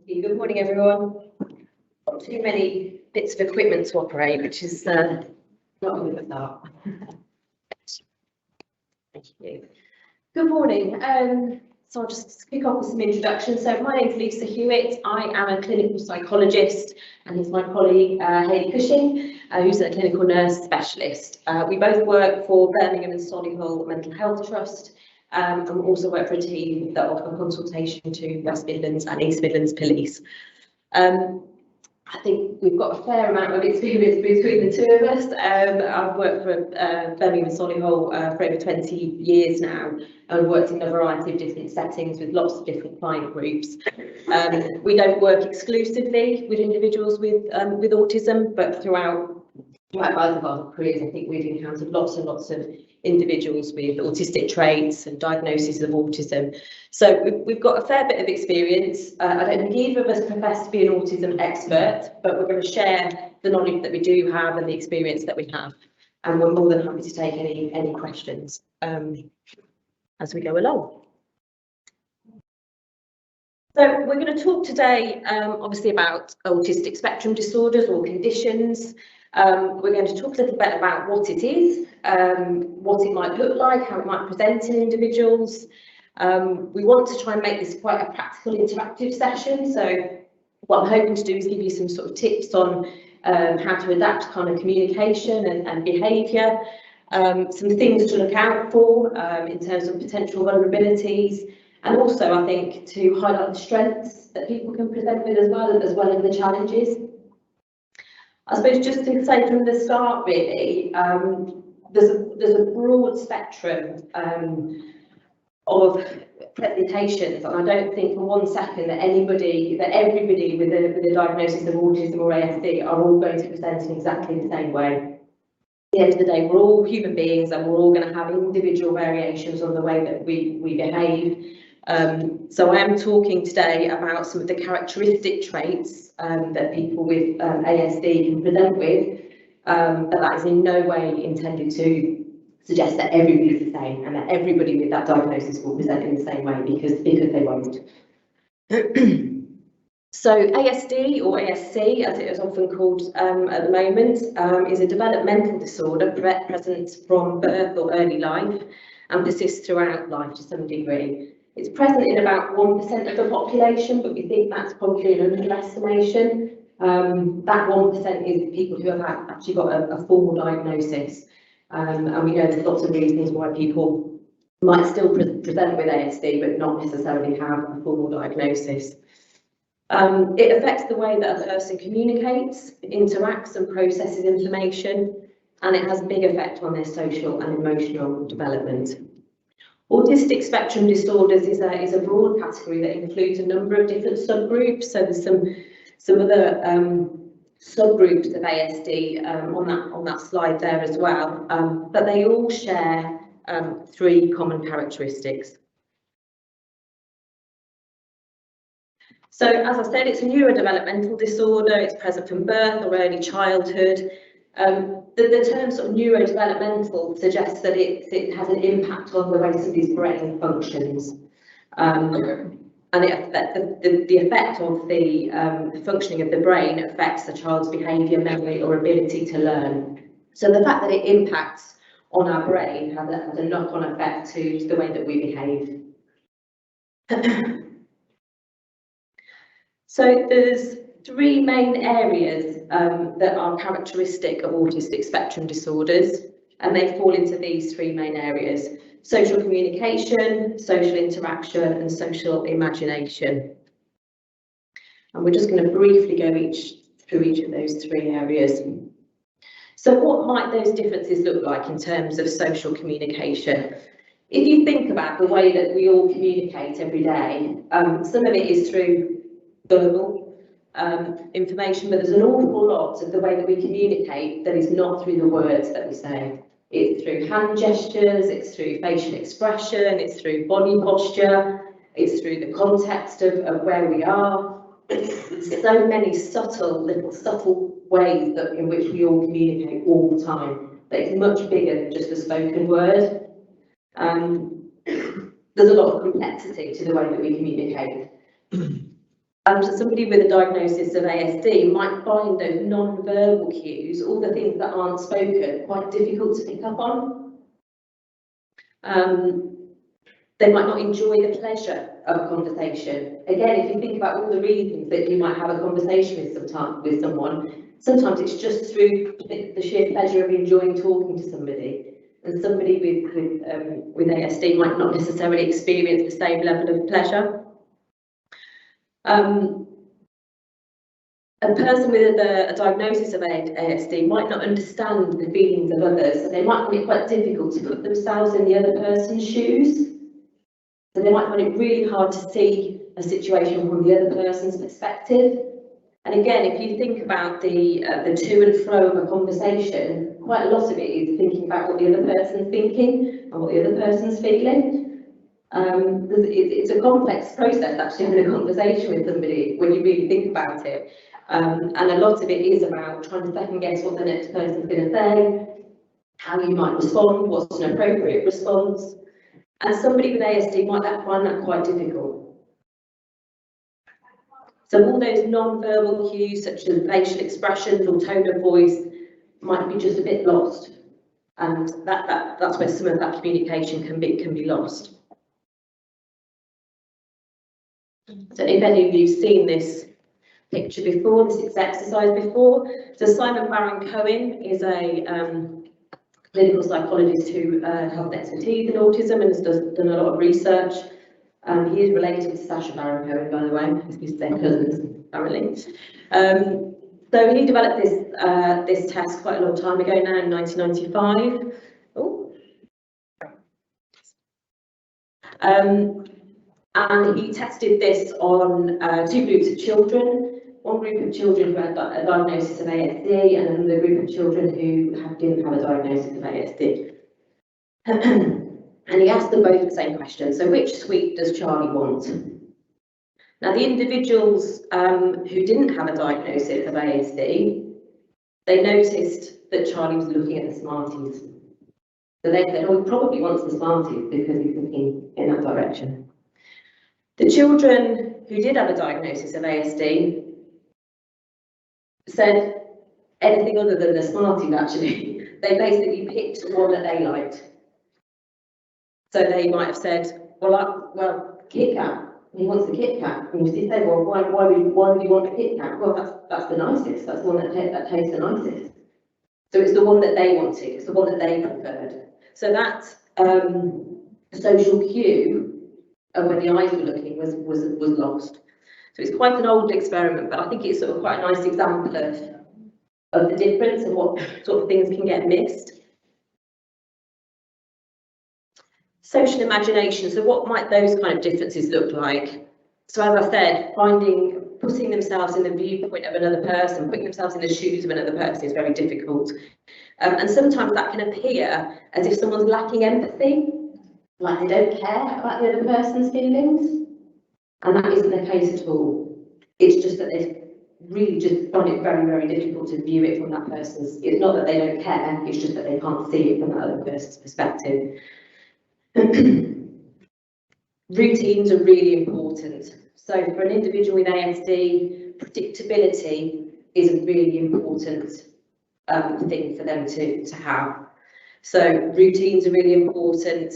Good morning, everyone. Got too many bits of equipment to operate, which is not a good start. Thank you. Good morning. So I'll just kick off with some introductions. So my name is Lisa Hewitt. I am a clinical psychologist, and here's my colleague Hashim, who's a clinical nurse specialist. We both work for Birmingham and Solihull Mental Health Trust. And we also work for a team that offer consultation to West Midlands and East Midlands Police. I think we've got a fair amount of experience between the two of us. I've worked for Birmingham and Solihull for over 20 years now, and worked in a variety of different settings with lots of different client groups. We don't work exclusively with individuals with autism, but throughout both of our careers, I think we've encountered lots and lots of individuals with autistic traits and diagnoses of autism. So we've got a fair bit of experience. I don't think either of us profess to be an autism expert, but we're going to share the knowledge that we do have and the experience that we have. And we're more than happy to take any questions as we go along. So we're going to talk today, obviously, about autistic spectrum disorders or conditions. We're going to talk a little bit about what it is, what it might look like, how it might present in individuals. We want to try and make this quite a practical, interactive session. So what I'm hoping to do is give you some sort of tips on how to adapt kind of communication and behaviour, some things to look out for in terms of potential vulnerabilities, and also I think to highlight the strengths that people can present with as well as the challenges. I suppose just to say from the start, really, there's a broad spectrum of presentations, and I don't think for one second that everybody with a diagnosis of autism or ASD are all going to present in exactly the same way. At the end of the day, we're all human beings, and we're all going to have individual variations on the way that we behave. So I am talking today about some of the characteristic traits that people with ASD can present with, but that is in no way intended to suggest that everybody's the same and that everybody with that diagnosis will present in the same way, because they won't. So ASD, or ASC as it is often called at the moment, is a developmental disorder present from birth or early life and persists throughout life to some degree. It's present in about 1% of the population, but we think that's probably an underestimation. That 1% is people who have actually got a formal diagnosis. And we know there's lots of reasons why people might still present with ASD, but not necessarily have a formal diagnosis. It affects the way that a person communicates, interacts and processes information, and it has a big effect on their social and emotional development. Autistic spectrum disorders is a broad category that includes a number of different subgroups. So there's some other subgroups of ASD on that slide there as well, but they all share three common characteristics. So as I said, it's a neurodevelopmental disorder. It's present from birth or early childhood. The term sort of neurodevelopmental suggests that it has an impact on the way somebody's brain functions, and the effect of the functioning of the brain affects the child's behaviour, memory or ability to learn. So the fact that it impacts on our brain has a knock-on effect to the way that we behave. So there's three main areas that are characteristic of autistic spectrum disorders, and they fall into these three main areas: social communication, social interaction and social imagination. And we're just going to briefly go through each of those three areas. So what might those differences look like in terms of social communication? If you think about the way that we all communicate every day, some of it is through verbal information, but there's an awful lot of the way that we communicate that is not through the words that we say. It's through hand gestures, it's through facial expression, it's through body posture, it's through the context of where we are. There's so many subtle ways in which we all communicate all the time that it's much bigger than just a spoken word. There's a lot of complexity to the way that we communicate. Somebody with a diagnosis of ASD might find those non-verbal cues, all the things that aren't spoken, quite difficult to pick up on. They might not enjoy the pleasure of a conversation. Again, if you think about all the reasons that you might have a conversation with someone, sometimes it's just through the sheer pleasure of enjoying talking to somebody. And somebody with ASD might not necessarily experience the same level of pleasure. A person with a diagnosis of ASD might not understand the feelings of others, so they might find it quite difficult to put themselves in the other person's shoes. So they might find it really hard to see a situation from the other person's perspective. And again, if you think about the to and fro of a conversation, quite a lot of it is thinking about what the other person's thinking and what the other person's feeling. It's a complex process actually having a conversation with somebody when you really think about it. And a lot of it is about trying to second guess what the next person's going to say, how you might respond, what's an appropriate response. And somebody with ASD might find that quite difficult. So all those non-verbal cues such as facial expressions or tone of voice might be just a bit lost. And that's where some of that communication can be lost. I don't know if any of you've seen this picture before, this exercise before. So Simon Baron-Cohen is a clinical psychologist who has expertise in autism and has done a lot of research. He is related to Sacha Baron-Cohen, by the way, he's their cousins, apparently. So he developed this test quite a long time ago now, in 1995. And he tested this on two groups of children. One group of children who had a diagnosis of ASD and another group of children who didn't have a diagnosis of ASD. And he asked them both the same question. So which sweet does Charlie want? Now the individuals who didn't have a diagnosis of ASD, they noticed that Charlie was looking at the Smarties. So they said, oh, he probably wants the Smarties because he's looking in that direction. The children who did have a diagnosis of ASD said anything other than the Smarties, actually. They basically picked one that they liked. So they might have said, well, Kit Kat. He wants the Kit Kat. And you say, well, why would you want the Kit Kat? Well, that's the nicest. That's the one that tastes the nicest. So it's the one that they wanted. It's the one that they preferred. So that social cue when the eyes were looking was lost. So it's quite an old experiment, but I think it's sort of quite a nice example of the difference and what sort of things can get missed. Social imagination. So what might those kind of differences look like? So as I said, putting themselves in the viewpoint of another person, putting themselves in the shoes of another person is very difficult. And sometimes that can appear as if someone's lacking empathy, like they don't care about the other person's feelings. And that isn't the case at all. It's just that they really just find it very, very difficult to view it from that person's. It's not that they don't care, it's just that they can't see it from that other person's perspective. Routines are really important. So for an individual with ASD, predictability is a really important thing for them to have. So routines are really important.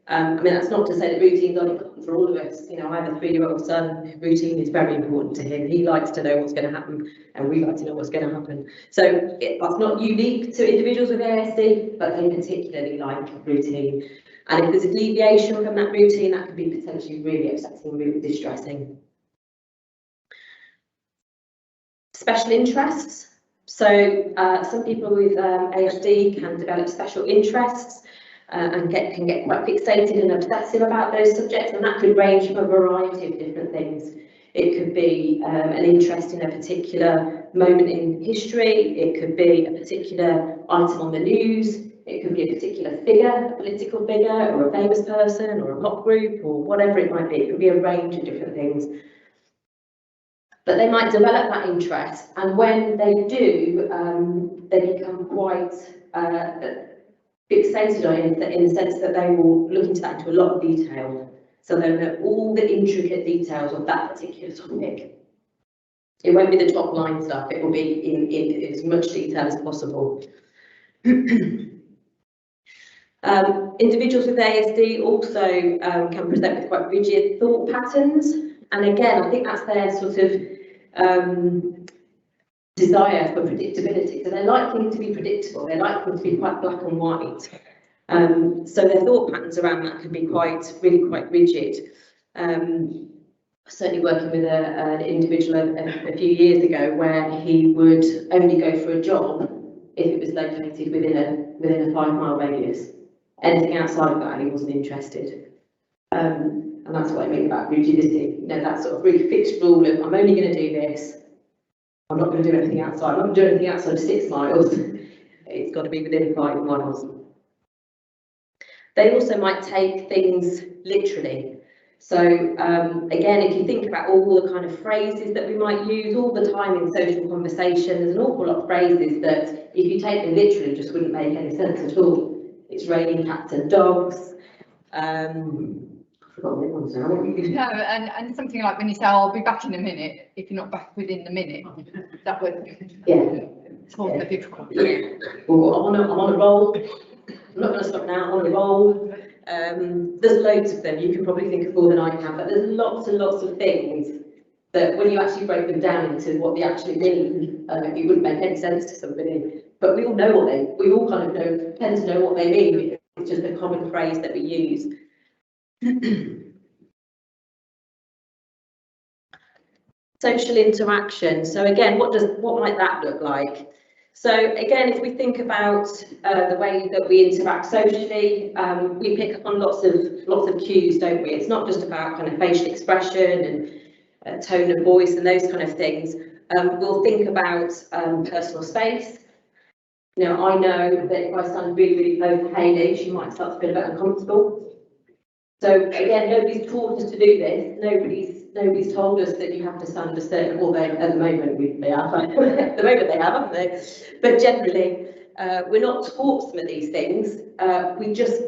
I mean, that's not to say that routines aren't important for all of us. You know, I have a 3-year-old son, routine is very important to him. He likes to know what's going to happen, and we like to know what's going to happen. So that's not unique to individuals with ASD, but they particularly like routine. And if there's a deviation from that routine, that can be potentially really upsetting, really distressing. Special interests. So some people with ASD can develop special interests and can get quite fixated and obsessive about those subjects, and that could range from a variety of different things. It could be an interest in a particular moment in history, it could be a particular item on the news, it could be a particular figure, a political figure, or a famous person, or a pop group, or whatever it might be. It could be a range of different things. But they might develop that interest, and when they do, they become quite fixated on it in the sense that they will look into that into a lot of detail. So they'll know all the intricate details of that particular topic. It won't be the top line stuff, it will be in as much detail as possible. Individuals with ASD also can present with quite rigid thought patterns, and again, I think that's their sort of desire for predictability. So they like things to be predictable, they like things to be quite black and white. So their thought patterns around that can be really quite rigid. Certainly working with an individual a few years ago where he would only go for a job if it was located within a 5-mile radius. Anything outside of that, he wasn't interested. And that's what I mean about rigidity. You know, that sort of really fixed rule of I'm only going to do this. I'm not going to do anything outside. I'm not going to do anything outside of 6 miles. It's got to be within 5 miles. They also might take things literally. So again, if you think about all the kind of phrases that we might use all the time in social conversation, there's an awful lot of phrases that if you take them literally just wouldn't make any sense at all. It's raining cats and dogs. I forgot the ones now. No, and something like when you say, I'll be back in a minute, if you're not back within the minute, that would, yeah, it's more difficult. Yeah. Well, I'm on a roll. I'm not going to stop now, I'm on a roll. There's loads of them, you can probably think of more than I can, but there's lots and lots of things that when you actually break them down into what they actually mean, it wouldn't make any sense to somebody. But we all know we all kind of tend to know what they mean. It's just a common phrase that we use. Social interaction. So again, what might that look like? So again, if we think about the way that we interact socially, we pick up on lots of cues, don't we? It's not just about kind of facial expression and tone of voice and those kind of things. We'll think about personal space. You know, I know that if I stand really, really close to Hayley, she might start to feel a bit uncomfortable. So again, nobody's taught us to do this. Nobody's told us that you have to stand a certain. Although at the moment they have. At the moment they have, haven't they? But generally, we're not taught some of these things. We just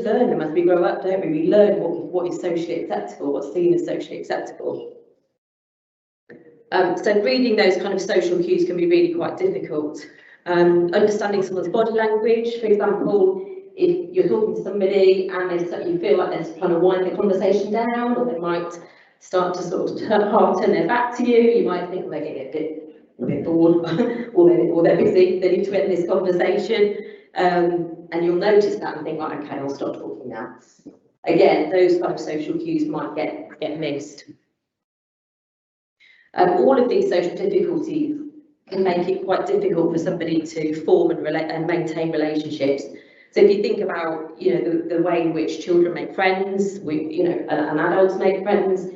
learn them as we grow up, don't we? We learn what is socially acceptable, what's seen as socially acceptable. So reading those kind of social cues can be really quite difficult. Understanding someone's body language, for example, if you're talking to somebody and you feel like they're trying to wind the conversation down, or they might start to sort of turn their back to you, you might think they're getting a bit bored or they're busy, they need to end this conversation, and you'll notice that and think, right, okay, I'll stop talking now. Again, those kind of social cues might get missed. All of these social difficulties can make it quite difficult for somebody to form and maintain relationships. So if you think about, you know, the way in which children make friends, and adults make friends,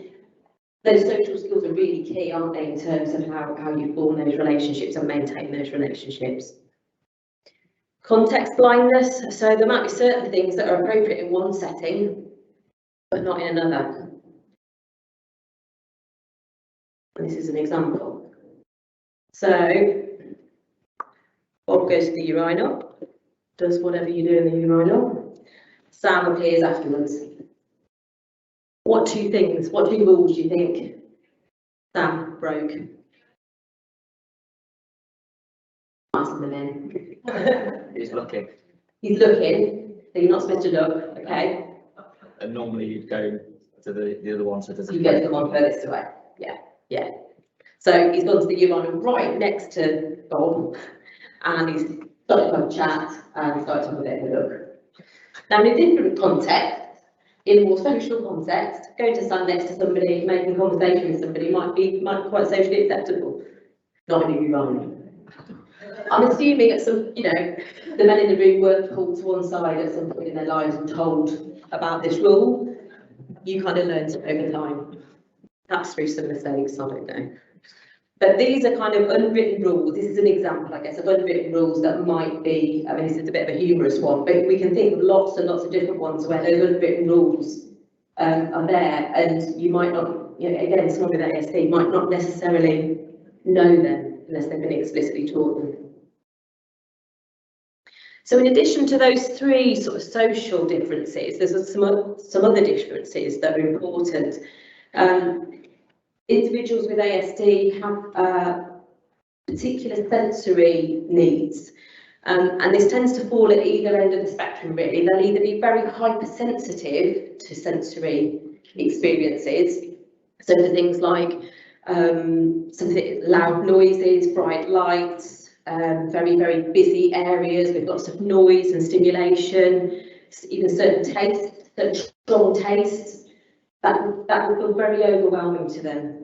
those social skills are really key, aren't they, in terms of how you form those relationships and maintain those relationships. Context blindness, so there might be certain things that are appropriate in one setting, but not in another. And this is an example. So, Bob goes to the urinal, does whatever you do in the urinal. Sam appears afterwards. What two rules do you think Sam broke? Asking them in. He's looking. He's looking, so you're not supposed to look, okay? And normally you'd go to the other one, so there's You go to the one furthest away. Yeah. So he's gone to the urinal right next to Bob, and he's started to have a chat and started to have a bit of a look. Now, in a different context, in a more social context, going to stand next to somebody, making conversation with somebody might be quite socially acceptable. Not in a urinal. I'm assuming at some, the men in the room weren't pulled to one side at some point in their lives and told about this rule. You kind of learned it over time. Perhaps through some mistakes, I don't know. But these are kind of unwritten rules. This is an example, I guess, of unwritten rules that might be, this is a bit of a humorous one, but we can think of lots and lots of different ones where those unwritten rules are there, and you might not, again, someone with ASD might not necessarily know them unless they've been explicitly taught them. So in addition to those three sort of social differences, there's some other differences that are important. Individuals with ASD have particular sensory needs, and this tends to fall at either end of the spectrum really. They'll either be very hypersensitive to sensory experiences, so for things like something loud noises, bright lights, very, very busy areas with lots of noise and stimulation, even certain tastes, certain strong tastes, that will feel very overwhelming to them.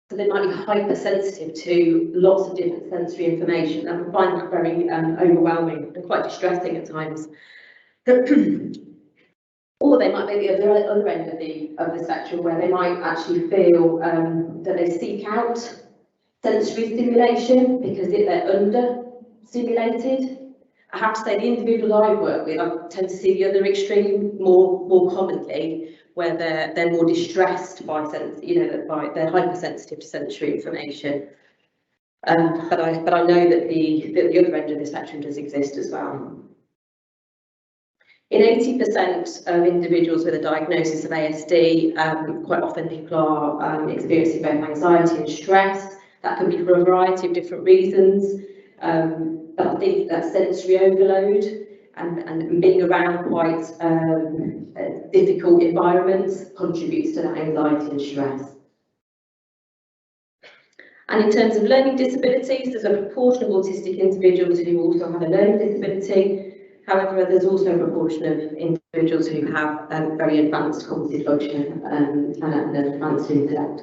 So they might be hypersensitive to lots of different sensory information and find that very overwhelming and quite distressing at times. Or they might be at the other end of the spectrum, where they might actually feel that they seek out sensory stimulation because they're under stimulated. I have to say, the individuals I work with, I tend to see the other extreme more commonly, where they're more distressed by they're hypersensitive to sensory information. But I know that the other end of the spectrum does exist as well. In 80% of individuals with a diagnosis of ASD, quite often people are experiencing both anxiety and stress. That can be for a variety of different reasons. But I think that sensory overload and being around quite difficult environments contributes to that anxiety and stress. And in terms of learning disabilities, there's a proportion of autistic individuals who also have a learning disability. However, there's also a proportion of individuals who have very advanced cognitive function and advanced intellect.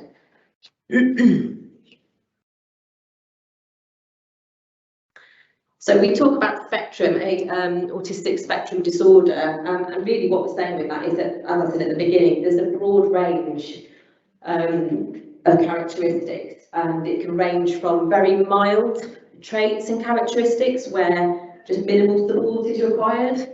So we talk about spectrum, autistic spectrum disorder, and really what we're saying with that is that, as I said at the beginning, there's a broad range of characteristics, and it can range from very mild traits and characteristics where just minimal support is required,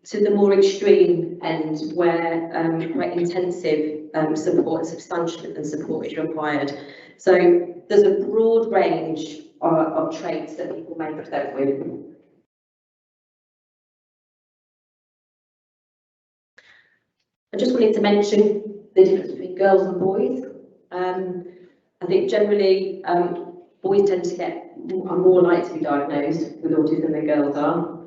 to the more extreme end where quite intensive support, substantial support is required. So there's a broad range of traits that people may present with. I just wanted to mention the difference between girls and boys. I think generally boys tend to are more likely to be diagnosed with autism than girls are.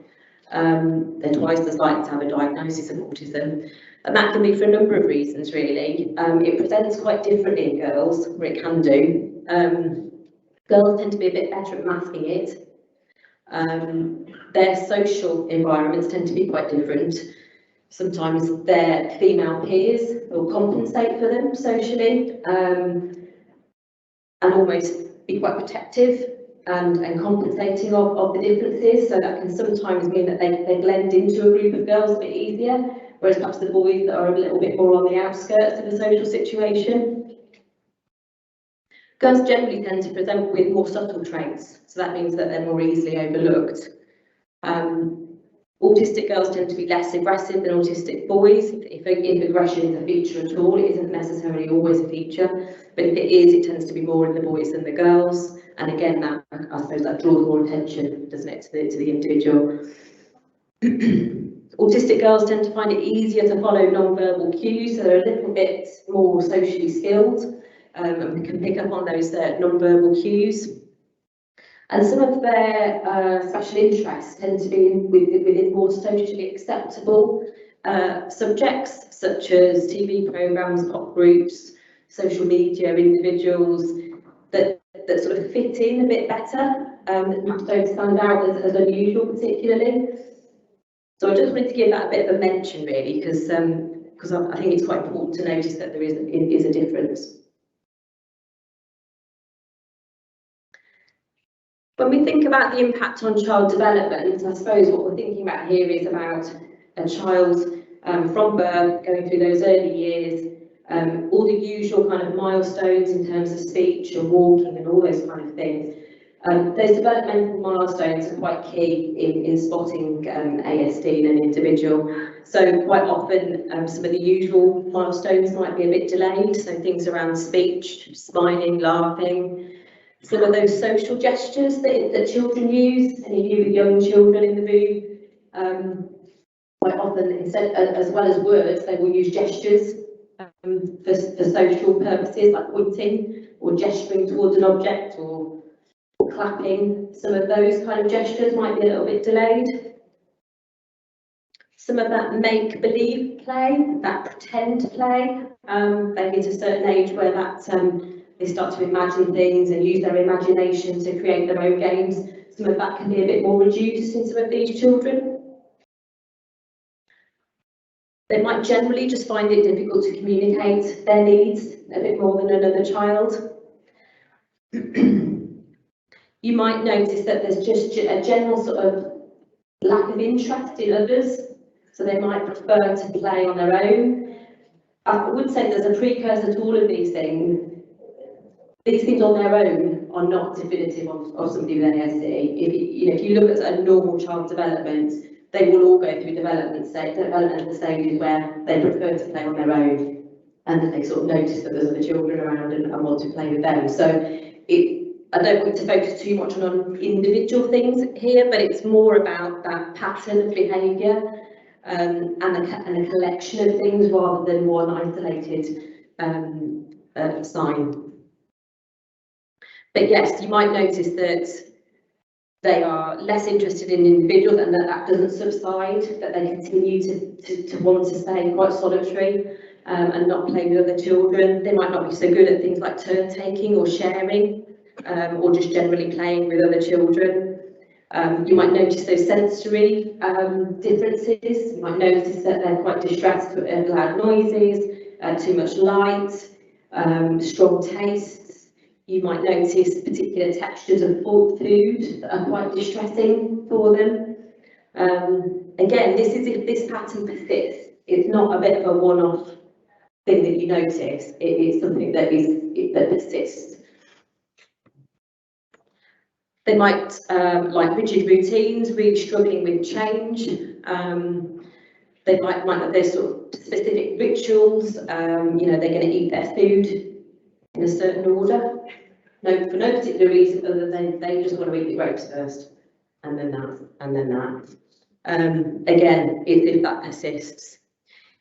They're twice as likely to have a diagnosis of autism, and that can be for a number of reasons really. It presents quite differently in girls, or it can do. Girls tend to be a bit better at masking it. Their social environments tend to be quite different. Sometimes their female peers will compensate for them socially, and almost be quite protective and compensating of the differences. So that can sometimes mean that they blend into a group of girls a bit easier, whereas perhaps the boys that are a little bit more on the outskirts of a social situation. Girls generally tend to present with more subtle traits, so that means that they're more easily overlooked. Autistic girls tend to be less aggressive than autistic boys. If aggression is a feature at all, it isn't necessarily always a feature, but if it is, it tends to be more in the boys than the girls. And again, that, I suppose, that draws more attention, doesn't it, to the individual. Autistic girls tend to find it easier to follow non-verbal cues, so they're a little bit more socially skilled, and can pick up on those non-verbal cues. And some of their special interests tend to be within more socially acceptable subjects, such as TV programmes, pop groups, social media, individuals that sort of fit in a bit better, that perhaps don't stand out as unusual particularly. So I just wanted to give that a bit of a mention really, because I think it's quite important to notice that there is a difference. When we think about the impact on child development, I suppose what we're thinking about here is about a child from birth going through those early years, all the usual kind of milestones in terms of speech and walking and all those kind of things. Those developmental milestones are quite key in spotting ASD in an individual. So quite often some of the usual milestones might be a bit delayed, so things around speech, smiling, laughing. Some of those social gestures that children use, and you with young children in the room, quite often, instead, as well as words, they will use gestures for social purposes like pointing or gesturing towards an object or clapping. Some of those kind of gestures might be a little bit delayed. Some of that make-believe play, that pretend play, they hit a certain age where that they start to imagine things and use their imagination to create their own games. Some of that can be a bit more reduced in some of these children. They might generally just find it difficult to communicate their needs a bit more than another child. You might notice that there's just a general sort of lack of interest in others, so they might prefer to play on their own. I would say there's a precursor to all of these things. These things on their own are not definitive of somebody with ASD. If you look at a normal child's development, they will all go through developmental stages where they prefer to play on their own, and then they sort of notice that there's other children around and want to play with them. So I don't want to focus too much on individual things here, but it's more about that pattern of behaviour and a collection of things rather than one isolated sign. But yes, you might notice that they are less interested in individuals and that doesn't subside, that they continue to want to stay quite solitary and not play with other children. They might not be so good at things like turn taking or sharing or just generally playing with other children. You might notice those sensory differences. You might notice that they're quite distressed with loud noises, too much light, strong tastes. You might notice particular textures of food that are quite distressing for them. Again, if this pattern persists, it's not a bit of a one-off thing that you notice. It is something that persists. They might like rigid routines, really struggling with change. They might have those sort of specific rituals. They're going to eat their food in a certain order, for no particular reason other than they just want to eat the grapes first, and then that, and then that. Again, if that persists.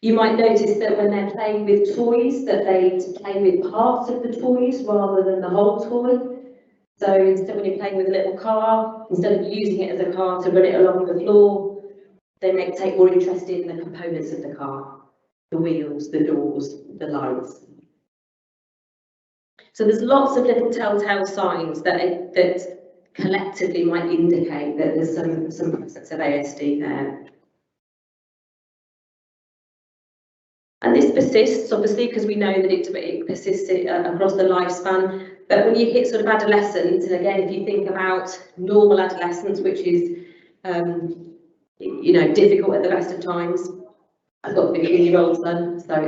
You might notice that when they're playing with toys, that they play with parts of the toys rather than the whole toy. So instead, when you're playing with a little car, instead of using it as a car to run it along the floor, they may take more interest in the components of the car, the wheels, the doors, the lights. So there's lots of little telltale signs that collectively might indicate that there's some presence of ASD there. And this persists, obviously, because we know that it persists across the lifespan. But when you hit sort of adolescence, and again, if you think about normal adolescence, which is, difficult at the best of times. I've got a 15-year-old son, so I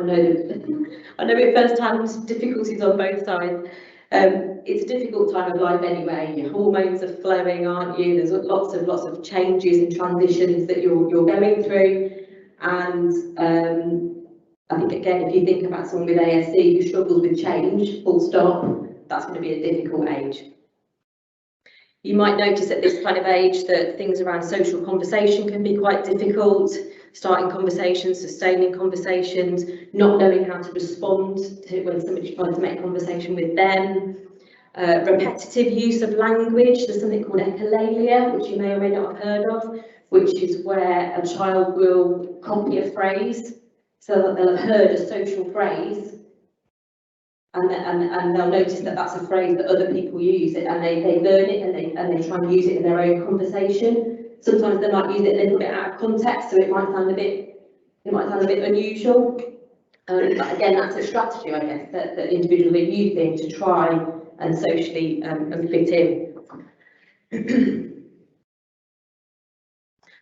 know it firsthand difficulties on both sides. It's a difficult time of life anyway. Your hormones are flowing, aren't you? There's lots of changes and transitions that you're going through, and I think again, if you think about someone with ASD who struggles with change, full stop, that's going to be a difficult age. You might notice at this kind of age that things around social conversation can be quite difficult. Starting conversations, sustaining conversations, not knowing how to respond to when somebody's trying to make conversation with them. Repetitive use of language. There's something called echolalia, which you may or may not have heard of, which is where a child will copy a phrase, so that they'll have heard a social phrase, and they'll notice that that's a phrase that other people use, and they learn it and they try and use it in their own conversation. Sometimes they might use it a little bit out of context, so it might sound a bit unusual. But again, that's a strategy, I guess, that individuals are using to try and socially fit in.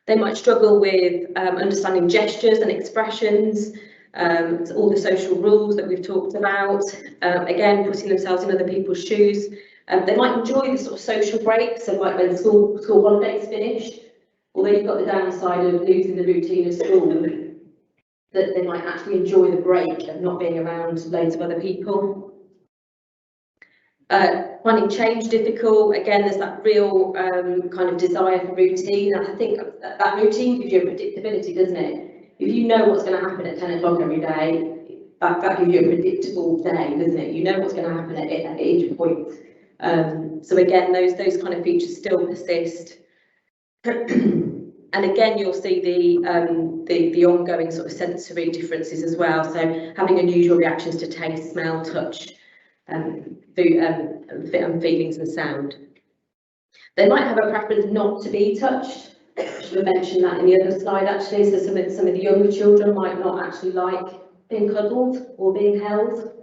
They might struggle with understanding gestures and expressions, all the social rules that we've talked about. Again, putting themselves in other people's shoes. They might enjoy the sort of social breaks, and like when school holidays finished. Although you've got the downside of losing the routine of school, that they might actually enjoy the break of not being around loads of other people. Finding change difficult. Again, there's that real kind of desire for routine. And I think that routine gives you a predictability, doesn't it? If you know what's going to happen at 10 o'clock every day, that gives you a predictable day, doesn't it? You know what's going to happen at each point. So again, those kind of features still persist. And again, you'll see the ongoing sort of sensory differences as well. So having unusual reactions to taste, smell, touch, feelings and sound. They might have a preference not to be touched. I should have mentioned that in the other slide actually. So some of the younger children might not actually like being cuddled or being held.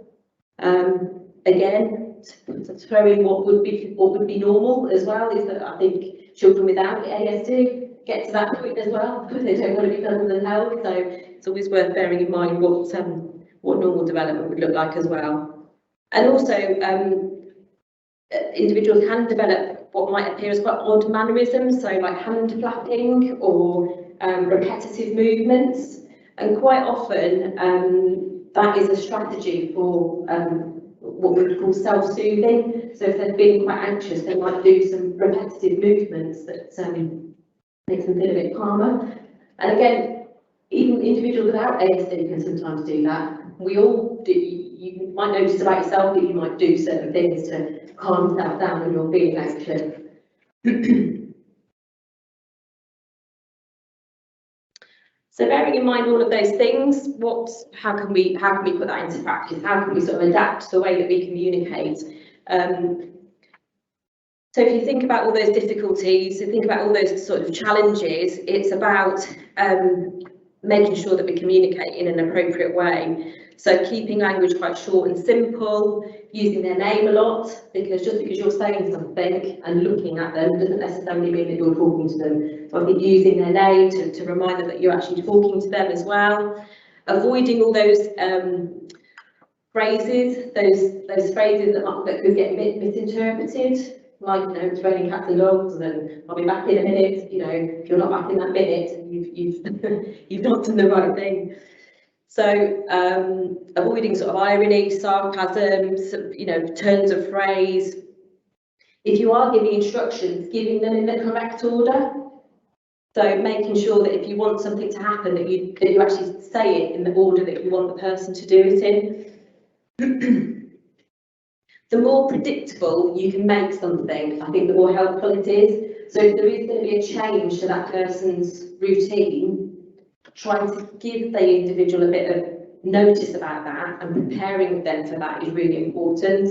Again, to throw in what would be normal as well is that I think children without ASD get to that point as well. They don't want to be cuddled and held. So it's always worth bearing in mind what normal development would look like as well. And also, individuals can develop what might appear as quite odd mannerisms, so like hand flapping or repetitive movements, and quite often that is a strategy for what we would call self-soothing. So if they're feeling quite anxious, they might do some repetitive movements that makes them feel a bit calmer. And again, even individuals without ASD can sometimes do that. We all do. You might notice about yourself that you might do certain things to calm yourself down when you're feeling anxious. So bearing in mind all of those things, how can we put that into practice? How can we sort of adapt the way that we communicate? So if you think about all those difficulties, think about all those sort of challenges, it's about making sure that we communicate in an appropriate way. So keeping language quite short and simple, using their name a lot, because just because you're saying something and looking at them doesn't necessarily mean that you're talking to them. So I think using their name to remind them that you're actually talking to them as well. Avoiding all those phrases, those phrases that could get misinterpreted, like, you know, it's raining cats and dogs, and I'll be back in a minute. You know, if you're not back in that minute, you've not done the right thing. So avoiding sort of irony, sarcasm, you know, turns of phrase. If you are giving instructions, giving them in the correct order. So making sure that if you want something to happen, that you actually say it in the order that you want the person to do it in. The more predictable you can make something, I think the more helpful it is. So if there is going to be a change to that person's routine, trying to give the individual a bit of notice about that and preparing them for that is really important.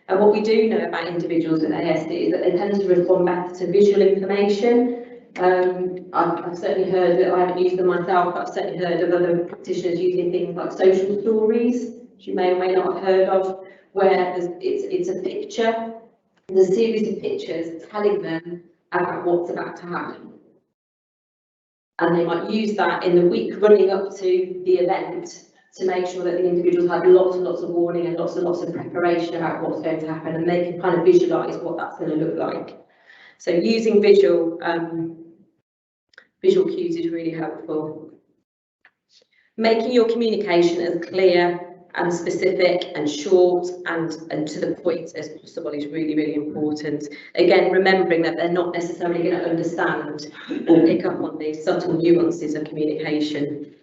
And what we do know about individuals with ASD is that they tend to respond better to visual information. I've certainly heard that, I haven't used them myself, but I've certainly heard of other practitioners using things like social stories, which you may or may not have heard of, where it's a picture, there's a series of pictures telling them about what's about to happen. And they might use that in the week running up to the event to make sure that the individuals have lots and lots of warning and lots of preparation about what's going to happen, and they can kind of visualise what that's going to look like. So using visual cues is really helpful. Making your communication as clear and specific and short and to the point as possible is really, really important. Again, remembering that they're not necessarily going to understand or pick up on these subtle nuances of communication.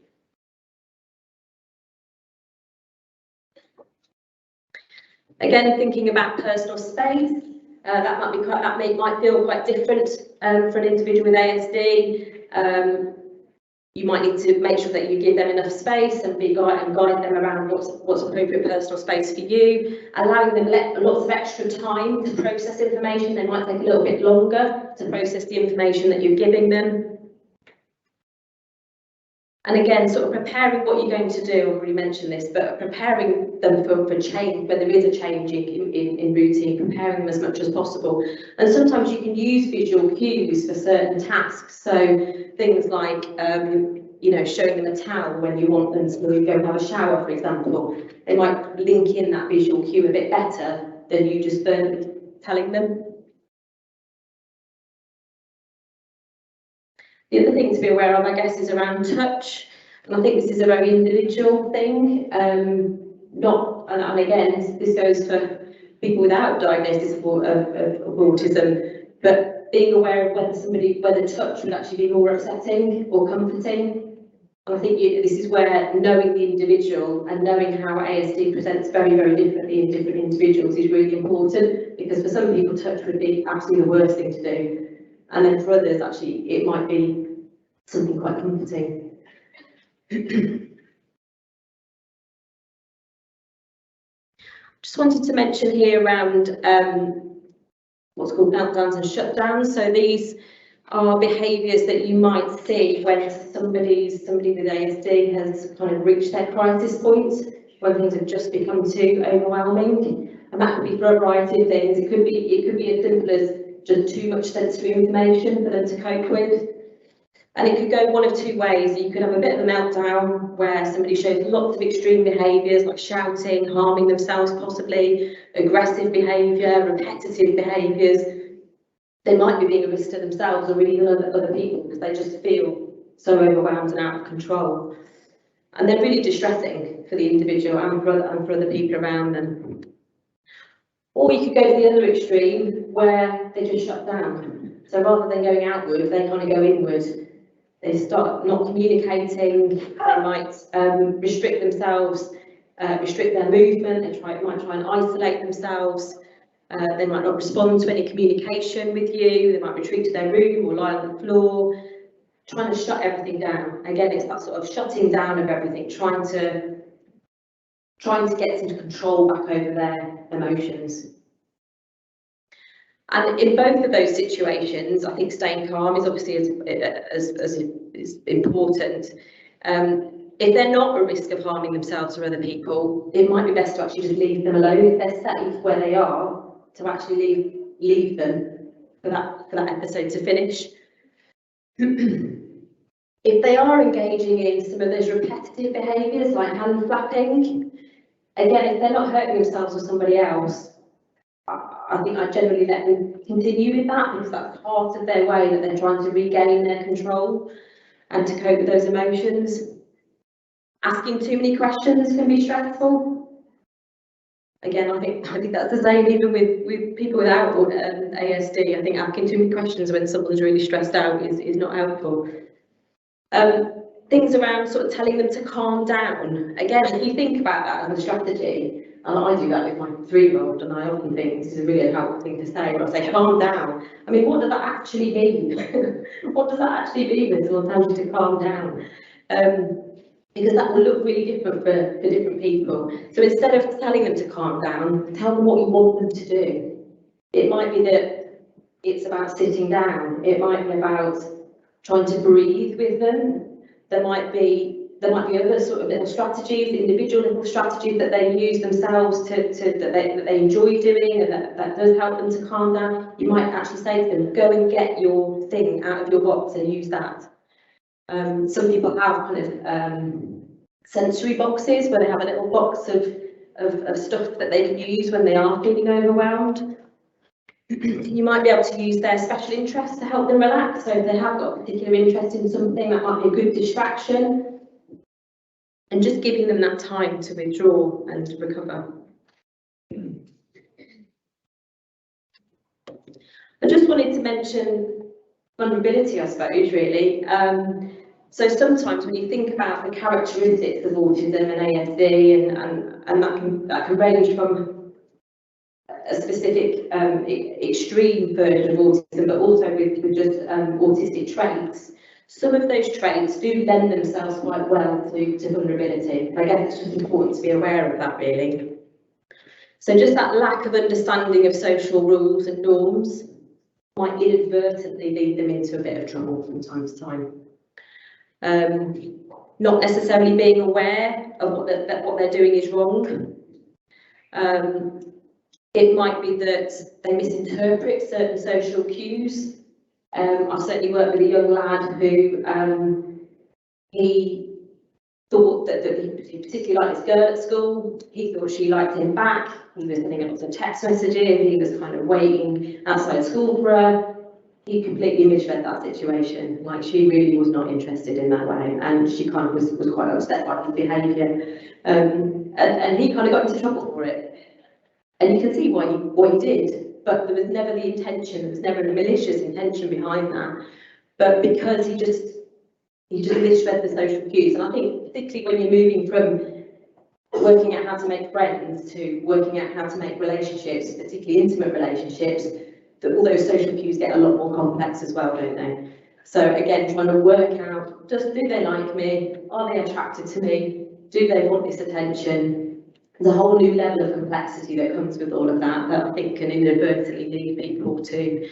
Again, thinking about personal space, that might feel quite different for an individual with ASD. You might need to make sure that you give them enough space and guide them around what's appropriate personal space for you, allowing them lots of extra time to process information. They might take a little bit longer to process the information that you're giving them. And again, sort of preparing what you're going to do. I've already mentioned this, but preparing them for change, when there is a change in routine, preparing them as much as possible. And sometimes you can use visual cues for certain tasks. So things like, you know, showing them a towel when you want them to go and have a shower, for example. They might link in that visual cue a bit better than you just telling them. The other thing to be aware of, I guess, is around touch, and I think this is a very individual thing. And again, this goes for people without diagnosis of autism, but being aware of whether touch would actually be more upsetting or comforting. And I think this is where knowing the individual and knowing how ASD presents very, very differently in different individuals is really important, because for some people touch would be absolutely the worst thing to do, and then for others actually it might be something quite comforting. Just wanted to mention here around what's called meltdowns and shutdowns. So these are behaviours that you might see when somebody with ASD has kind of reached their crisis point, when things have just become too overwhelming, and that could be for a variety of things. It could be as simple as just too much sensory information for them to cope with. And it could go one of two ways. You could have a bit of a meltdown where somebody shows lots of extreme behaviours like shouting, harming themselves possibly, aggressive behaviour, repetitive behaviours. They might be being a risk to themselves or even other people because they just feel so overwhelmed and out of control. And they're really distressing for the individual and for other people around them. Or you could go to the other extreme where they just shut down. So rather than going outward, they kind of go inward. They start not communicating, they might restrict themselves, restrict their movement, they might try and isolate themselves, they might not respond to any communication with you, they might retreat to their room or lie on the floor, trying to shut everything down. Again, it's that sort of shutting down of everything, trying to get into control back over their emotions. And in both of those situations, I think staying calm is obviously as important. If they're not at risk of harming themselves or other people, it might be best to actually just leave them alone. If they're safe where they are, to actually leave them for that episode to finish. If they are engaging in some of those repetitive behaviours like hand flapping, again, if they're not hurting themselves or somebody else, I think I generally let them continue with that, because that's part of their way that they're trying to regain their control and to cope with those emotions. Asking too many questions can be stressful. Again, I think that's the same even with people without ASD. I think asking too many questions when someone's really stressed out is not helpful. Things around sort of telling them to calm down. Again, if you think about that as a strategy, and I do that with my 3-year-old, and I often think this is a really helpful thing to say, but I say calm down. I mean, what does that actually mean? What does that actually mean when someone tells you to calm down? Because that will look really different for different people. So instead of telling them to calm down, tell them what you want them to do. It might be that it's about sitting down. It might be about trying to breathe with them. There might be other sort of little strategies, individual little strategies that they use themselves that they enjoy doing, and that does help them to calm down. You might actually say to them, go and get your thing out of your box and use that. Some people have kind of sensory boxes where they have a little box of stuff that they can use when they are feeling overwhelmed. You might be able to use their special interests to help them relax. So if they have got a particular interest in something, that might be a good distraction. And just giving them that time to withdraw and to recover. I just wanted to mention vulnerability, I suppose, really. So sometimes when you think about the characteristics of autism and ASD, and that can range from a specific extreme version of autism, but also with just autistic traits. Some of those traits do lend themselves quite well to vulnerability. I guess it's just important to be aware of that, really. So just that lack of understanding of social rules and norms might inadvertently lead them into a bit of trouble from time to time. Not necessarily being aware of what they're doing is wrong. It might be that they misinterpret certain social cues. I've certainly worked with a young lad who he thought that he particularly liked this girl at school. He thought she liked him back. He was sending lots of text messages. He was kind of waiting outside school for her. He completely misread that situation. Like, she really was not interested in that way, and she kind of was quite upset by his behaviour. And he kind of got into trouble for it. And you can see why he did. But there was never the intention, there was never a malicious intention behind that. But because he You just misread the social cues. And I think particularly when you're moving from working out how to make friends to working out how to make relationships, particularly intimate relationships, that all those social cues get a lot more complex as well, don't they? So again, trying to work out, just do they like me? Are they attracted to me? Do they want this attention? There's a whole new level of complexity that comes with all of that that I think can inadvertently lead people to,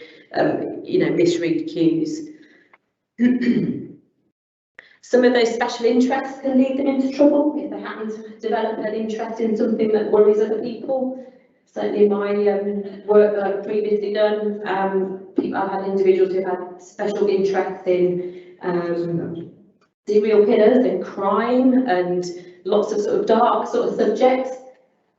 misread cues. Some of those special interests can lead them into trouble if they happen to develop an interest in something that worries other people. Certainly in my work that I've previously done, I've had individuals who've had special interest in serial killers and crime and lots of sort of dark sort of subjects.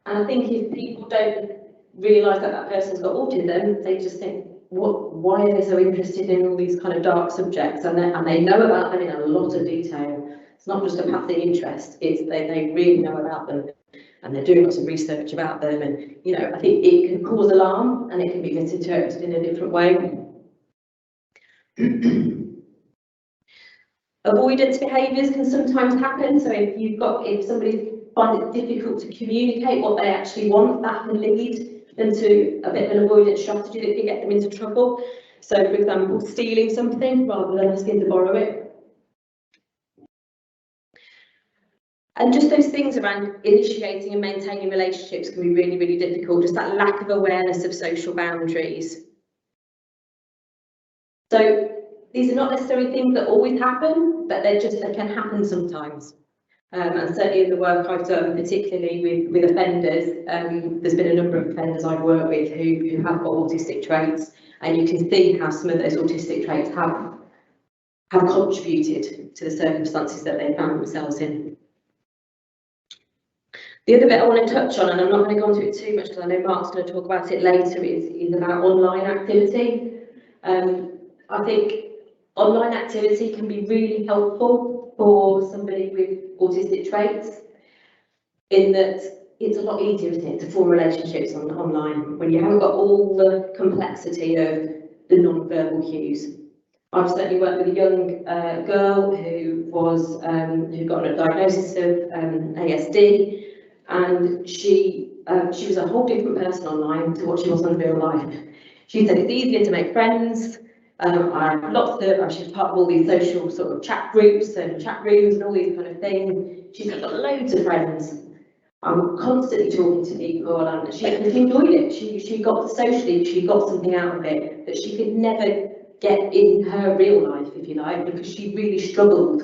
And I think if people don't realise that that person's got autism, they just think, why are they so interested in all these kind of dark subjects? And they know about them in a lot of detail. It's not just a passing interest, it's they really know about them. And they're doing lots of research about them, and I think it can cause alarm and it can be misinterpreted in a different way. Avoidance behaviours can sometimes happen. So if somebody finds it difficult to communicate what they actually want, that can lead them to a bit of an avoidance strategy that can get them into trouble. So for example, stealing something rather than asking to borrow it. And just those things around initiating and maintaining relationships can be really, really difficult, just that lack of awareness of social boundaries. So these are not necessarily things that always happen, but they can happen sometimes. And certainly in the work I've done, particularly with offenders, there's been a number of offenders I've worked with who have got autistic traits, and you can see how some of those autistic traits have contributed to the circumstances that they found themselves in. The other bit I want to touch on, and I'm not going to go into it too much because I know Mark's going to talk about it later, is about online activity. I think online activity can be really helpful for somebody with autistic traits, in that it's a lot easier, isn't it, to form relationships online when you haven't got all the complexity of the non-verbal cues. I've certainly worked with a young girl who got a diagnosis of ASD. And she was a whole different person online to what she was in real life. She said it's easier to make friends. She's part of all these social sort of chat groups and chat rooms and all these kind of things. She's got loads of friends. I'm constantly talking to people, and she enjoyed it. She got socially, she got something out of it that she could never get in her real life, if you like, because she really struggled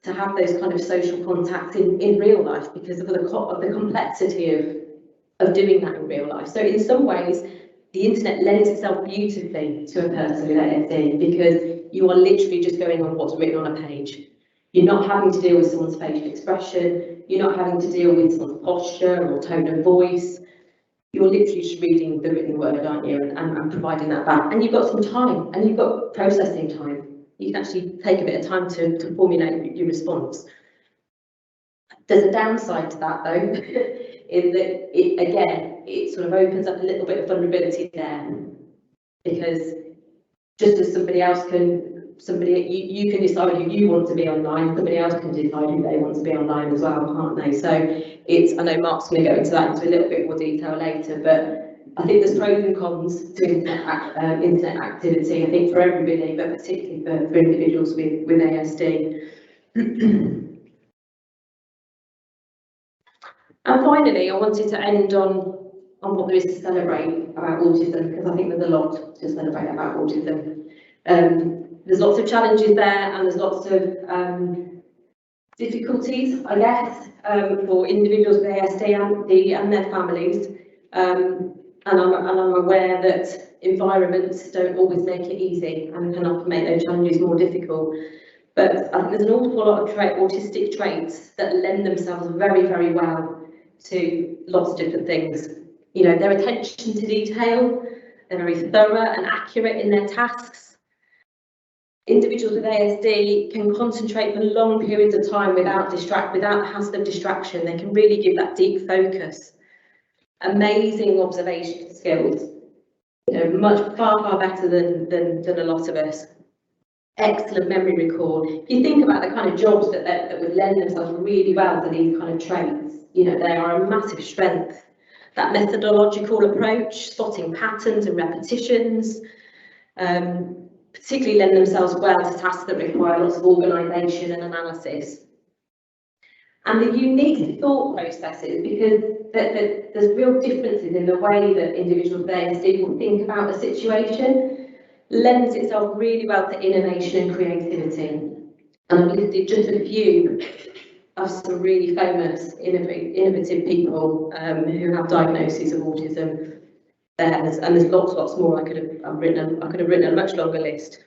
to have those kind of social contacts in real life because of the complexity of doing that in real life. So in some ways, the internet lends itself beautifully to a person with ASD because you are literally just going on what's written on a page. You're not having to deal with someone's facial expression, you're not having to deal with someone's posture or tone of voice. You're literally just reading the written word, aren't you, and providing that back. And you've got some time, and you've got processing time. You can actually take a bit of time to formulate your response. There's a downside to that though, in that it sort of opens up a little bit of vulnerability there, because just as you can decide who you want to be online, somebody else can decide who they want to be online as well, can't they? So I know Mark's going to go into that into a little bit more detail later, but I think there's pros and cons to internet activity, I think for everybody, but particularly for individuals with ASD. And finally, I wanted to end on what there is to celebrate about autism, because I think there's a lot to celebrate about autism. There's lots of challenges there, and there's lots of difficulties, I guess, for individuals with ASD and their families. And I'm aware that environments don't always make it easy and can often make those challenges more difficult. But I think there's an awful lot of autistic traits that lend themselves very, very well to lots of different things. Their attention to detail, they're very thorough and accurate in their tasks. Individuals with ASD can concentrate for long periods of time without the hassle of distraction. They can really give that deep focus. Amazing observation skills, far better than a lot of us. excellent memory recall. If you think about the kind of jobs that would lend themselves really well to these kind of traits, you know, they are a massive strength. That methodological approach, spotting patterns and repetitions, particularly lend themselves well to tasks that require lots of organisation and analysis. And the unique thought processes, because there's real differences in the way that individuals there think about a situation, lends itself really well to innovation and creativity. And I've listed just a few of some really famous, innovative people who have diagnoses of autism there, and there's lots more. I could have written a much longer list,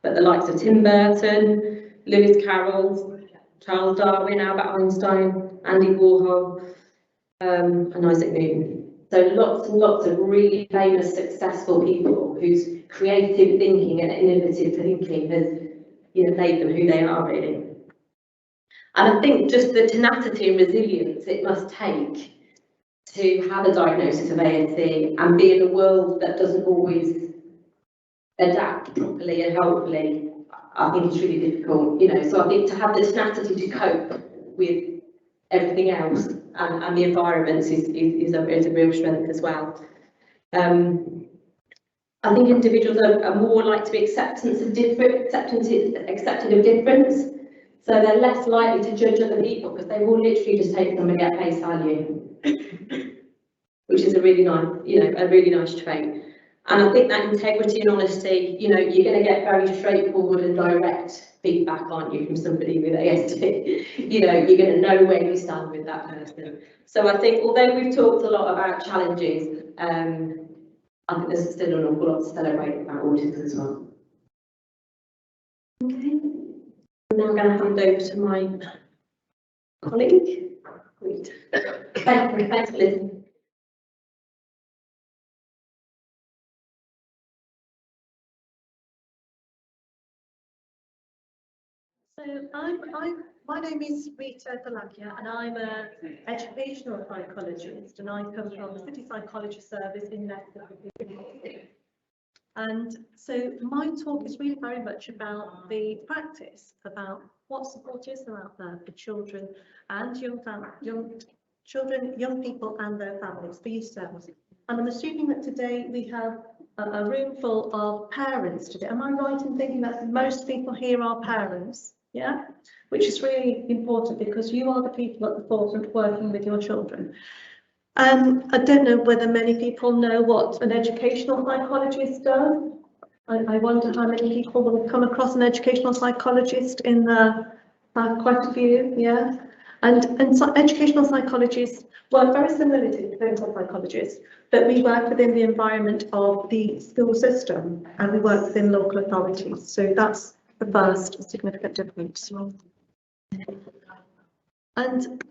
but the likes of Tim Burton, Lewis Carroll, Charles Darwin, Albert Einstein, Andy Warhol, and Isaac Newton. So lots and lots of really famous, successful people whose creative thinking and innovative thinking has, you know, made them who they are, really. And I think just the tenacity and resilience it must take to have a diagnosis of ASD and be in a world that doesn't always adapt properly and helpfully, I think it's really difficult, you know. So I think to have the tenacity to cope with everything else and the environments is a real strength as well. I think individuals are more likely to be accepting of difference. So they're less likely to judge other people because they will literally just take them and get face value, which is a really nice, you know, a really nice trait. And I think that integrity and honesty, you know, you're going to get very straightforward and direct feedback, aren't you, from somebody with ASD? You know, you're going to know where you stand with that person. So I think, although we've talked a lot about challenges, I think there's still an awful lot to celebrate about autism as well. Okay. Now I'm going to hand over to my colleague, Rita. Thanks for listening. So my name is Rita Dholakia, and I'm an educational psychologist, and I come from the City Psychology Service in Leicester. And so my talk is really very much about the practice, about what support is there out there for children and young people and their families, for yourselves. And I'm assuming that today we have a room full of parents today. Am I right in thinking that most people here are parents? Yeah, which is really important because you are the people at the forefront working with your children. I don't know whether many people know what an educational psychologist does. I wonder how many people will have come across an educational psychologist in the quite a few, yeah. And so educational psychologists work very similarly to clinical psychologists, but we work within the environment of the school system and we work within local authorities. So that's the first significant difference. And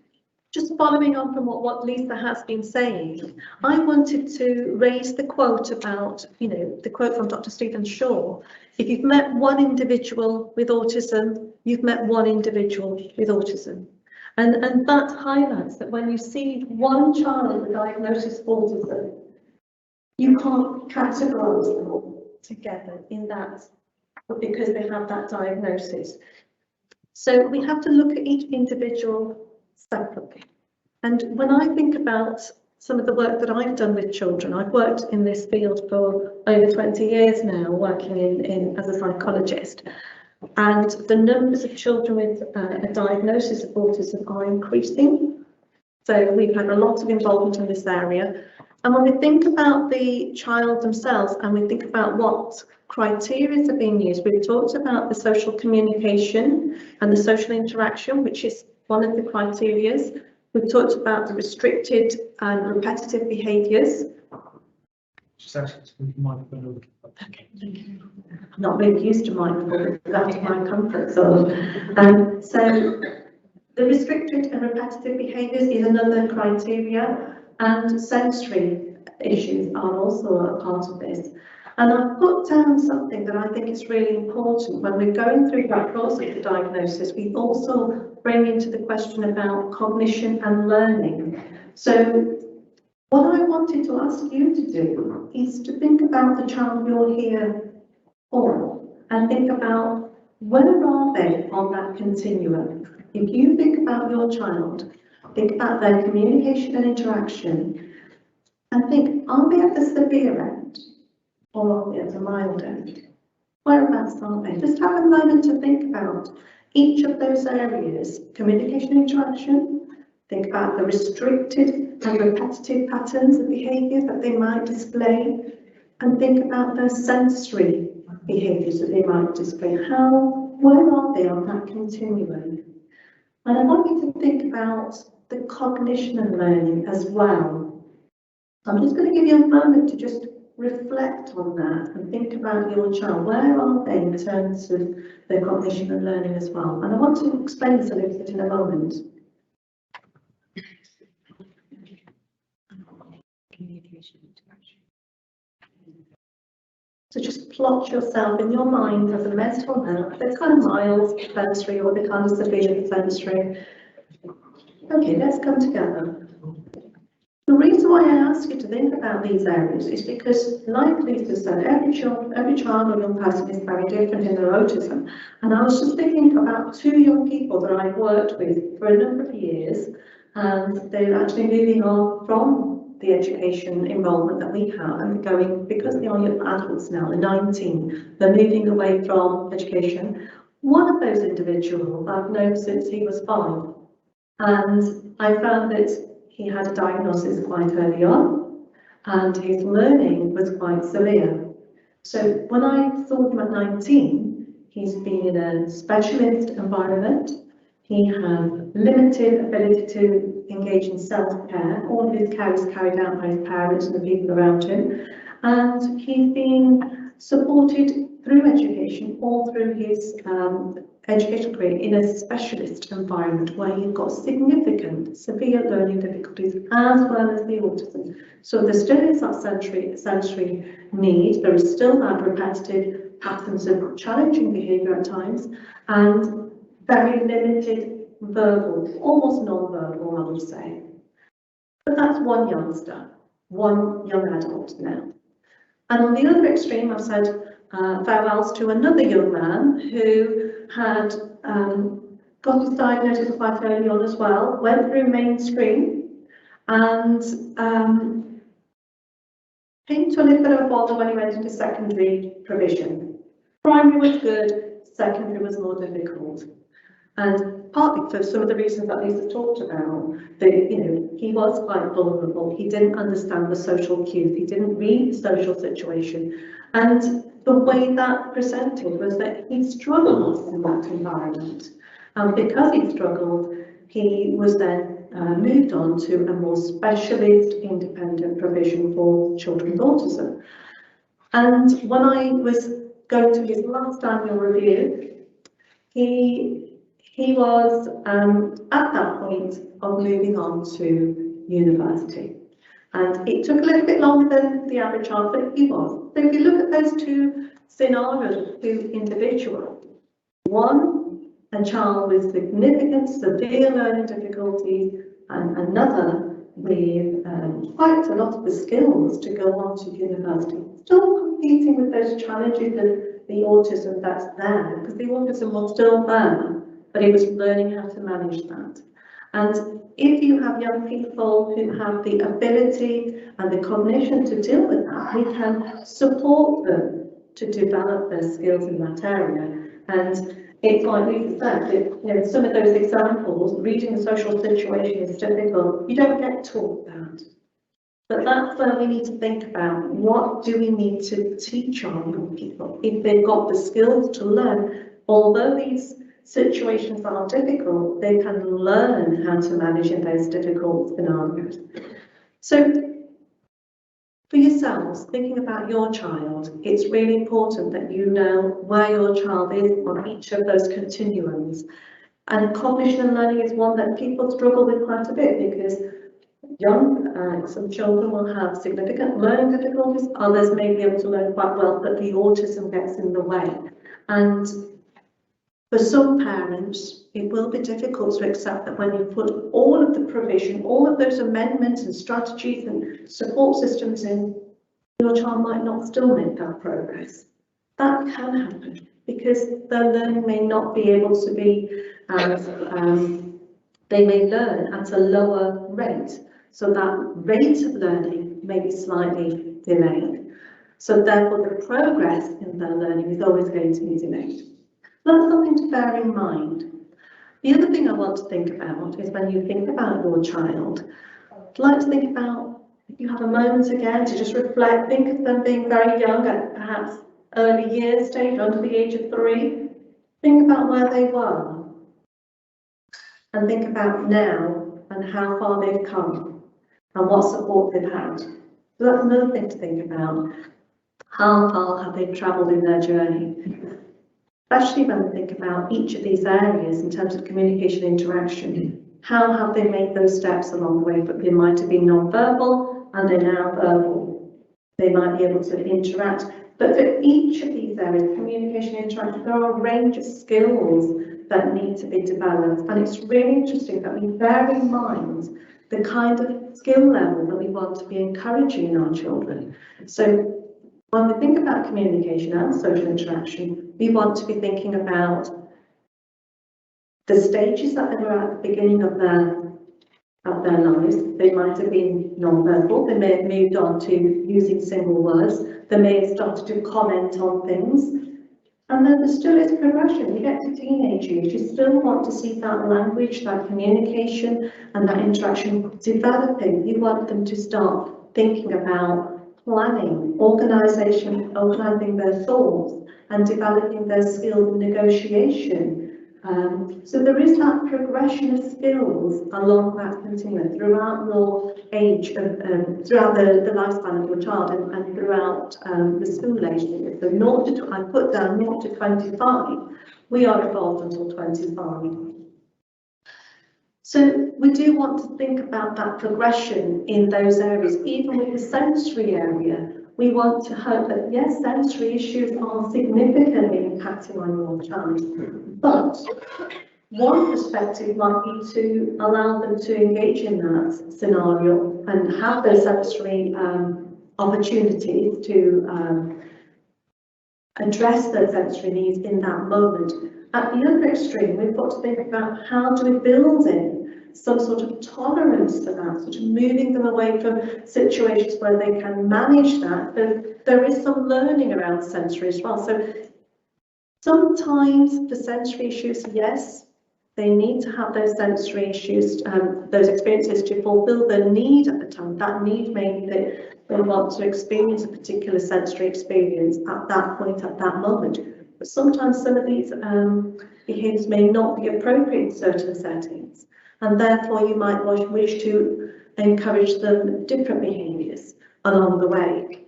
just following on from what Lisa has been saying, I wanted to raise the quote about, you know, the quote from Dr. Stephen Shaw. If you've met one individual with autism, you've met one individual with autism. And that highlights that when you see one child with a diagnosis of autism, you can't categorise them all together in that, because they have that diagnosis. So we have to look at each individual separately. And when I think about some of the work that I've done with children, I've worked in this field for over 20 years now, working as a psychologist. And the numbers of children with a diagnosis of autism are increasing. So we've had a lot of involvement in this area. And when we think about the child themselves and we think about what criteria are being used, we've talked about the social communication and the social interaction, which is one of the criteria. We've talked about the restricted and repetitive behaviours. Okay, thank you. I'm not really used to microphone, it's out of my comfort zone. So the restricted and repetitive behaviours is another criteria, and sensory issues are also a part of this. And I've put down something that I think is really important. When we're going through that process of the diagnosis, we also bring into the question about cognition and learning. So what I wanted to ask you to do is to think about the child you're here for, and think about where are they on that continuum? If you think about your child, think about their communication and interaction, and think, are they at the severe end or are they at the mild end? Whereabouts are they? Just have a moment to think about each of those areas. Communication, interaction, think about the restricted and repetitive patterns of behaviour that they might display, and think about their sensory behaviours that they might display. Where are they on that continuum? And I want you to think about the cognition and learning as well. I'm just going to give you a moment to just reflect on that and think about your child. Where are they in terms of their cognition and learning as well? And I want to explain this a little bit in a moment. Communication, interaction. So just plot yourself in your mind as a mental health, the kind of mild sensory or the kind of severe sensory. Okay, let's come together. The reason why I ask you to think about these areas is because, like Lisa said, every child or young person is very different in their autism. And I was just thinking about two young people that I've worked with for a number of years, and they're actually moving on from the education enrolment that we have and going, because they are young adults now, they're 19, they're moving away from education. One of those individuals I've known since he was 5, and I found that he had a diagnosis quite early on, and his learning was quite severe. So when I saw him at 19, he's been in a specialist environment. He had limited ability to engage in self-care. All of his care is carried out by his parents and the people around him. And he's been supported through education, all through his education career, in a specialist environment where you've got significant severe learning difficulties as well as the autism. So there still is that sensory need, there is still that repetitive patterns of challenging behaviour at times, and very limited verbal, almost non-verbal, I would say. But that's one youngster, one young adult now. And on the other extreme, I've said farewells to another young man who had got his diagnosis quite early on as well, went through mainstream, and came to a little bit of a bother when he went into secondary provision. Primary was good, secondary was more difficult. And partly for some of the reasons that Lisa talked about, that he was quite vulnerable, he didn't understand the social cues, he didn't read the social situation, and the way that presented was that he struggled in that environment. And because he struggled, he was then moved on to a more specialist independent provision for children with autism. And when I was going to his last annual review, he was at that point of moving on to university. And it took a little bit longer than the average child, but he was. So if you look at those two scenarios, two individuals, one, a child with significant severe learning difficulties, and another with quite a lot of the skills to go on to university, still competing with those challenges of the autism that's there, because the autism was still there, but he was learning how to manage that. And if you have young people who have the ability and the cognition to deal with that, we can support them to develop their skills in that area. And it's like Lisa said, that, some of those examples, reading the social situation is difficult. You don't get taught that. But that's where we need to think about, what do we need to teach our young people if they've got the skills to learn. Although these situations are difficult, they can learn how to manage in those difficult scenarios. So for yourselves, thinking about your child, it's really important that you know where your child is on each of those continuums. And cognition and learning is one that people struggle with quite a bit, because some children will have significant learning difficulties, others may be able to learn quite well, but the autism gets in the way. And for some parents, it will be difficult to accept that when you put all of the provision, all of those amendments and strategies and support systems in, your child might not still make that progress. That can happen. because their learning may not be able to be as, they may learn at a lower rate. So that rate of learning may be slightly delayed. So therefore the progress in their learning is always going to be delayed. That's something to bear in mind. The other thing I want to think about is when you think about your child, I'd like to think about, if you have a moment again to just reflect, think of them being very young at perhaps early years stage, under the age of 3. Think about where they were and think about now and how far they've come and what support they've had. So that's another thing to think about. How far have they travelled in their journey? Especially when we think about each of these areas in terms of communication interaction. How have they made those steps along the way? But they might have been non-verbal and they're now verbal. They might be able to interact. But for each of these areas, communication interaction, there are a range of skills that need to be developed. And it's really interesting that we bear in mind the kind of skill level that we want to be encouraging in our children. So when we think about communication and social interaction, we want to be thinking about the stages that they were at the beginning of their lives. They might have been non-verbal, they may have moved on to using single words, they may have started to comment on things. And then there still is progression. You get to teenage years, you still want to see that language, that communication and that interaction developing. You want them to start thinking about planning, organising their thoughts and developing their skills in negotiation. So there is that progression of skills along that continuum throughout your age, throughout the lifespan of your child and throughout the school age. So I put down 0 to 25, we are involved until 25. So we do want to think about that progression in those areas, even with the sensory area. We want to hope that, yes, sensory issues are significantly impacting on your child, but one perspective might be to allow them to engage in that scenario and have those sensory opportunities to address those sensory needs in that moment. At the other extreme, we've got to think about how do we build in some sort of tolerance to that, sort of moving them away from situations where they can manage that. There is some learning around sensory as well. So sometimes the sensory issues, yes, they need to have those sensory issues, those experiences to fulfill their need at the time. That need may be that they want to experience a particular sensory experience at that point, at that moment. But sometimes some of these behaviours may not be appropriate in certain settings. And therefore you might wish to encourage them different behaviours along the way.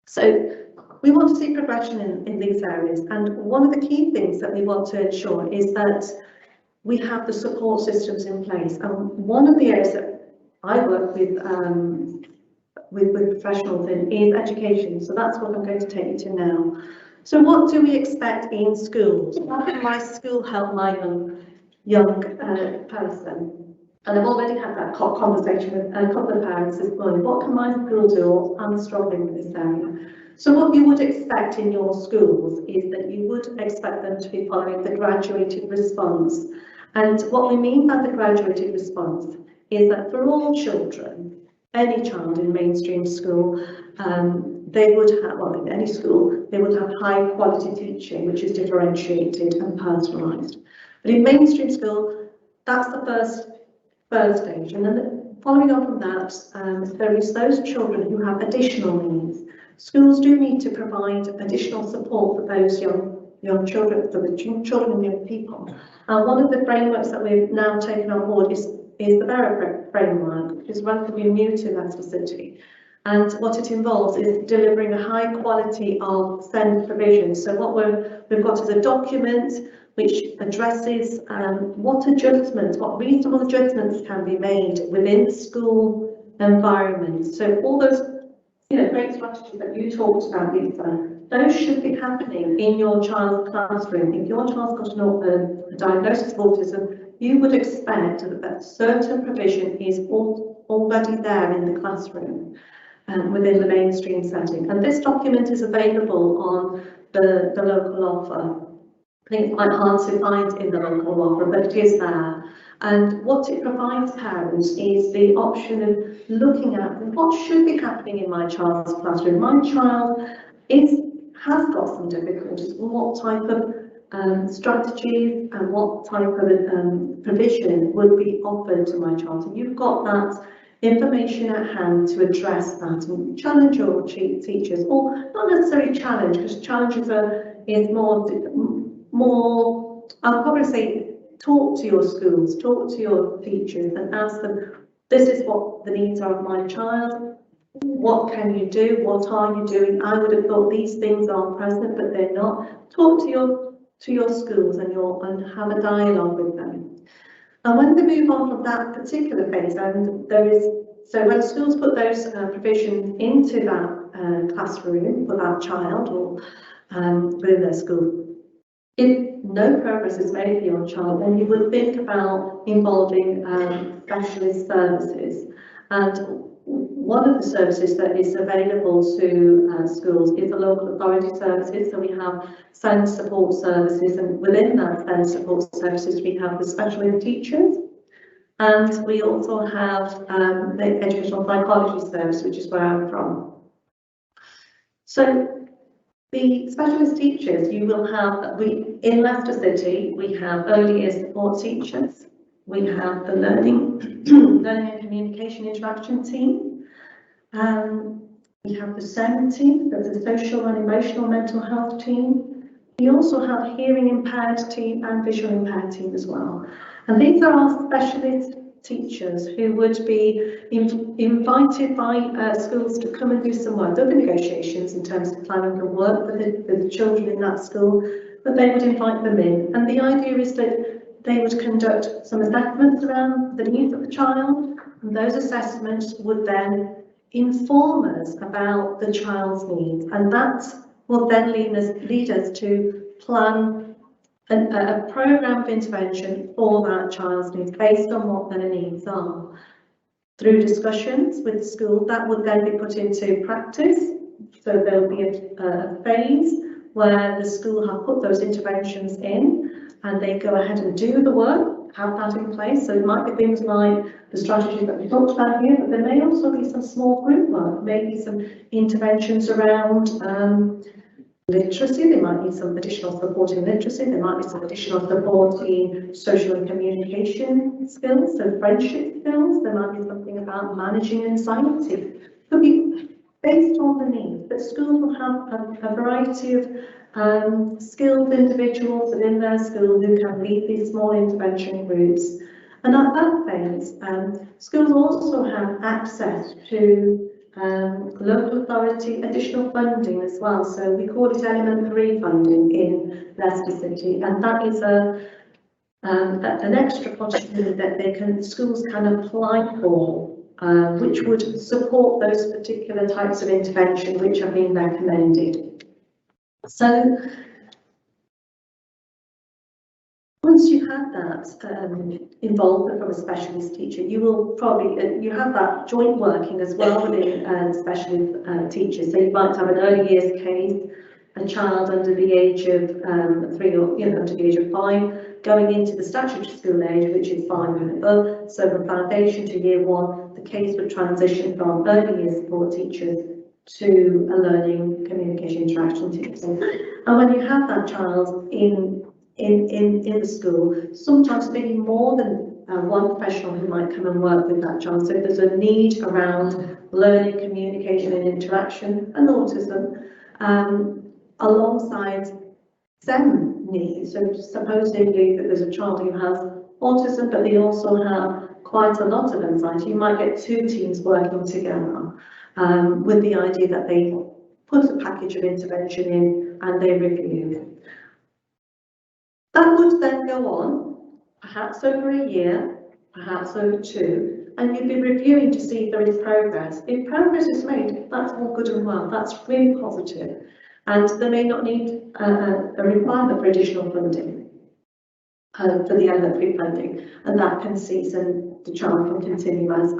So we want to see progression in these areas, and one of the key things that we want to ensure is that we have the support systems in place. And one of the areas that I work with professionals in is education. So that's what I'm going to take you to now. So what do we expect in schools? How can my school help my young person? And I've already had that conversation with a couple of parents this morning. What can my school do? I'm struggling with this area. So what you would expect in your schools is that you would expect them to be following the graduated response. And what we mean by the graduated response is that for all children, any child in mainstream school, they would have, well, in any school, they would have high quality teaching, which is differentiated and personalised. But in mainstream school, that's the first stage. And then following on from that, there is those children who have additional needs. Schools do need to provide additional support for those young children, for the children and young people. And one of the frameworks that we've now taken on board is the BERA framework, which is relatively new to Leicester City. And what it involves is delivering a high quality of SEND provision. So what we've got is a document which addresses what reasonable adjustments can be made within the school environment. So all those great strategies that you talked about, Lisa, those should be happening in your child's classroom. If your child's got a diagnosis of autism, you would expect that certain provision is already there in the classroom within the mainstream setting. And this document is available on the local offer. I think it's quite hard to find in the local offer, but it is there. And what it provides parents is the option of looking at what should be happening in my child's classroom. My child has got some difficulties. What type of strategies and what type of provision would be offered to my child? And you've got that information at hand to address that and challenge your teachers, or not necessarily challenge, because challenges is more, I'll probably say, talk to your schools, talk to your teachers and ask them, this is what the needs are of my child, what can you do, what are you doing? I would have thought these things are present, but they're not. Talk to your schools and have a dialogue with them. And when they move on from that particular phase, and so when schools put those provisions into that classroom for that child or within their school, if no progress is made for your child, then you would think about involving specialist services. And one of the services that is available to schools is the local authority services. So we have SEND support services, and within that SEND support services we have the specialist teachers, and we also have the educational psychology service, which is where I'm from. So the specialist teachers, you will have, in Leicester City, we have early years support teachers, we have the learning and communication interaction team, we have the SEND team, there's a social and emotional mental health team. We also have a hearing impaired team and visual impaired team as well. And these are our specialist teachers who would be invited by schools to come and do some work. There'll be negotiations in terms of planning the work for the children in that school, but they would invite them in. And the idea is that they would conduct some assessments around the needs of the child, and those assessments would then inform us about the child's needs, and that will then lead us to plan a programme of intervention for that child's needs based on what their needs are. Through discussions with the school, that would then be put into practice. So there'll be a phase where the school have put those interventions in and they go ahead and do the work, have that in place. So it might be things like the strategy that we talked about here, but there may also be some small group work, maybe some interventions around literacy. They might need some additional support in literacy. There might be some additional support in social and communication skills, so friendship skills. There might be something about managing anxiety. It could be based on the needs, but schools will have a variety of skilled individuals within their school who can lead these small intervention groups. And at that phase, schools also have access to local authority additional funding as well. So we call it element 3 funding in Leicester City, and that is an extra opportunity that schools can apply for, which would support those particular types of intervention which have been recommended. So once you have that involvement from a specialist teacher, you will probably, you have that joint working as well within specialist teachers. So you might have an early years case, a child under the age of 3 or under the age of 5, going into the statutory school age, which is 5 and above. So from foundation to year 1, the case would transition from early years support teachers to a learning communication interaction teacher. And when you have that child in the school, sometimes maybe more than one professional who might come and work with that child. So if there's a need around learning, communication and interaction and autism, alongside SEND needs. So supposedly that there's a child who has autism, but they also have quite a lot of anxiety, you might get 2 teams working together with the idea that they put a package of intervention in and they review. That would then go on, perhaps over a year, perhaps over 2, and you'd be reviewing to see if there is progress. If progress is made, that's all good and well, that's really positive. And they may not need a requirement for additional funding for the element 3 funding, and that can cease and the child can continue as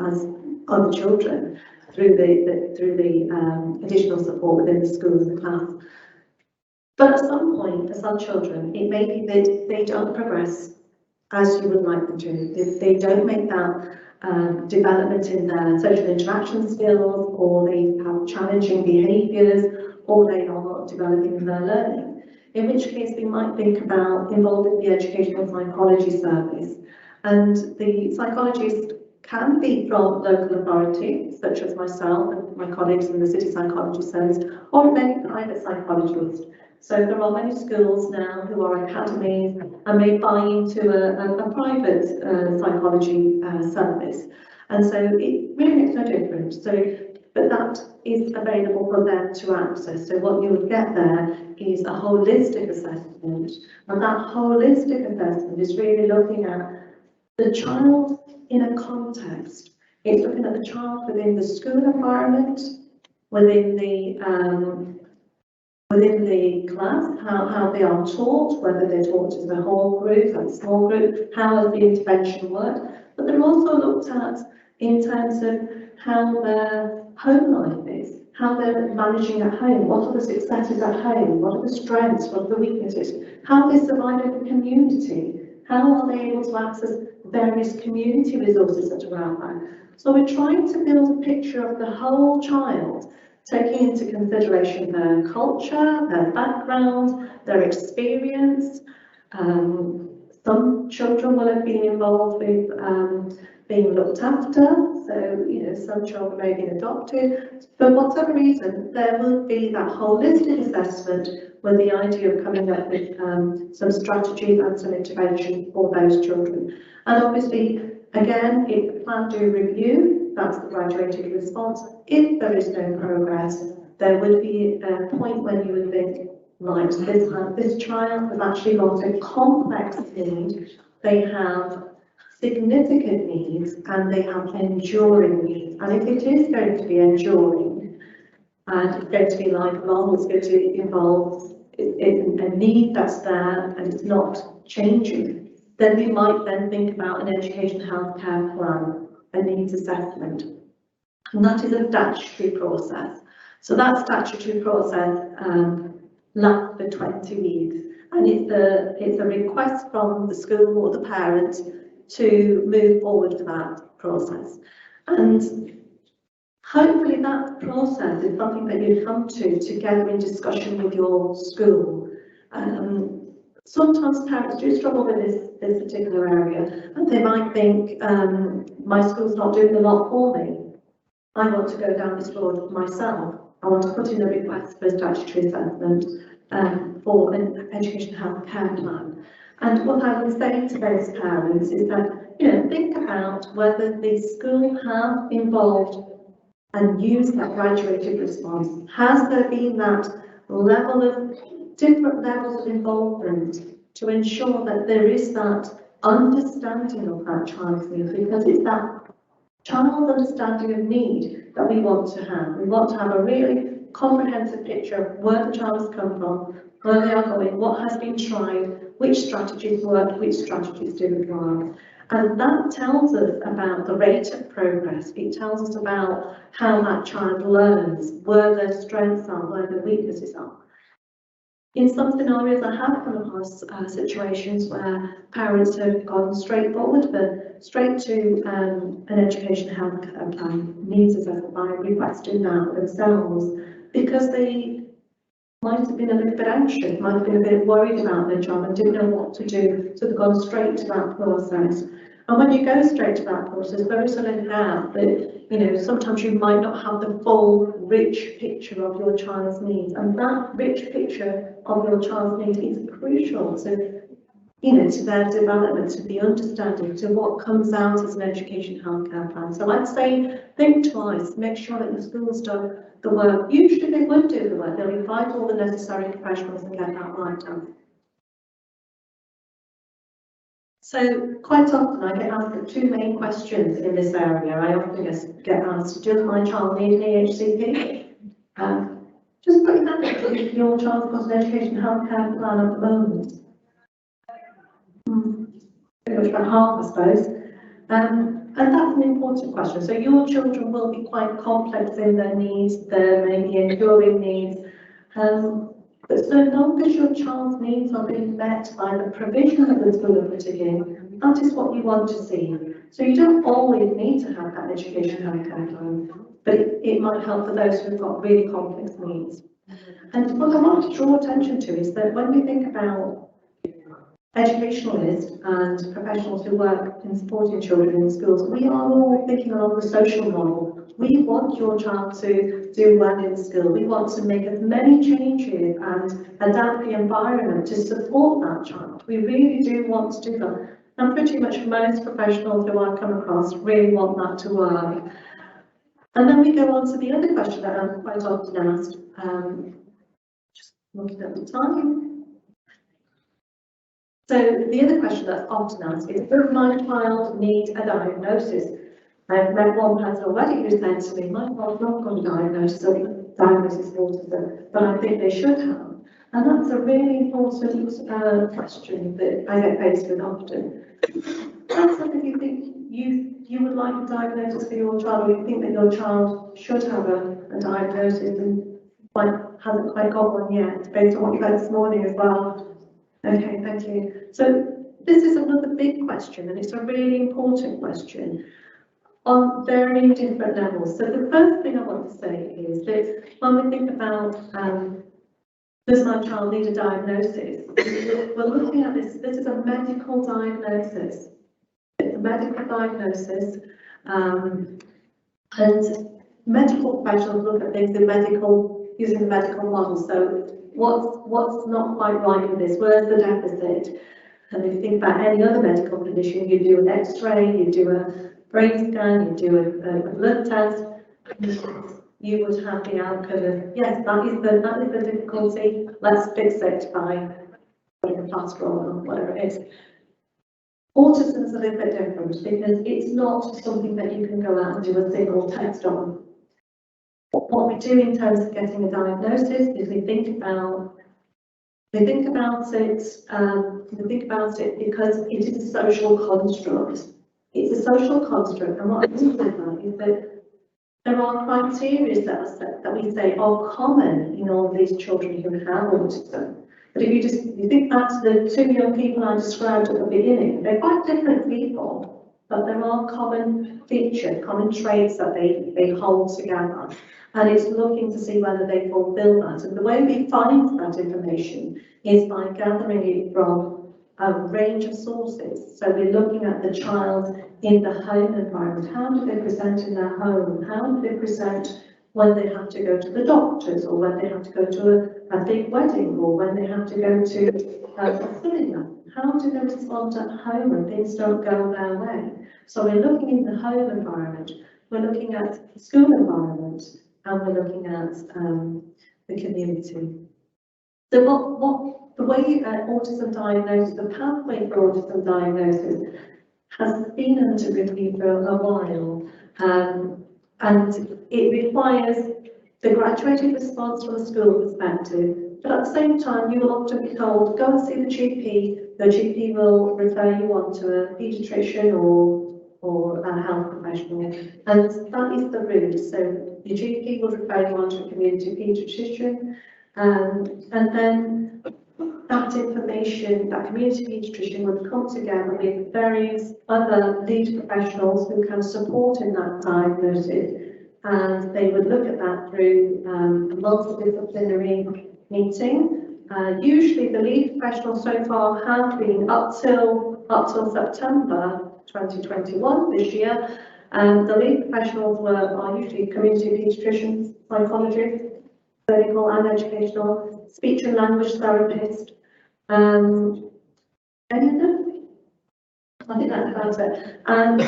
other children through the additional support within the school and the class. But at some point, for some children, it may be that they don't progress as you would like them to. They don't make that development in their social interaction skills, or they have challenging behaviours, or they are not developing in their learning. In which case we might think about involving the educational psychology service. And the psychologists can be from local authority, such as myself and my colleagues in the City Psychology Service, or many private psychologists. So there are many schools now who are academies and may buy into a private psychology service. And so it really makes no difference. But that is available for them to access. So what you would get there is a holistic assessment. And that holistic assessment is really looking at the child in a context. It's looking at the child within the school environment, within the class, how they are taught, whether they're taught as a whole group, as a small group, how has the intervention worked. But they're also looked at in terms of how their home life is, how they're managing at home, what are the successes at home, what are the strengths, what are the weaknesses, how they survive in the community, how are they able to access various community resources that are out there. So we're trying to build a picture of the whole child, taking into consideration their culture, their background, their experience. Some children will have been involved with being looked after, so some children may have been adopted. For whatever reason, there will be that holistic assessment with the idea of coming up with some strategies and some intervention for those children. And obviously, again, if the plan do review, that's the graduated response. If there is no progress, there would be a point when you would think, right, this child has actually got a complex need, they have significant needs, and they have enduring needs. And if it is going to be enduring, and it's going to be lifelong, it's going to involve a need that's there and it's not changing, then we might then think about an education healthcare plan, a needs assessment. And that is a statutory process. So that statutory process lasts for 20 weeks. And it's a request from the school or the parent to move forward with that process. And hopefully that process is something that you come to together in discussion with your school. Sometimes parents do struggle with this particular area, and they might think, my school's not doing a lot for me. I want to go down this road myself. I want to put in a request for a statutory assessment for an education healthcare plan. And what I would say to those parents is that, think about whether the school have involved and used that graduated response. Has there been that level of different levels of involvement to ensure that there is that understanding of that child's needs, because it's that child's understanding of need that we want to have. We want to have a really comprehensive picture of where the child has come from, where they are going, what has been tried, which strategies work, which strategies didn't work. And that tells us about the rate of progress. It tells us about how that child learns, where their strengths are, where their weaknesses are. In some scenarios, I have come across situations where parents have gone straight to an education healthcare plan, needs assessment by requesting that themselves, because they might have been a little bit anxious, might have been a bit worried about their child and didn't know what to do, so they've gone straight to that process. And when you go straight to that process, there is a little gap that, sometimes you might not have the full, rich picture of your child's needs. And that rich picture of your child's needs is crucial to their development, to the understanding, to what comes out as an education healthcare plan. So I'd say, think twice, make sure that the school's done the work. Usually they would do the work, they'll invite all the necessary professionals and get that right done. So quite often I get asked the two main questions in this area. I often get asked, does my child need an EHCP? Just put your hand up if your child's got an education healthcare plan at the moment. Pretty much about half, I suppose. And that's an important question. So your children will be quite complex in their needs, there may be enduring needs. But But so long as your child's needs are being met by the provision that the school are putting in, that is what you want to see. So you don't always need to have that education outcome plan, but it might help for those who've got really complex needs. And what I want to draw attention to is that when we think about educationalists and professionals who work in supporting children in schools, we are all thinking along the social model. We want your child to do well in school. We want to make as many changes and adapt the environment to support that child. We really do want to do that. And pretty much most professionals who I've come across really want that to work. And then we go on to the other question that I'm quite often asked, just looking at the time. So the other question that's often asked is, does my child need a diagnosis? I've met one person already who said to me, my child's not got a diagnosis of autism, but I think they should have. And that's a really important question that I get faced with often. That's something you think you would like a diagnosis for your child, or you think that your child should have a diagnosis and hasn't quite got one yet, based on what you heard this morning as well. Okay, thank you. So this is another big question, and it's a really important question on varying different levels. So the first thing I want to say is that when we think about does my child need a diagnosis, we're looking at this is a medical diagnosis. It's a medical diagnosis, and medical professionals look at things using the medical model. So what's not quite right with this? Where's the deficit? And if you think about any other medical condition, you do an X-ray, you do a brain scan, you do a blood test, you would have the outcome of, yes, that is the difficulty, let's fix it by putting a plaster on or whatever it is. Autism is a little bit different because it's not something that you can go out and do a single test on. What we do in terms of getting a diagnosis is we think about it because it is a social construct. It's a social construct, and what I mean by that is that there are criteria that we say are common in all these children who have autism. But if you think back to the two young people I described at the beginning, they're quite different people, but there are common features, common traits that they hold together. And it's looking to see whether they fulfill that. And the way we find that information is by gathering it from a range of sources. So we're looking at the child in the home environment. How do they present in their home? How do they present when they have to go to the doctors, or when they have to go to a big wedding, or when they have to go to a cinema? How do they respond at home when things don't go their way? So we're looking in the home environment, we're looking at the school environment, and we're looking at the community. So the way autism diagnosis, the pathway for autism diagnosis has been under review for a while, and it requires the graduated response from a school perspective, but at the same time you will often be told, go and see the GP, the GP will refer you on to a paediatrician or a health professional, and that is the route. So the GP will refer you on to a community paediatrician, and then that information, that community paediatrician would come together with various other lead professionals who can support in that diagnosis, and they would look at that through a multidisciplinary meeting. Usually the lead professionals so far have been up till September 2021 this year, and the lead professionals are usually community paediatricians, psychologists, clinical and educational, speech and language therapist. Any other? I think that's about it.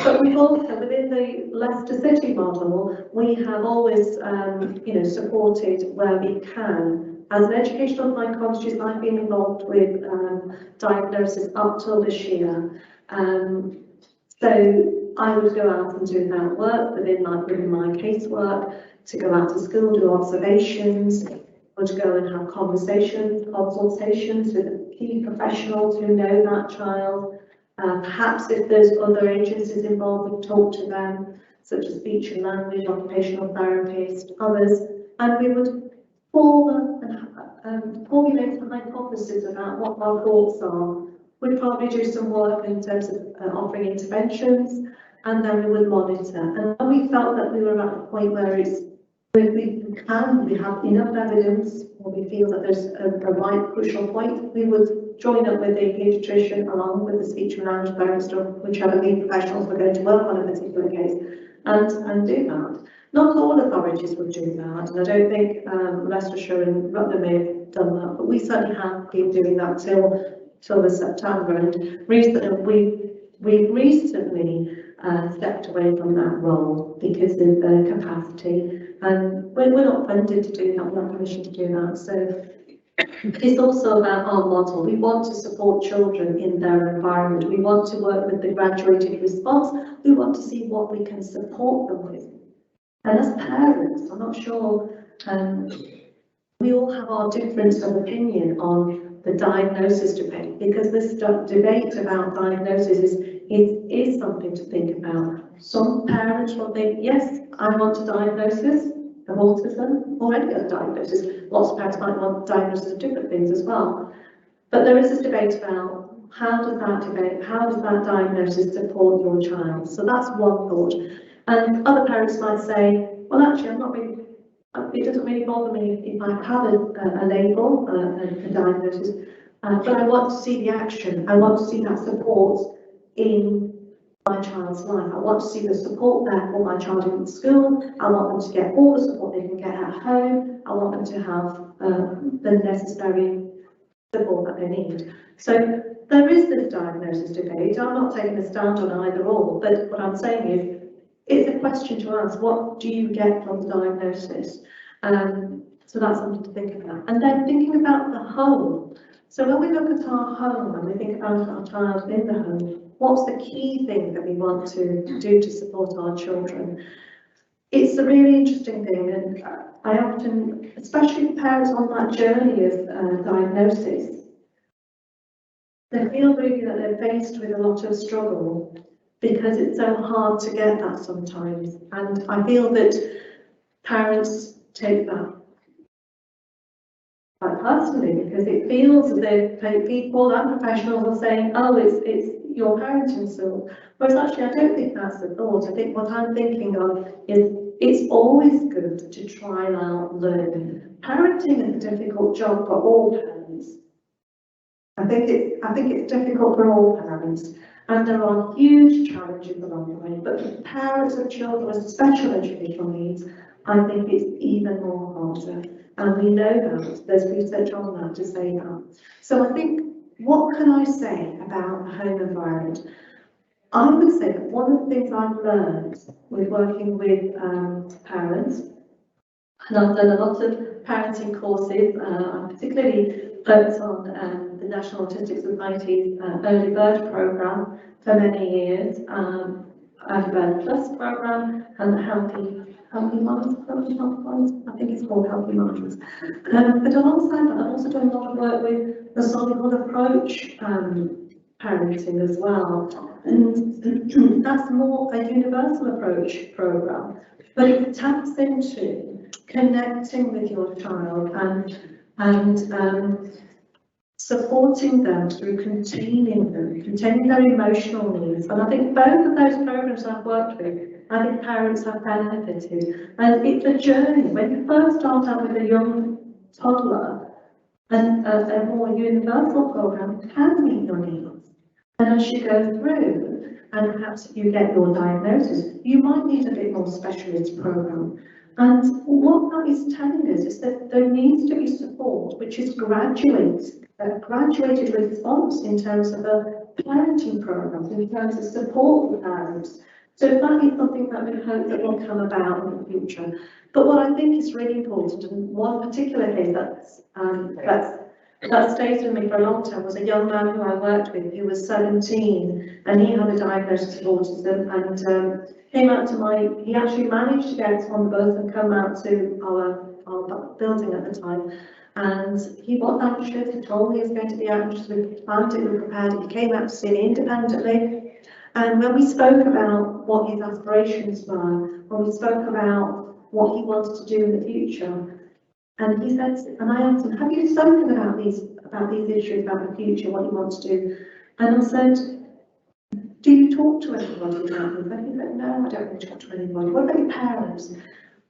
But we've also, within the Leicester City model, we have always, supported where we can. As an educational psychologist, I've been involved with diagnosis up till this year. So I would go out and do that work within my casework, to go out to school, do observations, or to go and have consultations with key professionals who know that child. Perhaps if there's other agencies involved, we talk to them, such as speech and language, occupational therapists, others, and we would form formulate a hypothesis about what our thoughts are. We'd probably do some work in terms of offering interventions, and then we would monitor. And when we felt that we were at a point where we have enough evidence, or we feel that there's a right crucial point, we would join up with a paediatrician along with the speech and language therapist or whichever lead professionals were going to work on a particular case, and do that. Not all authorities would do that, and I don't think Leicestershire and Rutland may have done that, but we certainly have been doing that till the September, and recently we've recently stepped away from that role because of capacity, and we're not funded to do that, we're not permission to do that. So it's also about our model. We want to support children in their environment. We want to work with the graduated response. We want to see what we can support them with. And as parents, I'm not sure, we all have our difference of opinion on the diagnosis debate, because this debate about diagnosis is something to think about. Some parents will think, yes, I want a diagnosis of autism, already got a diagnosis. Lots of parents might want diagnoses of different things as well. But there is this debate about how does that diagnosis support your child? So that's one thought. And other parents might say, well, actually, it doesn't really bother me if I have a label, a diagnosis, but I want to see the action. I want to see that support in my child's life. I want to see the support there for my child in school. I want them to get all the support they can get at home. I want them to have the necessary support that they need. So there is this diagnosis debate. I'm not taking a stand on either or, but what I'm saying is it's a question to ask, what do you get from the diagnosis? So that's something to think about. And then thinking about the home. So when we look at our home and we think about our child in the home, what's the key thing that we want to do to support our children? It's a really interesting thing, and I often, especially parents on that journey of diagnosis, they feel really that they're faced with a lot of struggle because it's so hard to get that sometimes. And I feel that parents take that quite personally, because it feels as if people and professionals are saying, oh, it's your parenting so. Whereas actually I don't think that's the thought. I think what I'm thinking of is it's always good to try out learning. Parenting is a difficult job for all parents. I think it's difficult for all parents, and there are huge challenges along the way, but for parents of children with special educational needs, I think it's even more harder. And we know that, there's research on that to say that. So I think, what can I say about the home environment? I would say that one of the things I've learned with working with parents, and I've done a lot of parenting courses, I'm particularly focused on the National Autistic Society's Early Bird programme for many years, Early Bird Plus programme, and the Healthy Minds, I think it's called Healthy Minds. But alongside that, I've also done a lot of work with the soluble approach parenting as well. And that's more a universal approach programme, but it taps into connecting with your child and supporting them through containing their emotional needs. And I think both of those programs I've worked with, I think parents have benefited. And it's a journey. When you first start out with a young toddler, and a more universal program can meet your needs. And as you go through, and perhaps you get your diagnosis, you might need a bit more specialist program. And what that is telling us is that there needs to be support, which is a graduated response in terms of a parenting program, in terms of support for parents. So that is something that we hope that will come about in the future. But what I think is really important, and one particular case that stayed with me for a long time, was a young man who I worked with who was 17, and he had a diagnosis of autism, and he actually managed to get on the bus and come out to our building at the time. And he was anxious, he told me he was going to be anxious, we planned it, we prepared it, he came out to see me independently. And when we spoke about what his aspirations were, when we spoke about what he wanted to do in the future, And he said, and I asked him, have you spoken about these issues, about the future, what you want to do? And I said, do you talk to anybody about them? And he said, no, I don't really talk to anybody. What about your parents?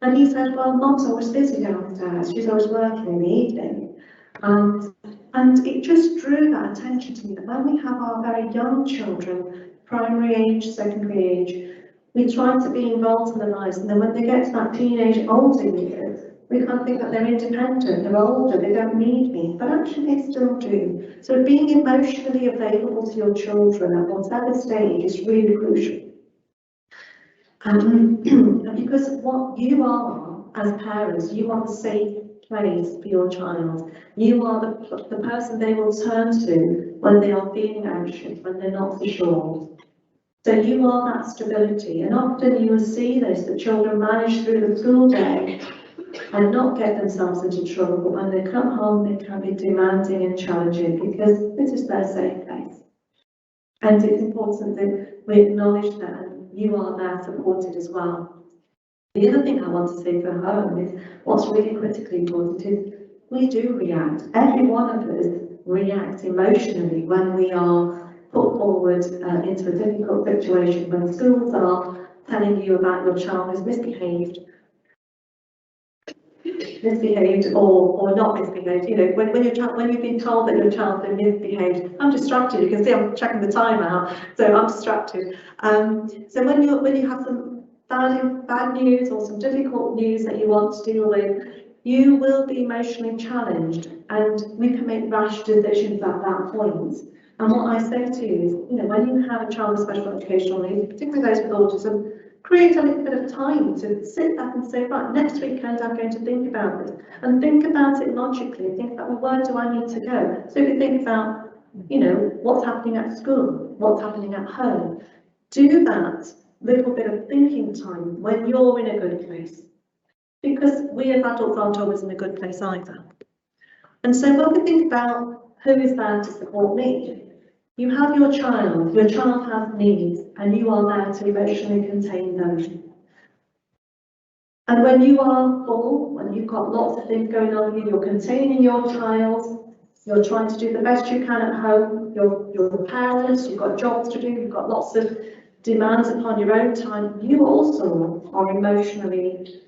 And he said, well, Mum's always busy downstairs. She's always working in the evening. And it just drew that attention to me that when we have our very young children, primary age, secondary age, we try to be involved in their lives, and then when they get to that teenage, older years, we kind of think that they're independent, they're older, they don't need me, but actually they still do. So being emotionally available to your children at whatever stage is really crucial. Because what you are as parents, you are the safe place for your child. You are the person they will turn to when they are feeling anxious, when they're not so sure. So you are that stability, and often you will see this, that children manage through the school day and not get themselves into trouble, but when they come home they can be demanding and challenging because this is their safe place. And it's important that we acknowledge that you are there supported as well. The other thing I want to say for home is what's really critically important is we do react. Every one of us reacts emotionally when we are put forward into a difficult situation, when schools are telling you about your child who's misbehaved or not misbehaved. You know, when you've been told that your child's been misbehaved, I'm distracted. You can see I'm checking the time out, so I'm distracted. So when you have some bad news or some difficult news that you want to deal with, you will be emotionally challenged, and we can make rash decisions at that point. And what I say to you is, you know, when you have a child with special educational needs, particularly those with autism, create a little bit of time to sit back and say, right, next weekend I'm going to think about this, and think about it logically, think about, well, where do I need to go? So if you think about, you know, what's happening at school, what's happening at home, do that little bit of thinking time when you're in a good place. Because we as adults aren't always in a good place either. And so when we think about who is there to support me, you have your child has needs, and you are there to emotionally contain them. And when you are full, when you've got lots of things going on with you, you're containing your child, you're trying to do the best you can at home, you're the parents, you've got jobs to do, you've got lots of demands upon your own time, you also are emotionally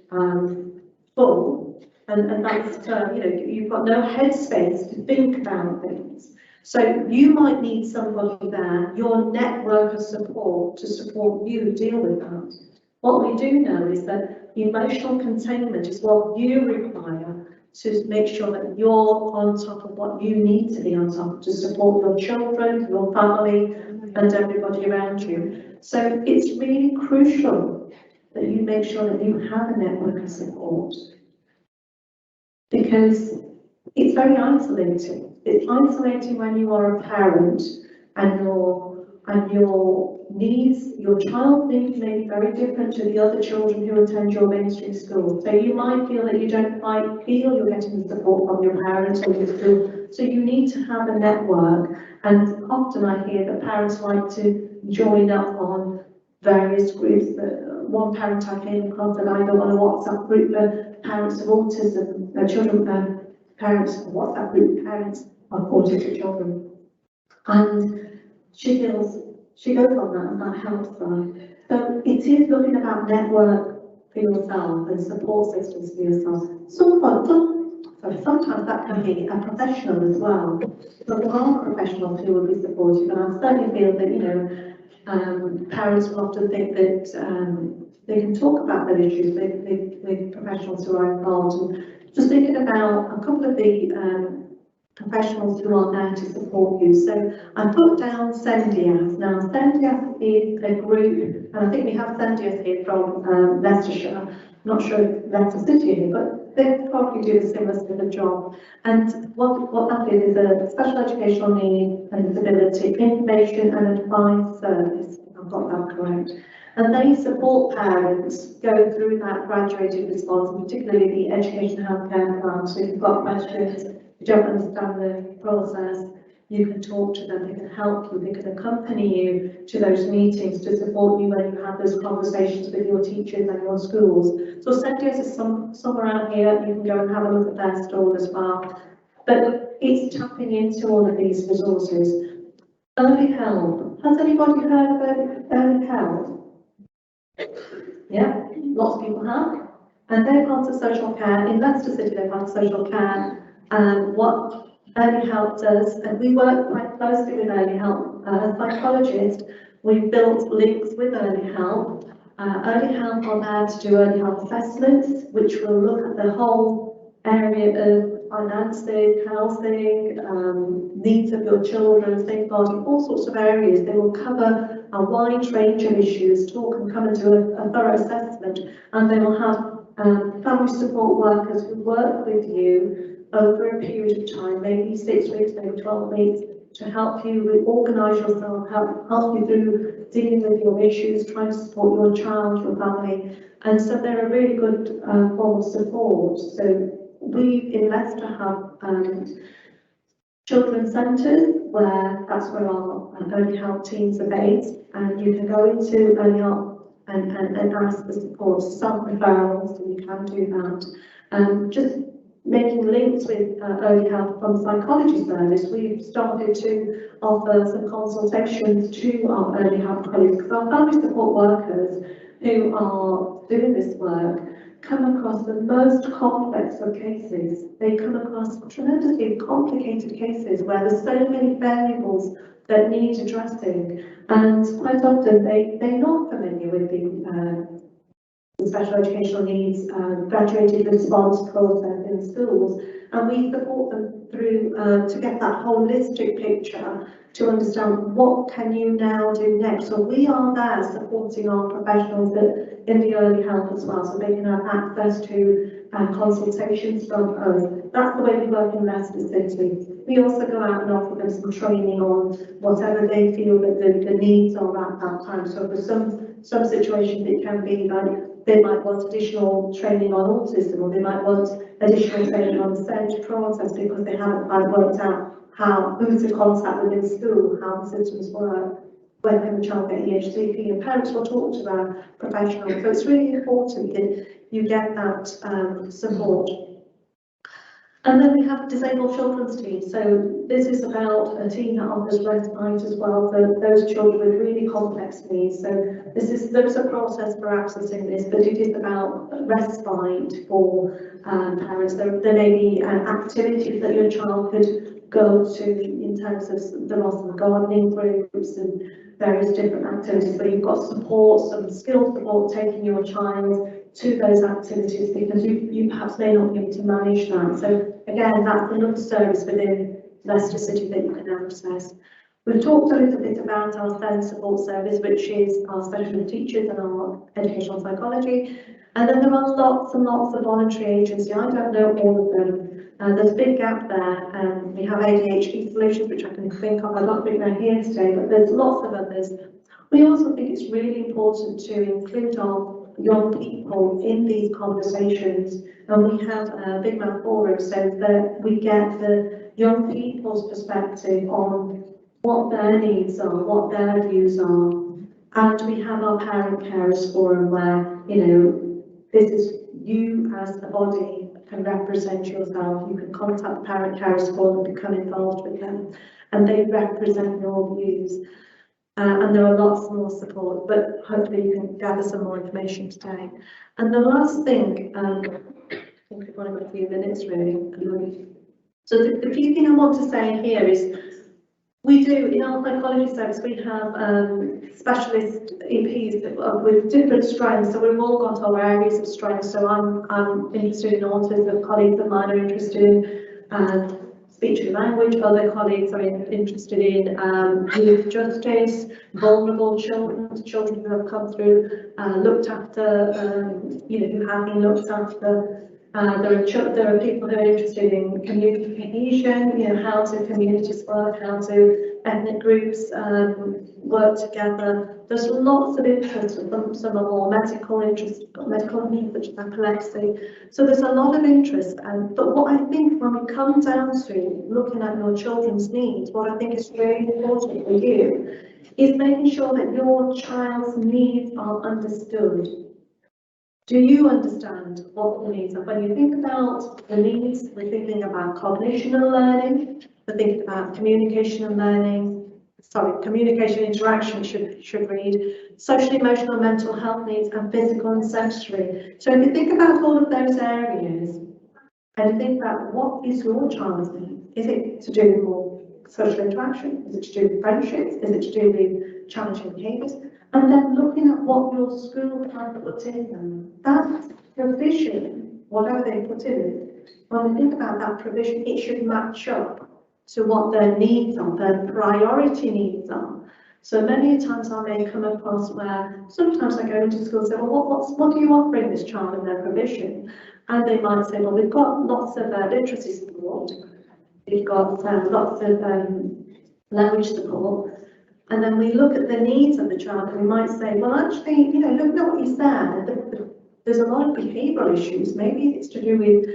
full, and that's, you know, you've got no headspace to think about things. So you might need somebody there, your network of support, to support you deal with that. What we do know is that emotional containment is what you require to make sure that you're on top of what you need to be on top of to support your children, your family, and everybody around you. So it's really crucial that you make sure that you have a network of support, because it's very isolating. It's isolating when you are a parent and your needs, your child needs may be very different to the other children who attend your mainstream school. So you might feel that you don't quite feel you're getting the support from your parents or your school. So you need to have a network. And often I hear that parents like to join up on various groups. One parent I came across that I go on a WhatsApp group for parents of autism, parents of WhatsApp group, parents of autistic children. And she goes on that, and that helps her. So it is looking about network for yourself and support systems for yourself. Sometimes that can be a professional as well. So there are professionals who will be supportive, and I certainly feel that, you know, parents will often think that they can talk about their issues with professionals who are involved. And just thinking about a couple of the professionals who are there to support you. So I put down Sendias. Now Sendias is a group, and I think we have Sendias here from Leicestershire. I'm not sure if Leicester City here, but they probably do a similar sort of job. And what that is a special educational need and disability information and advice service, if I've got that correct. And they support parents go through that graduated response, and particularly the education healthcare plan. So if you've got questions, you don't understand the process, you can talk to them, they can help you, they can accompany you to those meetings to support you when you have those conversations with your teachers and your schools. So Sendios is somewhere out here, you can go and have a look at their stall as well. But it's tapping into all of these resources. Early help. Has anybody heard of early help? Yeah, lots of people have. And they're part of social care. In Leicester City, they're part of social care. And what early help does, and we work quite closely with early help. As psychologists, we've built links with early help. Early help are there to do early help assessments, which will look at the whole area of finances, housing, needs of your children, safeguarding, all sorts of areas. They will cover a wide range of issues, talk and come and do a thorough assessment, and they will have family support workers who work with you over a period of time, maybe 6 weeks, maybe 12 weeks, to help you organise yourself, help you through dealing with your issues, trying to support your child, your family. And so they're a really good form of support. So we in Leicester have children's centres where that's where our early help teams are based, and you can go into early help and ask for support, self-referrals, so you can do that. Just making links with early help from the psychology service, we've started to offer some consultations to our early help colleagues, because our family support workers who are doing this work come across the most complex of cases. They come across tremendously complicated cases where there's so many variables that need addressing, and quite often they're not familiar with the special educational needs graduated response process in schools, and we support them through to get that holistic picture to understand what can you now do next. So we are there supporting our professionals in the early help as well, so they can have access to consultations from us. That's the way we work in Leicester City. We also go out and offer them some training on whatever they feel that the needs are at that time. So for some situations it can be like they might want additional training on autism, or they might want additional training on the SEND process because they haven't quite worked out who to contact within school, how the systems work, when can the child get EHCP, and parents will talk to their professional. So it's really important that you get that support. And then we have disabled children's teams. So this is about a team that offers respite as well for those children with really complex needs. So there is a process for accessing this, but it is about respite for parents. There may be activities that your child could go to in terms of there are some gardening groups and various different activities where you've got support, some skilled support, taking your child to those activities because you perhaps may not be able to manage that. So again, that's another service within Leicester City that you can access. We've talked a little bit about our SEND support service, which is our special teachers and our educational psychology. And then there are lots and lots of voluntary agency. I don't know all of them. There's a big gap there. We have ADHD solutions, which I can think of. I've not written down here today, but there's lots of others. We also think it's really important to include our young people in these conversations, and we have a Big Mouth Forum so that we get the young people's perspective on what their needs are, what their views are, and we have our Parent Carers Forum where, this is you as a body can represent yourself. You can contact the Parent Carers Forum and become involved with them, and they represent your views. And there are lots more support, but hopefully you can gather some more information today. And the last thing, I think we've only got a few minutes really. So the key thing I want to say here is we do, in our psychology service, we have specialist EPs with different strengths. So we've all got our areas of strength. So I'm interested in autism, colleagues of mine are interested in speech and language, other colleagues are interested in youth justice, vulnerable children who have come through, looked after, who have been looked after. There are people who are interested in community cohesion, you know, how do communities work, how do ethnic groups work together. There's lots of interest, some are more medical interest, medical needs such as epilepsy. So there's a lot of interest. But what I think when we come down to looking at your children's needs, what I think is really important for you is making sure that your child's needs are understood. Do you understand what the needs are? When you think about the needs, we're thinking about cognition and learning, we're thinking about communication and learning, communication interaction should read, social, emotional, and mental health needs, and physical and sensory. So if you think about all of those areas, and think about what is your child's need, is it to do with more social interaction? Is it to do with friendships? Is it to do with challenging behaviours? And then looking at what your school plan puts in them. That provision, whatever they put in, when we think about that provision, it should match up to what their needs are, their priority needs are. So many times I may come across where sometimes I go into school and say, well, what are you offering this child in their provision? And they might say, well, we've got lots of literacy support, we've got lots of language support. And then we look at the needs of the child and we might say, well, actually, you know, looking at what you said, there's a lot of behavioural issues. Maybe it's to do with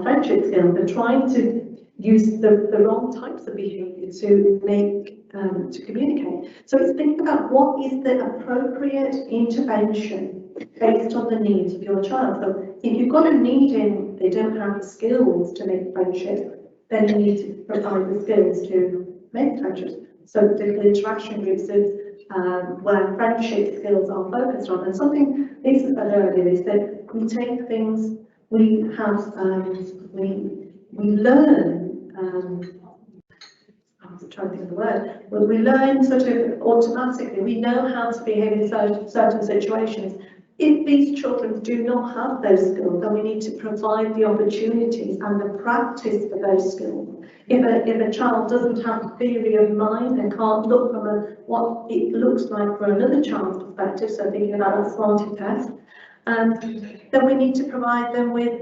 friendship skills. They're trying to use the wrong types of behaviour to communicate. So it's thinking about what is the appropriate intervention based on the needs of your child. So if you've got a need in, they don't have the skills to make friendship, then you need to provide the skills to make friendships. So particular interaction groups is where friendship skills are focused on. And something Lisa said earlier is that we take things, we learn, I'm trying to think of the word, but we learn sort of automatically, we know how to behave in certain situations. If these children do not have those skills, then we need to provide the opportunities and the practice for those skills. If a child doesn't have a theory of mind and can't look from what it looks like from another child's perspective, so thinking about a SMARTY test, then we need to provide them with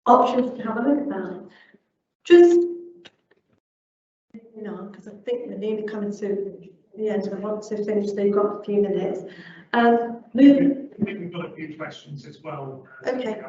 options to have a look at that. Just, you know, because I think we're nearly coming to the end and I want to finish, so you've got a few minutes. We've got a few questions as well. Okay.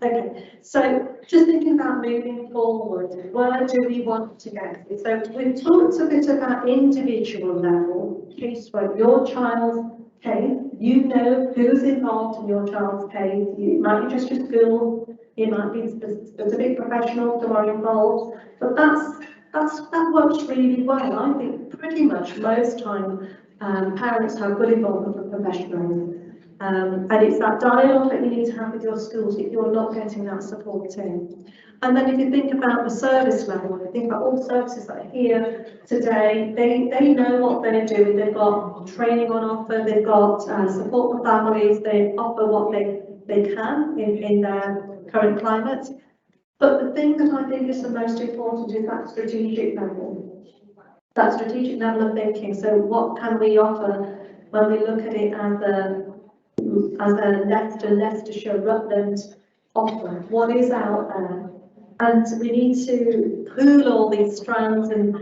Okay, so just thinking about moving forward, where do we want to get? So we've talked a bit about individual level casework, your child's case. You know who's involved in your child's case. It might be just your school, it might be specific professionals who are involved, but that works really well. I think pretty much most time parents have good involvement with professionals. And it's that dialogue that you need to have with your schools if you're not getting that support in. And then if you think about the service level, you think about all the services that are here today, they know what they're doing. They've got training on offer, they've got support for families, they offer what they can in their current climate. But the thing that I think is the most important is that strategic level. That strategic level of thinking. So what can we offer when we look at it as a Leicestershire, Rutland offer? What is out there? And we need to pool all these strands and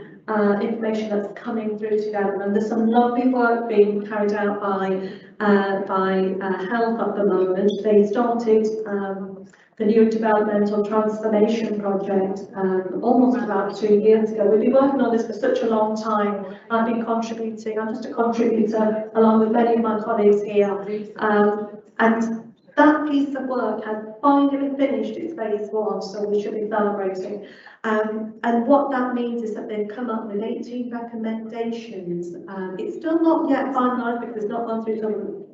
information that's coming through together. And there's some lovely work being carried out by Health at the moment. They started the New Developmental Transformation Project almost about 2 years ago. We've been working on this for such a long time. I've been contributing, I'm just a contributor along with many of my colleagues here. And that piece of work has finally finished its phase 1, so we should be celebrating. And what that means is that they've come up with 18 recommendations. It's still not yet finalised because it's not gone through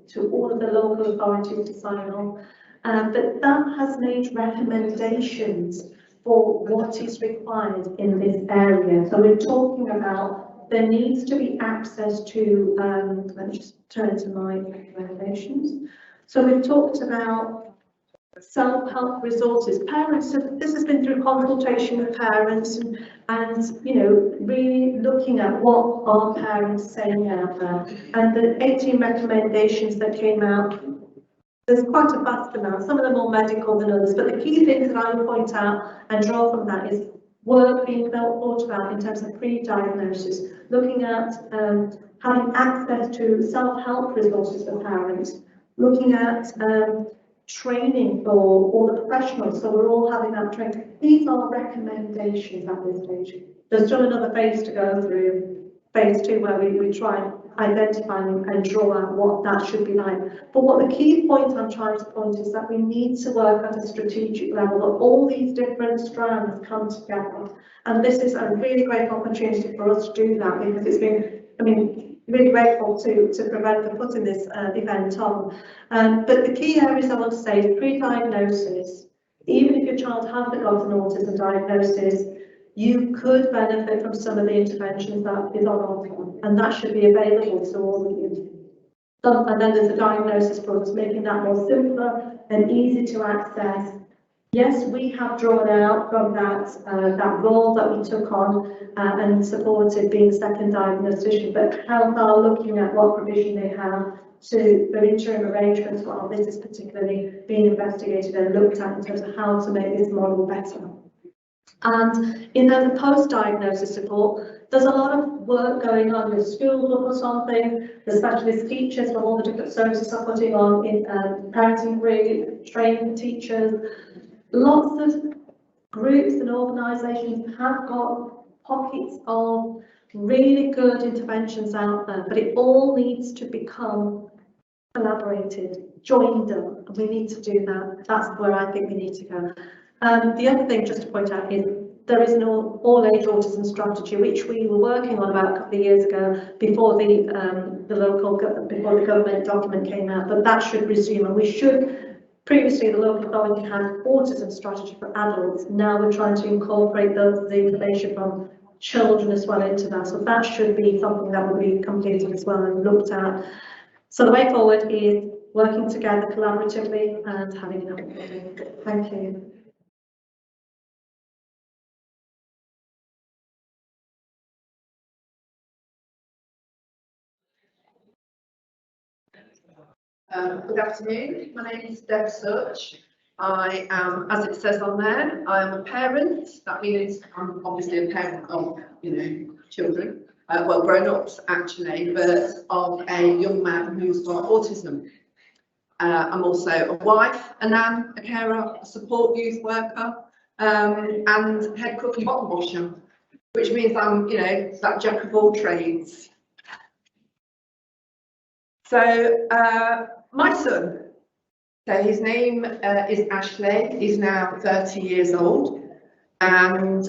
to all of the local authorities to sign on. But that has made recommendations for what is required in this area. So we're talking about there needs to be access to, let me just turn to my recommendations. So we've talked about self-help resources. Parents, this has been through consultation with parents and you know, really looking at what are parents saying out there. And the 18 recommendations that came out There's quite a vast amount, some of them more medical than others, but the key things that I would point out and draw from that is work being thought about in terms of pre-diagnosis, looking at having access to self-help resources for parents, looking at training for all the professionals, so we're all having that training. These are recommendations at this stage. There's still another phase to go through, phase 2, where we try and identify and draw out what that should be like. But what the key point I'm trying to point is that we need to work at a strategic level, that all these different strands come together. And this is a really great opportunity for us to do that, because it's been, I mean, really grateful to Prevent for putting this event on. But the key areas I want to say is pre-diagnosis. Even if your child hasn't got an autism diagnosis, you could benefit from some of the interventions that is on offer, and that should be available to all of you. And then there's a diagnosis process, making that more simpler and easy to access. Yes, we have drawn out from that role that we took on and supported being second diagnostician, but health are looking at what provision they have to their interim arrangements while this is particularly being investigated and looked at in terms of how to make this model better. And in terms of post-diagnosis support, there's a lot of work going on with schools or something. The specialist teachers from all the different services are putting on in parenting group, training teachers. Lots of groups and organisations have got pockets of really good interventions out there, but it all needs to become collaborated, joined up, and we need to do that. That's where I think we need to go. The other thing just to point out is there is an all-age autism strategy, which we were working on about a couple of years ago before the government document came out, but that should resume, and we should. Previously, the local authority had autism strategy for adults. Now we're trying to incorporate the information from children as well into that, so that should be something that will be completed as well and looked at. So the way forward is working together collaboratively and having an opportunity. Thank you. Good afternoon, my name is Deb Such. I am, as it says on there, I am a parent. That means I'm obviously a parent of, children, well, grown-ups actually, but of a young man who's got autism. I'm also a wife, a nan, a carer, a support youth worker, and head cook and bottle washer, which means I'm, that jack of all trades. So, my son, so his name is Ashley. He's now 30 years old, and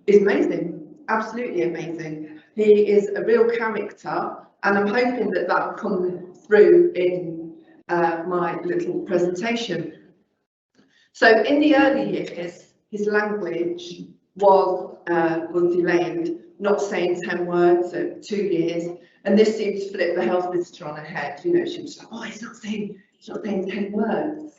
is amazing, absolutely amazing. He is a real character, and I'm hoping that will come through in my little presentation. So, in the early years, his language was delayed, not saying 10 words at 2 years. And this seemed to flip the health visitor on her head. She was like, oh, he's not saying 10 words.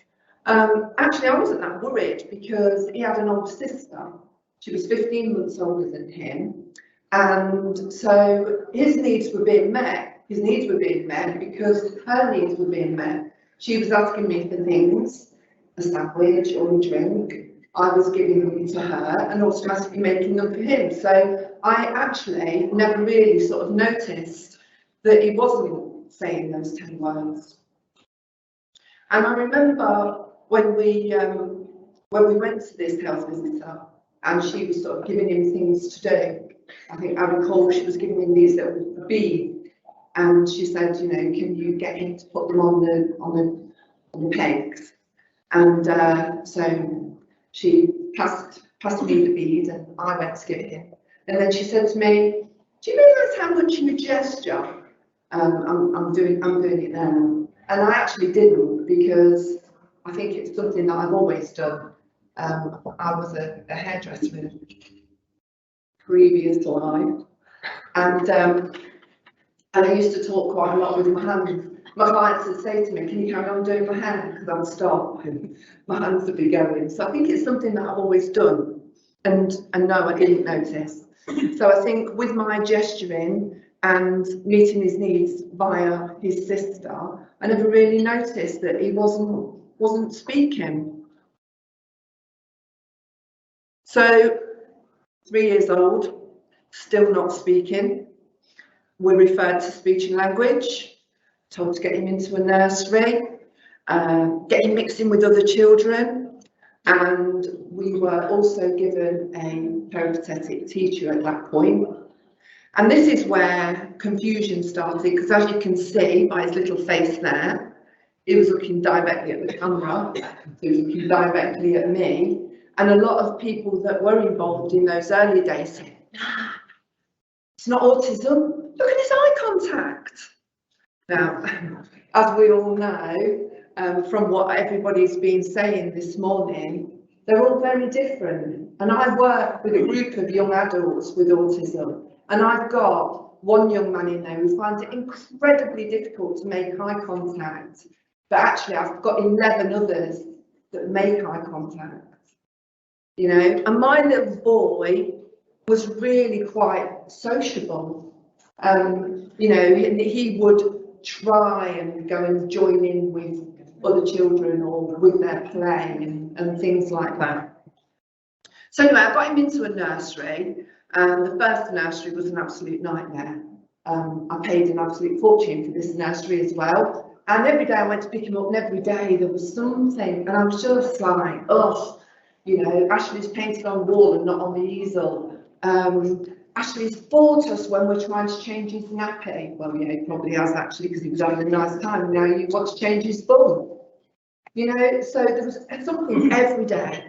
Actually, I wasn't that worried because he had an older sister. She was 15 months older than him. And so his needs were being met. His needs were being met because her needs were being met. She was asking me for things, a sandwich or a drink. I was giving them to her and automatically making them for him. So I actually never really sort of noticed that he wasn't saying those 10 words. And I remember when we went to this health visitor and she was sort of giving him things to do. I think I recall she was giving him these little beads, and she said, can you get him to put them on the pegs? And so she passed me the bead, and I went to give it him. And then she said to me, do you realise how much you gesture? I'm doing it now. And I actually didn't, because I think it's something that I've always done. I was a hairdresser in a previous life, and I used to talk quite a lot with my hands. My clients would say to me, can you carry on doing my hair? Because I'd stop and my hands would be going. So I think it's something that I've always done. And no, I didn't notice. So I think with my gesturing, and meeting his needs via his sister, I never really noticed that he wasn't speaking. So 3 years old, still not speaking. We're referred to speech and language, told to get him into a nursery, get him mixing with other children, and we were also given a peripatetic teacher at that point. And this is where confusion started, because as you can see by his little face there, he was looking directly at the camera, he was looking directly at me, and a lot of people that were involved in those early days said, nah, it's not autism, look at his eye contact. Now, as we all know, from what everybody's been saying this morning, they're all very different. And I work with a group of young adults with autism, and I've got one young man in there who finds it incredibly difficult to make eye contact. But actually, I've got 11 others that make eye contact. You know, and my little boy was really quite sociable. You know, he would try and go and join in with other children or with their play and things like that. So anyway, I got him into a nursery, and the first nursery was an absolute nightmare. I paid an absolute fortune for this nursery as well, and every day I went to pick him up, and every day there was something, and I was just like, oh, you know, Ashley's painted on the wall and not on the easel. Ashley's fought us when we're trying to change his nappy. Well, yeah, he probably has actually, because he was having a nice time, and now you want to change his bum. You know, so there was something every day.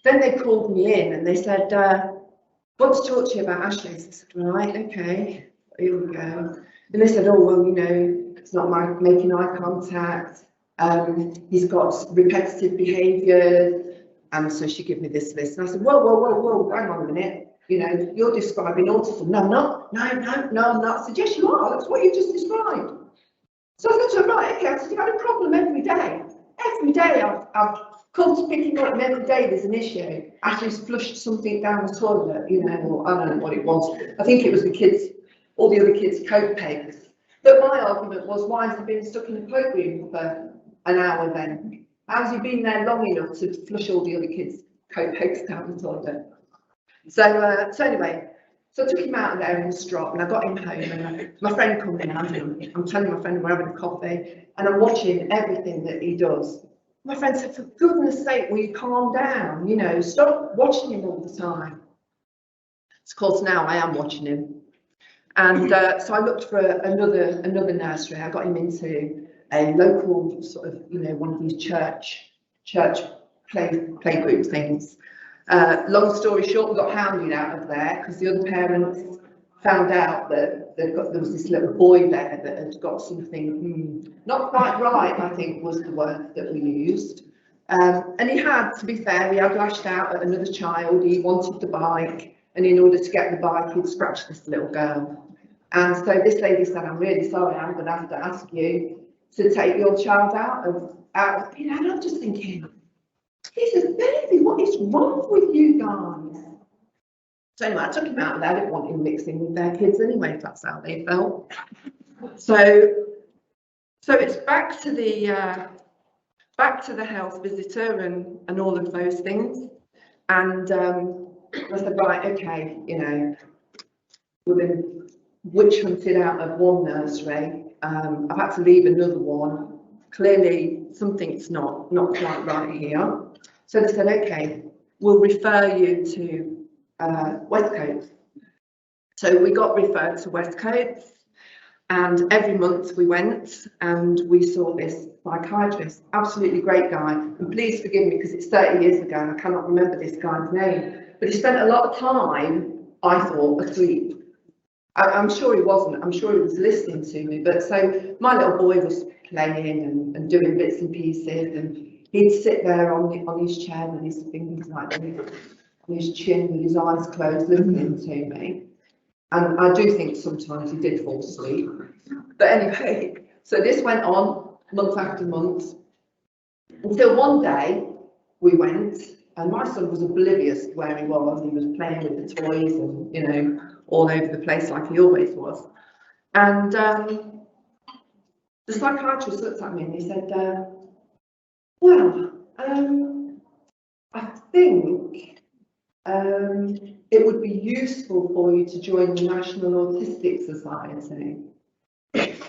Then they called me in and they said, want to talk to you about Ashley. So I said, right, okay, here we go. And they said, oh, well, you know, it's not making eye contact. He's got repetitive behaviours. And so she gave me this list. And I said, whoa, hang on a minute. You know, you're describing autism. No, I'm not. No, I'm not. I said, yes, you are. That's what you just described. So I said to her, right, okay. I said, you've had a problem every day. Every day I've come to pick him up, and every day there's an issue. Actually, he's flushed something down the toilet, you know, or I don't know what it was. I think it was the kids, all the other kids' coat pegs. But my argument was, why has he been stuck in the cloakroom for an hour then? How's he been there long enough to flush all the other kids' coat pegs down the toilet? So anyway, so I took him out of there in the strop, and I got him home, and my friend come in, and I'm telling my friend we're having a coffee, and I'm watching everything that he does. My friend said, for goodness sake, will you calm down? You know, stop watching him all the time. Of course, now I am watching him. And so I looked for another nursery. I got him into a local sort of, you know, one of these church playgroup things. Long story short, we got hounded out of there because the other parents found out that there was this little boy there that had got something not quite right, I think was the word that we used. And he had, to be fair, he had lashed out at another child. He wanted the bike, and in order to get the bike, he'd scratched this little girl. And so this lady said, I'm really sorry, I'm going to have to ask you to take your child out of, you know, and I'm just thinking, he's a baby, what is wrong with you guys? So anyway, I took him out of there. I didn't want him mixing with their kids anyway, if that's how they felt. So it's back to the health visitor and all of those things. And I said, right, okay, you know, we've been witch hunted out of one nursery. I've had to leave another one. Clearly, something's not quite right here. So they said, okay, we'll refer you to Westcote. So we got referred to Westcote, and every month we went and we saw this psychiatrist, absolutely great guy. And please forgive me because it's 30 years ago and I cannot remember this guy's name, but he spent a lot of time, I thought, asleep. I'm sure he wasn't, I'm sure he was listening to me, but so my little boy was playing and doing bits and pieces, and he'd sit there on his chair with his fingers like this, on his chin with his eyes closed, listening to me. And I do think sometimes he did fall asleep. But anyway, so this went on month after month, until one day we went, and my son was oblivious to where he was. He was playing with the toys and, you know, all over the place like he always was. And the psychiatrist looked at me and he said, well, I think it would be useful for you to join the National Autistic Society.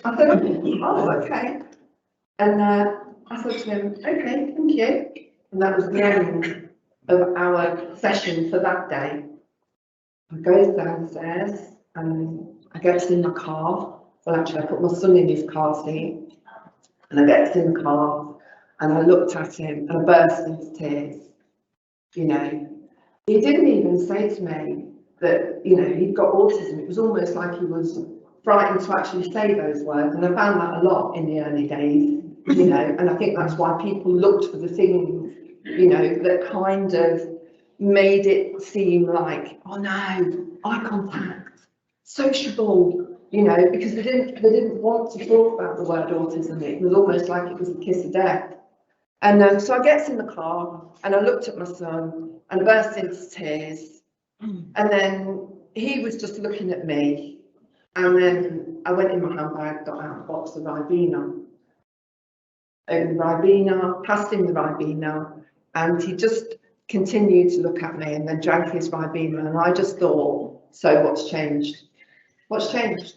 I said, oh, okay. And I said to him, okay, thank you. And that was the end of our session for that day. I go downstairs and I get in the car. Well, actually, I put my son in his car seat and I get in the car and I looked at him and I burst into tears. You know, he didn't even say to me that, you know, he'd got autism. It was almost like he was frightened to actually say those words. And I found that a lot in the early days, you know, and I think that's why people looked for the things, you know, that kind of made it seem like, oh no, eye contact, sociable, you know, because they didn't want to talk about the word autism. It was almost like it was the kiss of death. And so I get in the car and I looked at my son and I burst into tears. And then he was just looking at me. And then I went in my handbag, got out a box of Ribena. Opened the Ribena, passed him the Ribena, and he just continued to look at me and then drank his Ribena. And I just thought, so what's changed? What's changed?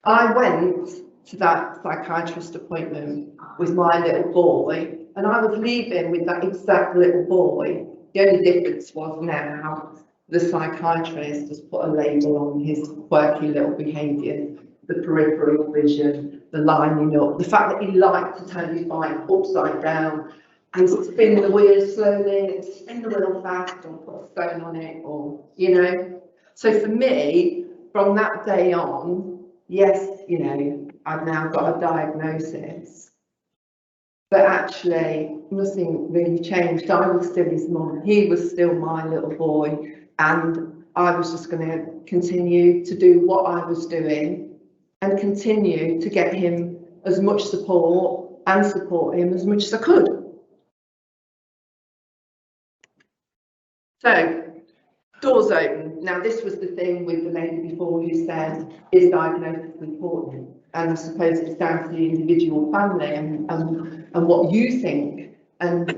I went to that psychiatrist appointment with my little boy, and I was leaving with that exact little boy. The only difference was now the psychiatrist has put a label on his quirky little behaviour, the peripheral vision, the lining up, the fact that he liked to turn his bike upside down and spin the wheel slowly, spin the wheel fast, or put a stone on it, or, you know. So for me, from that day on, yes, you know, I've now got a diagnosis, but actually nothing really changed. I was still his mum, he was still my little boy, and I was just going to continue to do what I was doing and continue to get him as much support and support him as much as I could. So, doors open. Now, this was the thing with the lady before who said, is diagnosis important? And I suppose it's down to the individual family and what you think and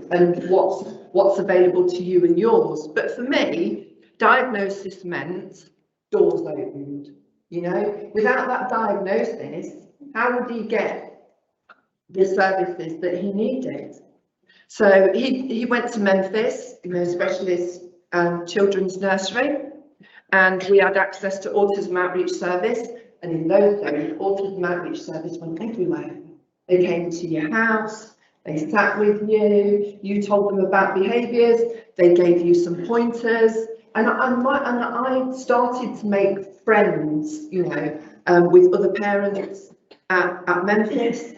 what's available to you and yours. But for me, diagnosis meant doors opened. You know, without that diagnosis, how would he get the services that he needed? So he went to Memphis, you know, specialist children's nursery, and we had access to Autism Outreach Service. And in those days, Autism Outreach Service went everywhere. They came to your house, they sat with you, you told them about behaviours, they gave you some pointers, and I started to make friends, you know, with other parents at Memphis.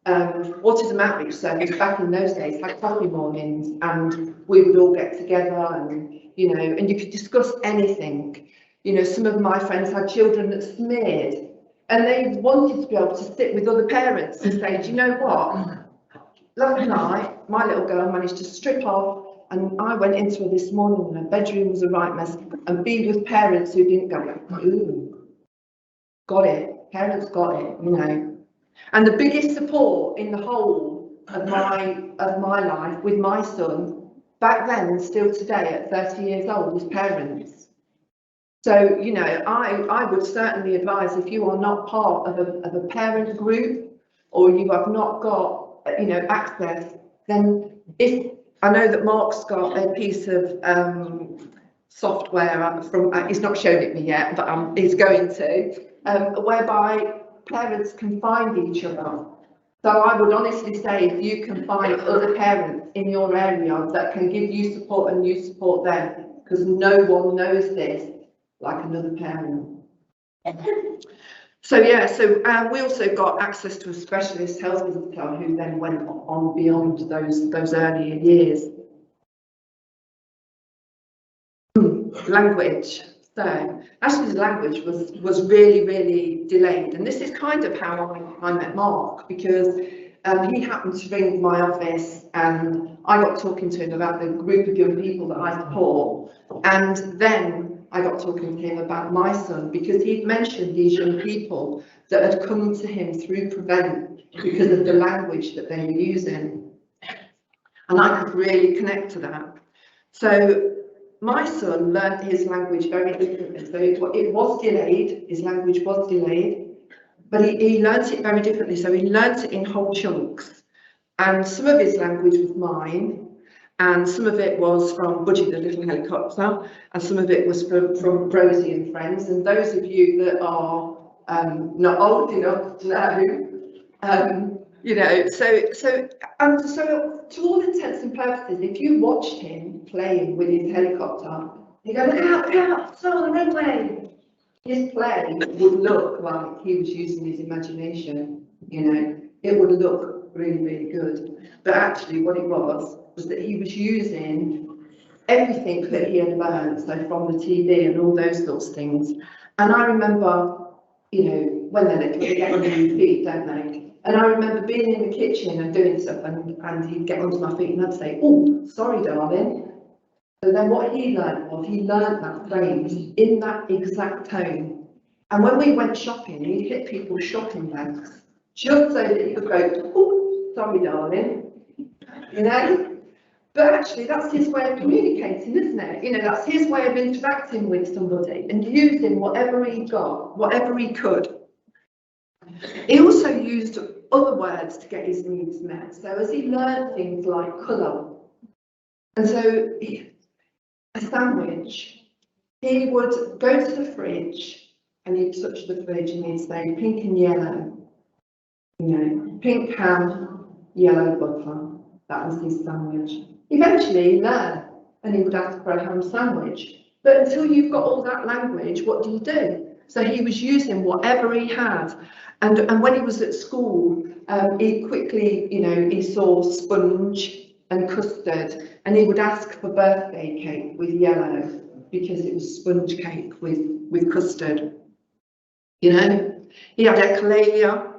Autism Outreach Service back in those days had coffee mornings, and we would all get together, and you know, and you could discuss anything. You know, some of my friends had children that smeared, and they wanted to be able to sit with other parents and say, do you know what? Last night, my little girl managed to strip off, and I went into her this morning, and her bedroom was a right mess, and be with parents who didn't go, ooh, got it, parents got it, you know. And the biggest support in the whole of my life with my son, back then and still today at 30 years old, was parents. So, you know, I would certainly advise, if you are not part of a parent group, or you have not got, you know, access, then if, I know that Mark's got a piece of software from, he's not shown it me yet, but he's going to, whereby parents can find each other. So I would honestly say, if you can find other parents in your area that can give you support and you support them, because no one knows this like another parent. So yeah, so we also got access to a specialist health visitor who then went on beyond those earlier years. Language. So Ashley's language was really, really delayed, and this is kind of how I met Mark, because he happened to ring my office and I got talking to him about the group of young people that I support, and then I got talking to him about my son, because he'd mentioned these young people that had come to him through Prevent because of the language that they were using. And I could really connect to that. So my son learned his language very differently. So it was delayed, his language was delayed, but he learnt it very differently. So he learnt it in whole chunks. And some of his language was mine, and some of it was from Budgie the Little Helicopter, and some of it was from Rosie and Friends. And those of you that are not old enough to know, you know, so to all intents and purposes, if you watched him playing with his helicopter, you go, look out, it's on the runway. His play would look like he was using his imagination, you know, it would look really, really good. But actually what it was that he was using everything that he had learned, so from the TV and all those sorts of things. And I remember, you know, when they're little, they get on your feet, don't they? And I remember being in the kitchen and doing stuff, and he'd get onto my feet and I'd say, oh, sorry, darling. So then what he learned was, he learned that phrase in that exact tone. And when we went shopping, he'd hit people's shopping bags, just so that he could go, oh, sorry, darling, you know? But actually, that's his way of communicating, isn't it? You know, that's his way of interacting with somebody and using whatever he got, whatever he could. He also used other words to get his needs met. So as he learned things like colour, and so a sandwich, he would go to the fridge and he'd touch the fridge and he'd say pink and yellow, you know, pink ham, yellow butter. That was his sandwich. Eventually he learned and he would ask for a ham sandwich. But until you've got all that language, what do you do? So he was using whatever he had. And when he was at school, he quickly, you know, he saw sponge and custard, and he would ask for birthday cake with yellow because it was sponge cake with custard. You know, he had echolalia,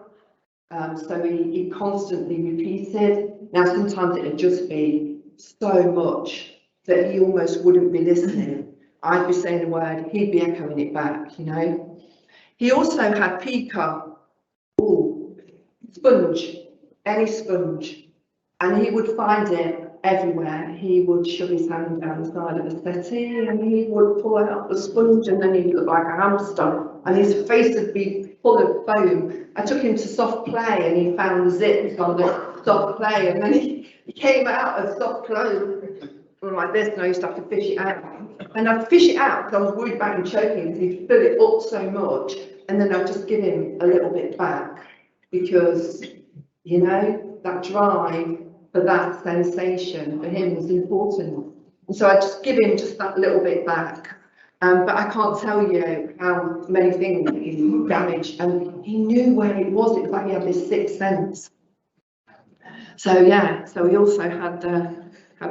so he constantly repeated. Now sometimes it'd just be so much that he almost wouldn't be listening. I'd be saying a word, he'd be echoing it back, you know. He also had pica, sponge, any sponge, and he would find it everywhere. He would shove his hand down the side of the settee and he would pull out the sponge, and then he'd look like a hamster and his face would be full of foam. I took him to soft play and he found zips on the soft play, and then he came out of soft clothes like this, and I used to have to fish it out. And I'd fish it out because I was worried about him choking, because he'd fill it up so much, and then I'd just give him a little bit back, because, you know, that drive for that sensation for him was important. And so I'd just give him just that little bit back. But I can't tell you how many things he damaged, and he knew where it was. It was like he had this sixth sense. So yeah, so he also had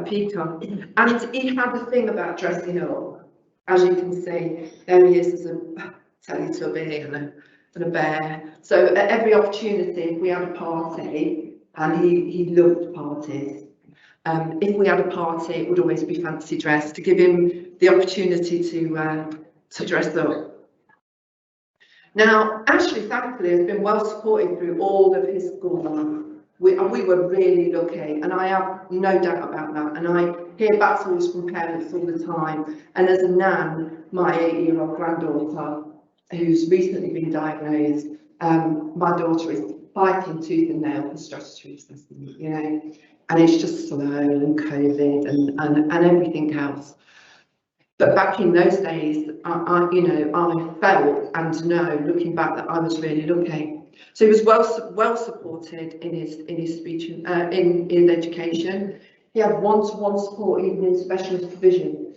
pica, and he had the thing about dressing up. As you can see, there he is as a Teletubby and a bear. So at every opportunity, if we had a party, and he loved parties. If we had a party, it would always be fancy dress to give him the opportunity to dress up. Now, Ashley, thankfully, has been well supported through all of his school life. We were really lucky, and I have no doubt about that. And I hear battles from parents all the time. And as a nan, my 8-year-old granddaughter, who's recently been diagnosed, my daughter is fighting tooth and nail for statutory assessment, you know, and it's just slow, and COVID and everything else. But back in those days, I felt and know, looking back, that I was really lucky. So he was well supported in his speech and in his education. He had one-to-one support even in specialist provision,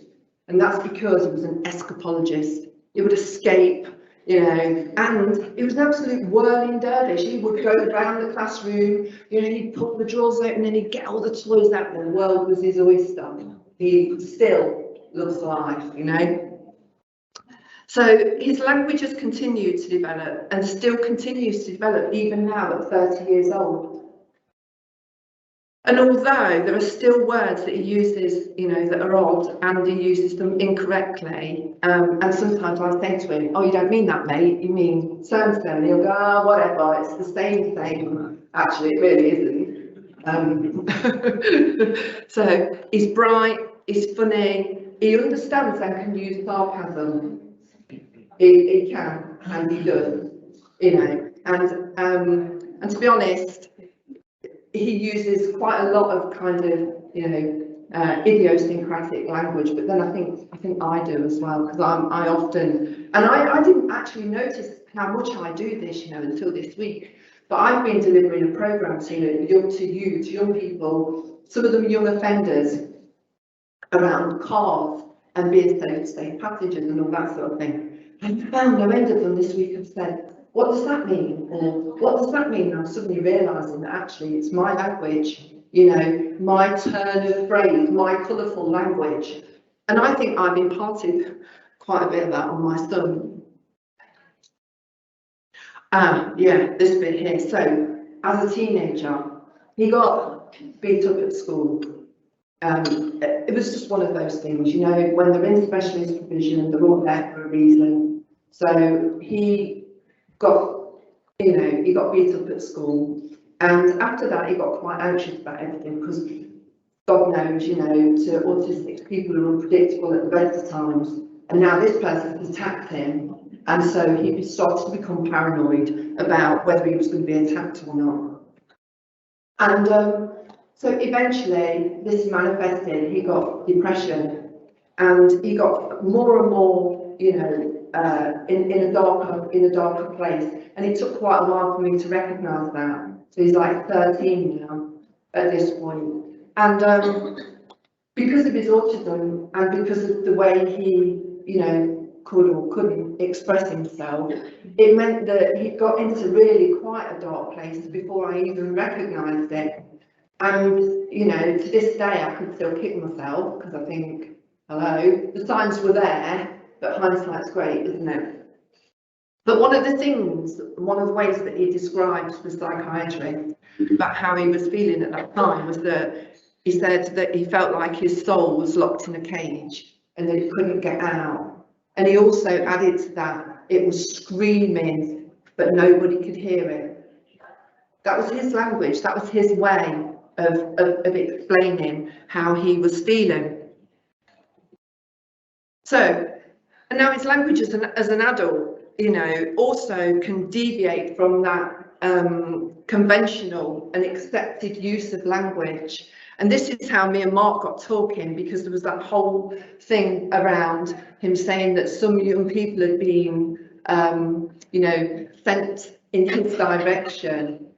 and that's because he was an escapologist. He would escape, you know, and he was an absolute whirling dervish. He would go around the classroom, you know, he'd pull the drawers open and he'd get all the toys out, and the world was his oyster. He still loves life, you know. So his language has continued to develop and still continues to develop even now at 30 years old. And although there are still words that he uses, you know, that are odd, and he uses them incorrectly, and sometimes I say to him, "Oh, you don't mean that, mate, you mean so-and-so," and he'll go, "Ah, whatever, it's the same thing." Actually, it really isn't. So he's bright, he's funny, he understands and can use sarcasm. He can, and he does, you know, and to be honest, he uses quite a lot of kind of, you know, idiosyncratic language, but then I think I do as well, because I often, and I didn't actually notice how much I do this, you know, until this week. But I've been delivering a programme to young people, some of them young offenders, around cars and being safe passengers and all that sort of thing. And I found no end of them this week have said, "What does that mean?" Or "What does that mean?" And I'm suddenly realising that actually it's my language, you know, my turn of phrase, my colourful language. And I think I've imparted quite a bit of that on my son. Yeah, this bit here. So, as a teenager, he got beat up at school. It was just one of those things, you know, when they're in specialist provision, they're all there for a reason. So he got, you know, he got beat up at school, and after that he got quite anxious about everything, because God knows, you know, to autistic people are unpredictable at the best of times, and now this person has attacked him, and so he started to become paranoid about whether he was going to be attacked or not. And so eventually this manifested, he got depression, and he got more and more, you know, in a darker place, and it took quite a while for me to recognise that. So he's like 13 now at this point, and because of his autism and because of the way he, you know, could or couldn't express himself, it meant that he got into really quite a dark place before I even recognised it. And, you know, to this day I could still kick myself, because I think, hello, the signs were there, but hindsight's great, isn't it? But one of the ways that he describes the psychiatrist about how he was feeling at that time was that he said that he felt like his soul was locked in a cage and that it couldn't get out. And he also added to that, it was screaming, but nobody could hear it. That was his language, that was his way of explaining how he was feeling. So, and now his language as an adult, you know, also can deviate from that conventional and accepted use of language. And this is how me and Mark got talking, because there was that whole thing around him saying that some young people had been, you know, sent in his direction,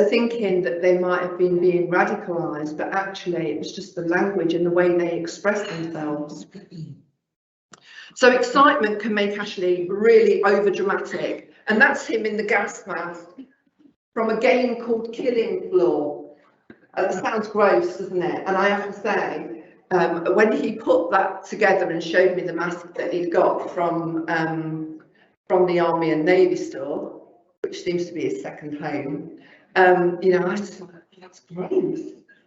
thinking that they might have been being radicalised, but actually it was just the language and the way they expressed themselves. So excitement can make Ashley really over-dramatic, and that's him in the gas mask from a game called Killing Floor. It sounds gross, doesn't it? And I have to say, when he put that together and showed me the mask that he'd got from the Army and Navy store, which seems to be his second home, you know, I just thought, that's gross.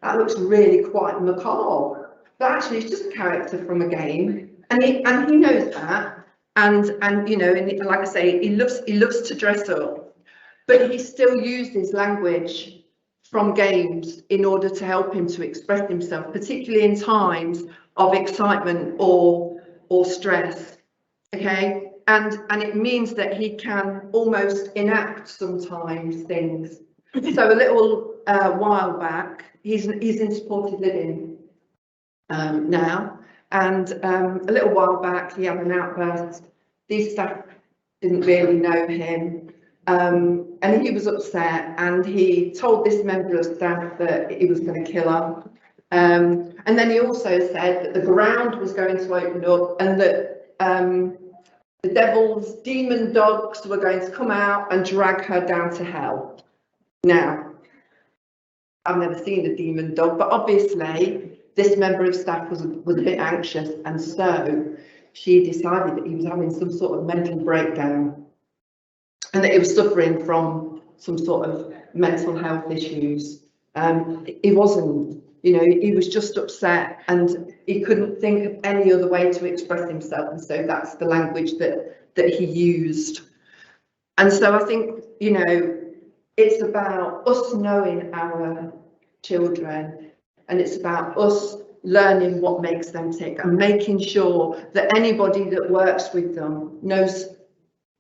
That looks really quite macabre. But actually, it's just a character from a game, and he knows that. And you know, and like I say, he loves to dress up, but he still uses language from games in order to help him to express himself, particularly in times of excitement or stress. Okay, and it means that he can almost enact sometimes things. So a little while back, he's in supported living now, and a little while back he had an outburst. These staff didn't really know him. And he was upset, and he told this member of staff that he was going to kill her. And then he also said that the ground was going to open up, and that the devil's demon dogs were going to come out and drag her down to hell. Now, I've never seen a demon dog, but obviously this member of staff was a bit anxious, and so she decided that he was having some sort of mental breakdown, and that he was suffering from some sort of mental health issues. He wasn't, you know, he was just upset and he couldn't think of any other way to express himself, and so that's the language that he used. And so I think, you know, it's about us knowing our children, and it's about us learning what makes them tick and making sure that anybody that works with them knows,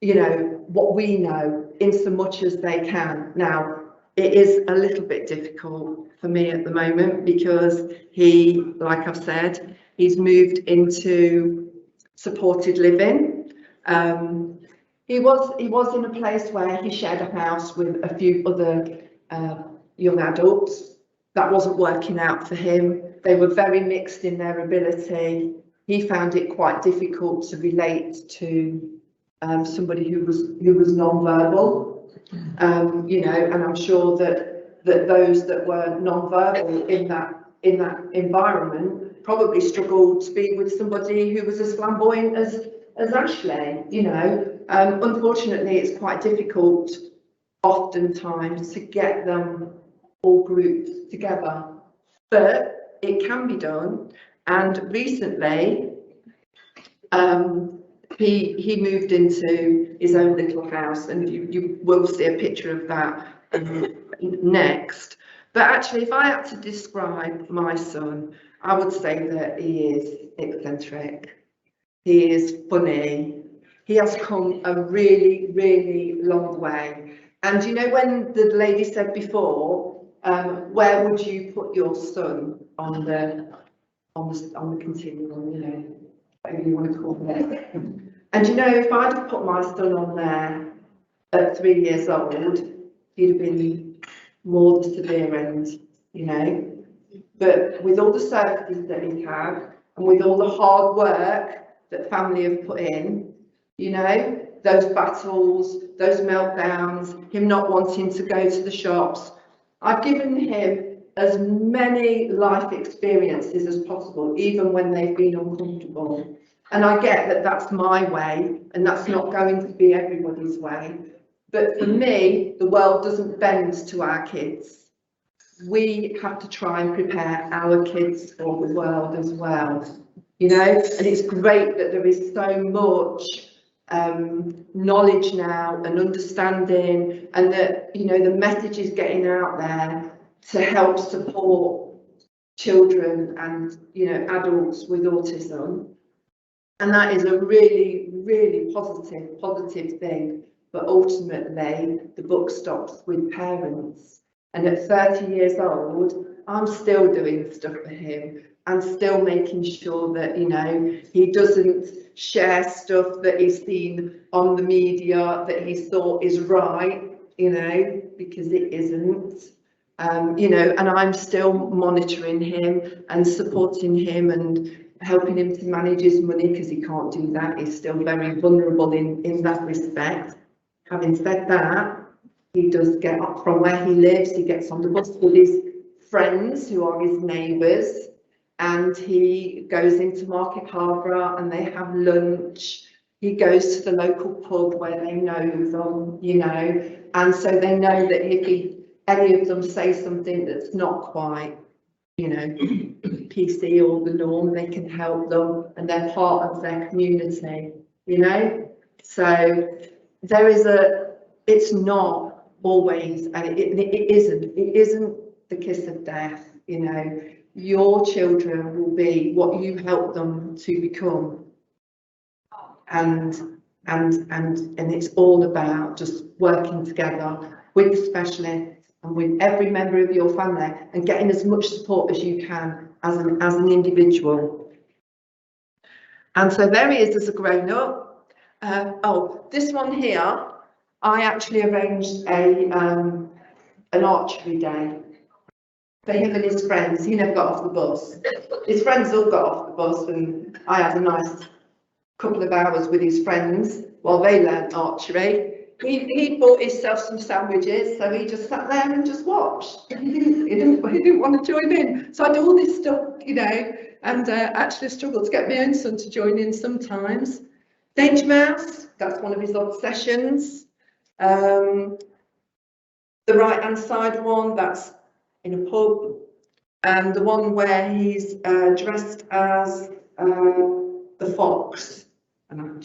you know, what we know in so much as they can. Now, it is a little bit difficult for me at the moment because he, like I've said, he's moved into supported living. He was in a place where he shared a house with a few other young adults. That wasn't working out for him. They were very mixed in their ability. He found it quite difficult to relate to somebody who was non-verbal. You know, and I'm sure that those that were non-verbal in that environment probably struggled to be with somebody who was as flamboyant as Ashley. You know, unfortunately, it's quite difficult oftentimes to get them all grouped together, but it can be done. And recently, he moved into his own little house, and you will see a picture of that next. But actually, if I had to describe my son, I would say that he is eccentric. He is funny. He has come a really, really long way. And you know, when the lady said before, where would you put your son on the continuum, you know, whatever you want to call it. And you know, if I'd have put my son on there at 3 years old, he'd have been more the severe end, you know. But with all the services that he's had, and with all the hard work that family have put in, you know, those battles, those meltdowns, him not wanting to go to the shops, I've given him as many life experiences as possible, even when they've been uncomfortable. And I get that that's my way, and that's not going to be everybody's way. But for me, the world doesn't bend to our kids. We have to try and prepare our kids for the world as well, you know. And it's great that there is so much knowledge now and understanding, and that, you know, the message is getting out there to help support children and, you know, adults with autism. And that is a really, really positive thing. But ultimately, the buck stops with parents. And at 30 years old, I'm still doing stuff for him. I'm still making sure that, you know, he doesn't share stuff that he's seen on the media that he thought is right, you know, because it isn't. You know, and I'm still monitoring him and supporting him and helping him to manage his money, because he can't do that. He's still very vulnerable in that respect. Having said that, he does get up from where he lives. He gets on the bus with his friends who are his neighbours, and he goes into Market Harborough and they have lunch. He goes to the local pub where they know them, you know, and so they know that if any of them say something that's not quite, you know, PC or the norm, they can help them, and they're part of their community, you know. So there is it's not always, and it isn't the kiss of death, you know. Your children will be what you help them to become, and it's all about just working together with the specialists and with every member of your family, and getting as much support as you can as an individual. And so there he is as a grown-up. This one here, I actually arranged an archery day for him and his friends. He never got off the bus. His friends all got off the bus, and I had a nice couple of hours with his friends while they learned archery. He bought himself some sandwiches, so he just sat there and just watched. He didn't want to join in. So I do all this stuff, you know, and actually struggle to get my own son to join in sometimes. Danger Mouse, that's one of his obsessions. The right-hand side one, that's in a pub, and the one where he's dressed as the fox. And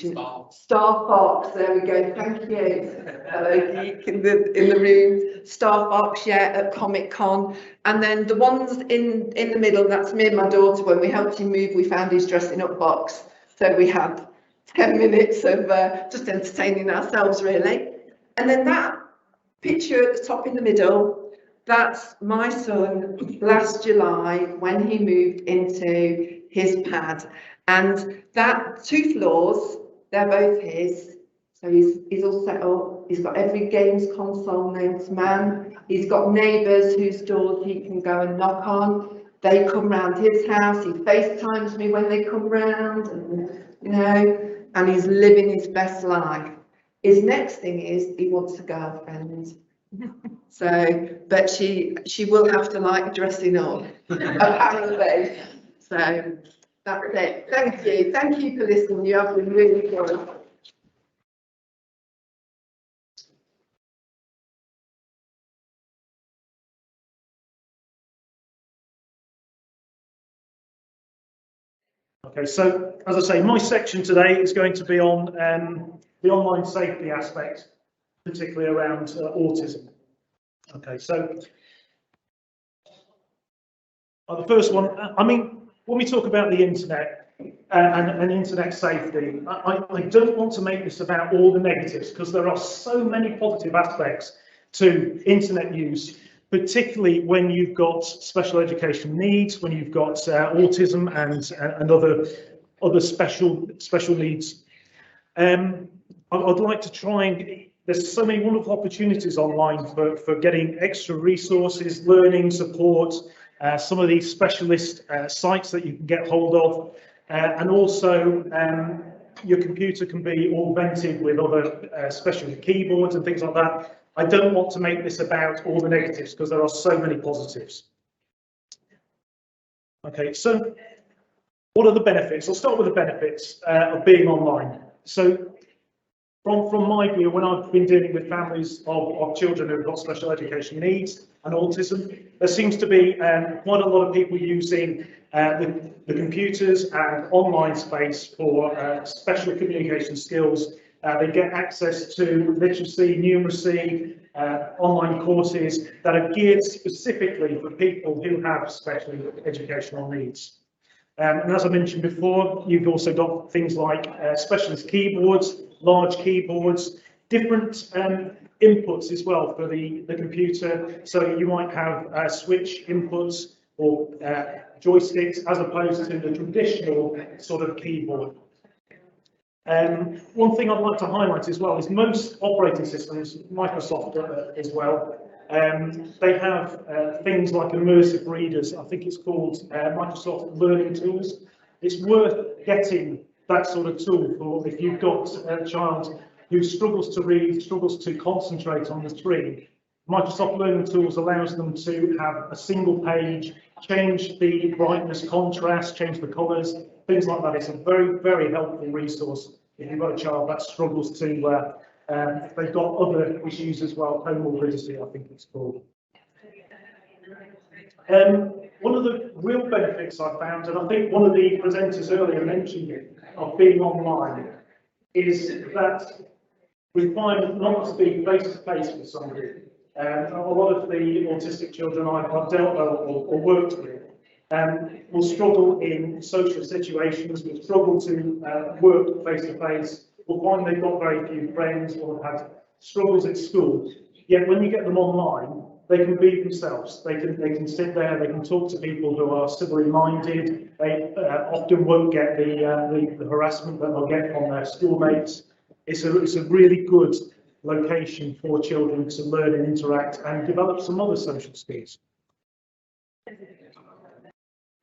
Star Fox, there we go, thank you. Hello, geek in the room. Star Fox, yeah, at Comic Con. And then the ones in the middle, that's me and my daughter. When we helped him move, we found his dressing up box. So we had 10 minutes of just entertaining ourselves, really. And then that picture at the top in the middle, that's my son last July when he moved into his pad. And that 2 floors, they're both his. So he's all set up. He's got every games console known to man. He's got neighbours whose doors he can go and knock on. They come round his house. He FaceTimes me when they come round, and you know, and he's living his best life. His next thing is he wants a girlfriend. So, but she will have to like dressing up, apparently. So. That's it. Thank you for listening. You have been really good. Okay, so as I say, my section today is going to be on the online safety aspect, particularly around autism. Okay, so the first one, I mean, when we talk about the internet and internet safety, I don't want to make this about all the negatives, because there are so many positive aspects to internet use, particularly when you've got special education needs, when you've got autism and other special needs. I'd like to try and, there's so many wonderful opportunities online for getting extra resources, learning support, some of these specialist sites that you can get hold of, and also your computer can be augmented with other special keyboards and things like that. I don't want to make this about all the negatives, because there are so many positives. Okay, so what are the benefits? I'll start with the benefits of being online. So from my view, when I've been dealing with families of children who've got special education needs and autism, there seems to be quite a lot of people using the computers and online space for special communication skills. They get access to literacy, numeracy, online courses that are geared specifically for people who have special educational needs. And as I mentioned before, you've also got things like specialist keyboards, large keyboards, different inputs as well for the computer. So you might have switch inputs or joysticks, as opposed to the traditional sort of keyboard. One thing I'd like to highlight as well is most operating systems, Microsoft as well, they have things like immersive readers. I think it's called Microsoft Learning Tools. It's worth getting that sort of tool for if you've got a child who struggles to read, struggles to concentrate on the screen. Microsoft Learning Tools allows them to have a single page, change the brightness, contrast, change the colours, things like that. It's a very, very helpful resource if you've got a child that struggles to, if they've got other issues as well, comorbidity, I think it's called. One of the real benefits I found, and I think one of the presenters earlier mentioned it, of being online, is that requirement not to be face-to-face with somebody. A lot of the autistic children I've dealt with or worked with will struggle in social situations, will struggle to work face-to-face, will find they've got very few friends or have had struggles at school. Yet when you get them online, they can be themselves. They can sit there, they can talk to people who are civilly minded. They often won't get the harassment that they'll get from their schoolmates. It's a really good location for children to learn and interact and develop some other social skills.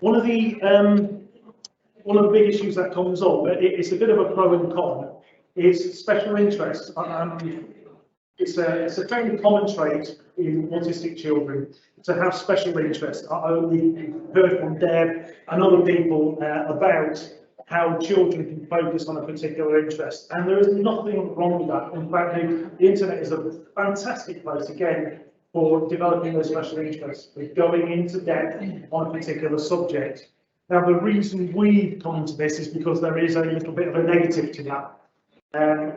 One of the big issues that comes up, it's a bit of a pro and con, is special interests. It's a fairly common trait in autistic children to have special interests. We've heard from Deb and other people about how children can focus on a particular interest, and there is nothing wrong with that. In fact, the internet is a fantastic place, again, for developing those special interests, for going into depth on a particular subject. Now, the reason we come into this is because there is a little bit of a negative to that.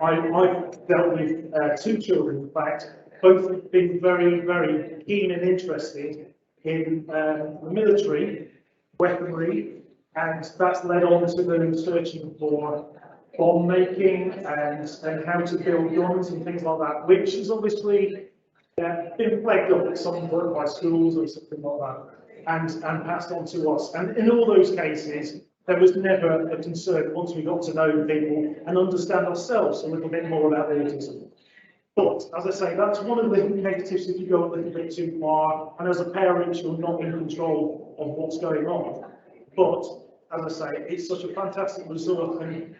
I've dealt with 2 children, in fact, both have been very, very keen and interested in the military, weaponry, and that's led on to them searching for bomb making and how to build guns and things like that, which is obviously been flagged up at some point by schools or something like that, and passed on to us. And in all those cases, there was never a concern once we got to know people and understand ourselves a little bit more about autism. But as I say, that's one of the negatives if you go a little bit too far, and as a parent, you're not in control of what's going on. But as I say, it's such a fantastic resource, and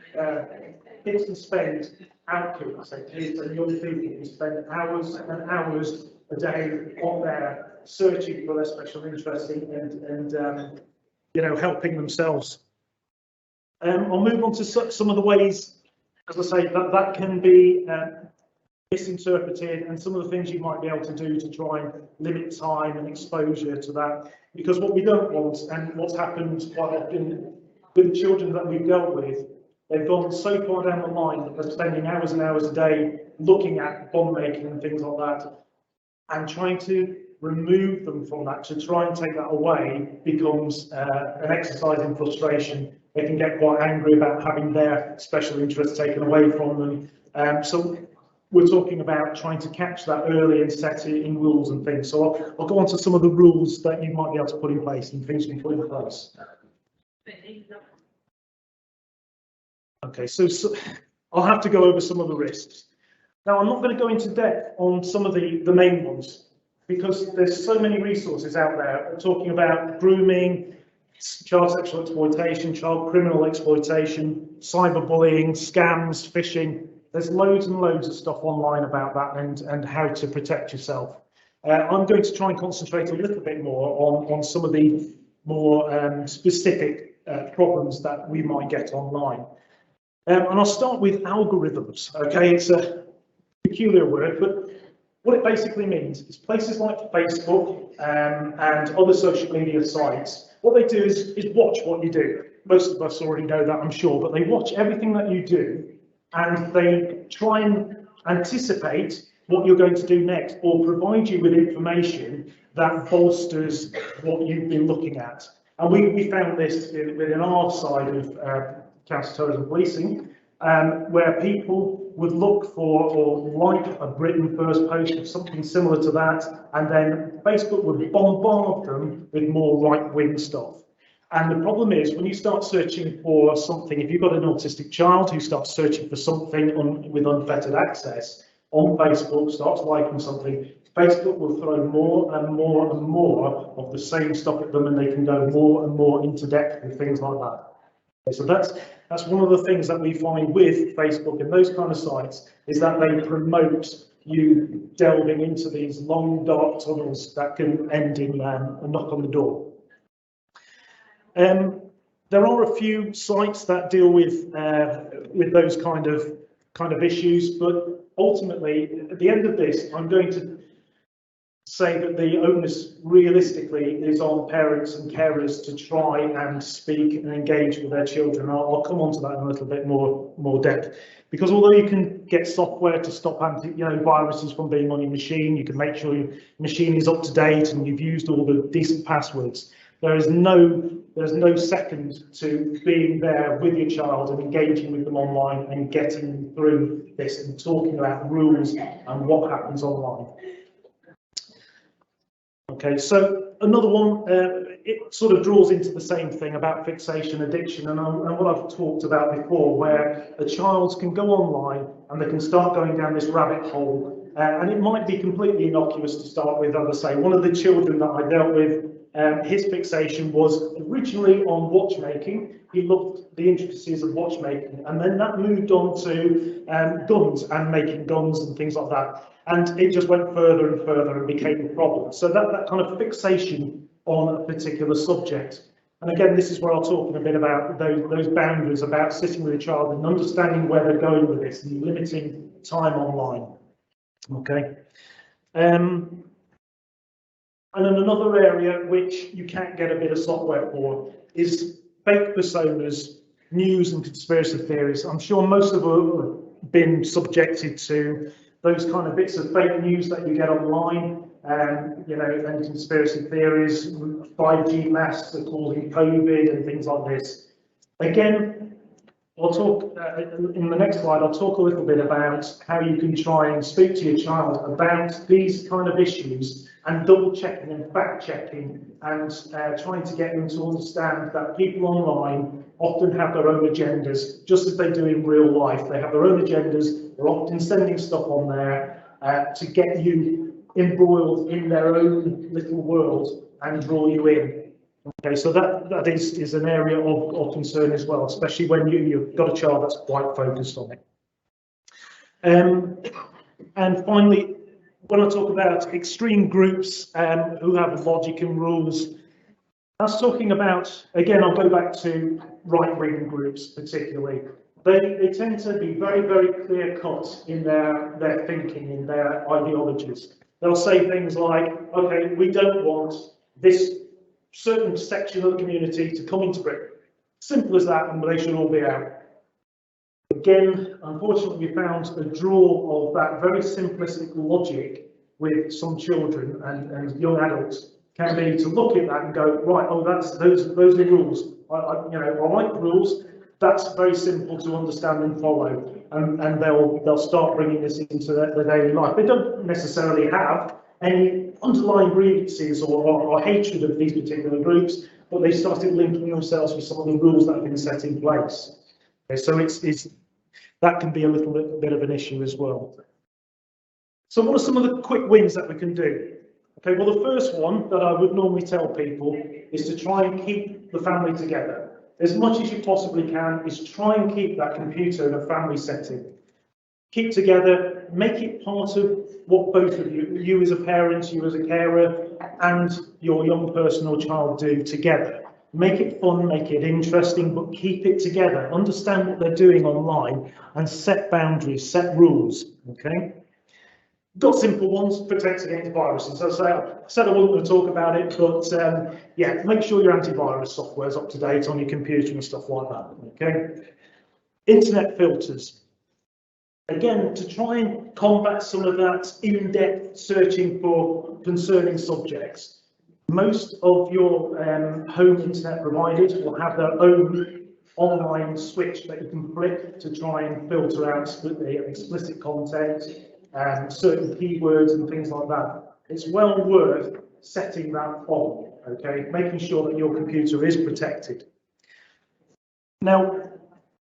kids can spend kids and young people can spend hours and hours a day on there searching for their special interest and you know, helping themselves. I'll move on to some of the ways, as I say, that can be misinterpreted, and some of the things you might be able to do to try and limit time and exposure to that. Because what we don't want, and what's happened quite often with the children that we've dealt with, they've gone so far down the line that they're spending hours and hours a day looking at bomb making and things like that, and trying to remove them from that, to try and take that away, becomes an exercise in frustration. They can get quite angry about having their special interests taken away from them. So we're talking about trying to catch that early and set it in rules and things. So I'll go on to some of the rules that you might be able to put in place and things you can put in place. Okay, so I'll have to go over some of the risks. Now, I'm not going to go into depth on some of the main ones, because there's so many resources out there talking about grooming, child sexual exploitation, child criminal exploitation, cyberbullying, scams, phishing. There's loads and loads of stuff online about that and how to protect yourself. I'm going to try and concentrate a little bit more on some of the more specific problems that we might get online. And I'll start with algorithms. Okay, it's a peculiar word, but what it basically means is places like Facebook and other social media sites, what they do is watch what you do. Most of us already know that, I'm sure, but they watch everything that you do, and they try and anticipate what you're going to do next, or provide you with information that bolsters what you've been looking at. And we found this within our side of counter-terrorism policing, where people would look for or like a Britain First post or something similar to that, and then Facebook would bombard them with more right-wing stuff. And the problem is, when you start searching for something, if you've got an autistic child who starts searching for something with unfettered access on Facebook, starts liking something, Facebook will throw more and more and more of the same stuff at them, and they can go more and more into depth with things like that. Okay, so that's one of the things that we find with Facebook and those kind of sites, is that they promote you delving into these long dark tunnels that can end in a knock on the door. There are a few sites that deal with those kind of issues, but ultimately, at the end of this, I'm going to say that the onus realistically is on parents and carers to try and speak and engage with their children. I'll come on to that in a little bit more depth, because although you can get software to stop viruses from being on your machine, you can make sure your machine is up to date and you've used all the decent passwords. There's no second to being there with your child and engaging with them online and getting through this and talking about rules and what happens online. Okay, so another one, it sort of draws into the same thing about fixation addiction and what I've talked about before, where a child can go online and they can start going down this rabbit hole, and it might be completely innocuous to start with. As I say, one of the children that I dealt with, his fixation was originally on watchmaking. He loved the intricacies of watchmaking, and then that moved on to guns and making guns and things like that. And it just went further and further and became a problem. So that kind of fixation on a particular subject. And again, this is where I'll talk a bit about those boundaries, about sitting with a child and understanding where they're going with this and limiting time online. Okay. And then another area which you can't get a bit of software for is fake personas, news and conspiracy theories. I'm sure most of us have been subjected to those kind of bits of fake news that you get online, and conspiracy theories, 5G masks are causing COVID and things like this. Again, I'll talk in the next slide. I'll talk a little bit about how you can try and speak to your child about these kind of issues, and double checking and fact checking, and trying to get them to understand that people online often have their own agendas, just as they do in real life. They have their own agendas. They're often sending stuff on there to get you embroiled in their own little world and draw you in. Okay, so that is an area of concern as well, especially when you've got a child that's quite focused on it. And finally, when I talk about extreme groups who have logic and rules, that's talking about, again, I'll go back to right-wing groups particularly. They tend to be very, very clear-cut in their thinking, in their ideologies. They'll say things like, okay, we don't want this certain section of the community to come into Britain. Simple as that, and they should all be out. Again, unfortunately, we found a draw of that very simplistic logic with some children and young adults can be to look at that and go, right, oh, those are the rules. I like the rules. That's very simple to understand and follow, and they'll start bringing this into their daily life. They don't necessarily have any underlying grievances or hatred of these particular groups, but they started linking themselves with some of the rules that have been set in place. Okay, so that can be a little bit of an issue as well. So what are some of the quick wins that we can do? Okay, well, the first one that I would normally tell people is to try and keep the family together. As much as you possibly can, is try and keep that computer in a family setting. Keep together, make it part of what both of you as a parent, you as a carer, and your young person or child do together. Make it fun, make it interesting, but keep it together. Understand what they're doing online and set boundaries, set rules, okay? Got simple ones, protect against viruses. As I said I wasn't going to talk about it, but yeah, make sure your antivirus software is up to date on your computer and stuff like that, okay? Internet filters. Again, to try and combat some of that in-depth searching for concerning subjects. Most of your home internet providers will have their own online switch that you can flick to try and filter out the explicit content, certain keywords and things like that. It's well worth setting that on, okay? Making sure that your computer is protected. Now,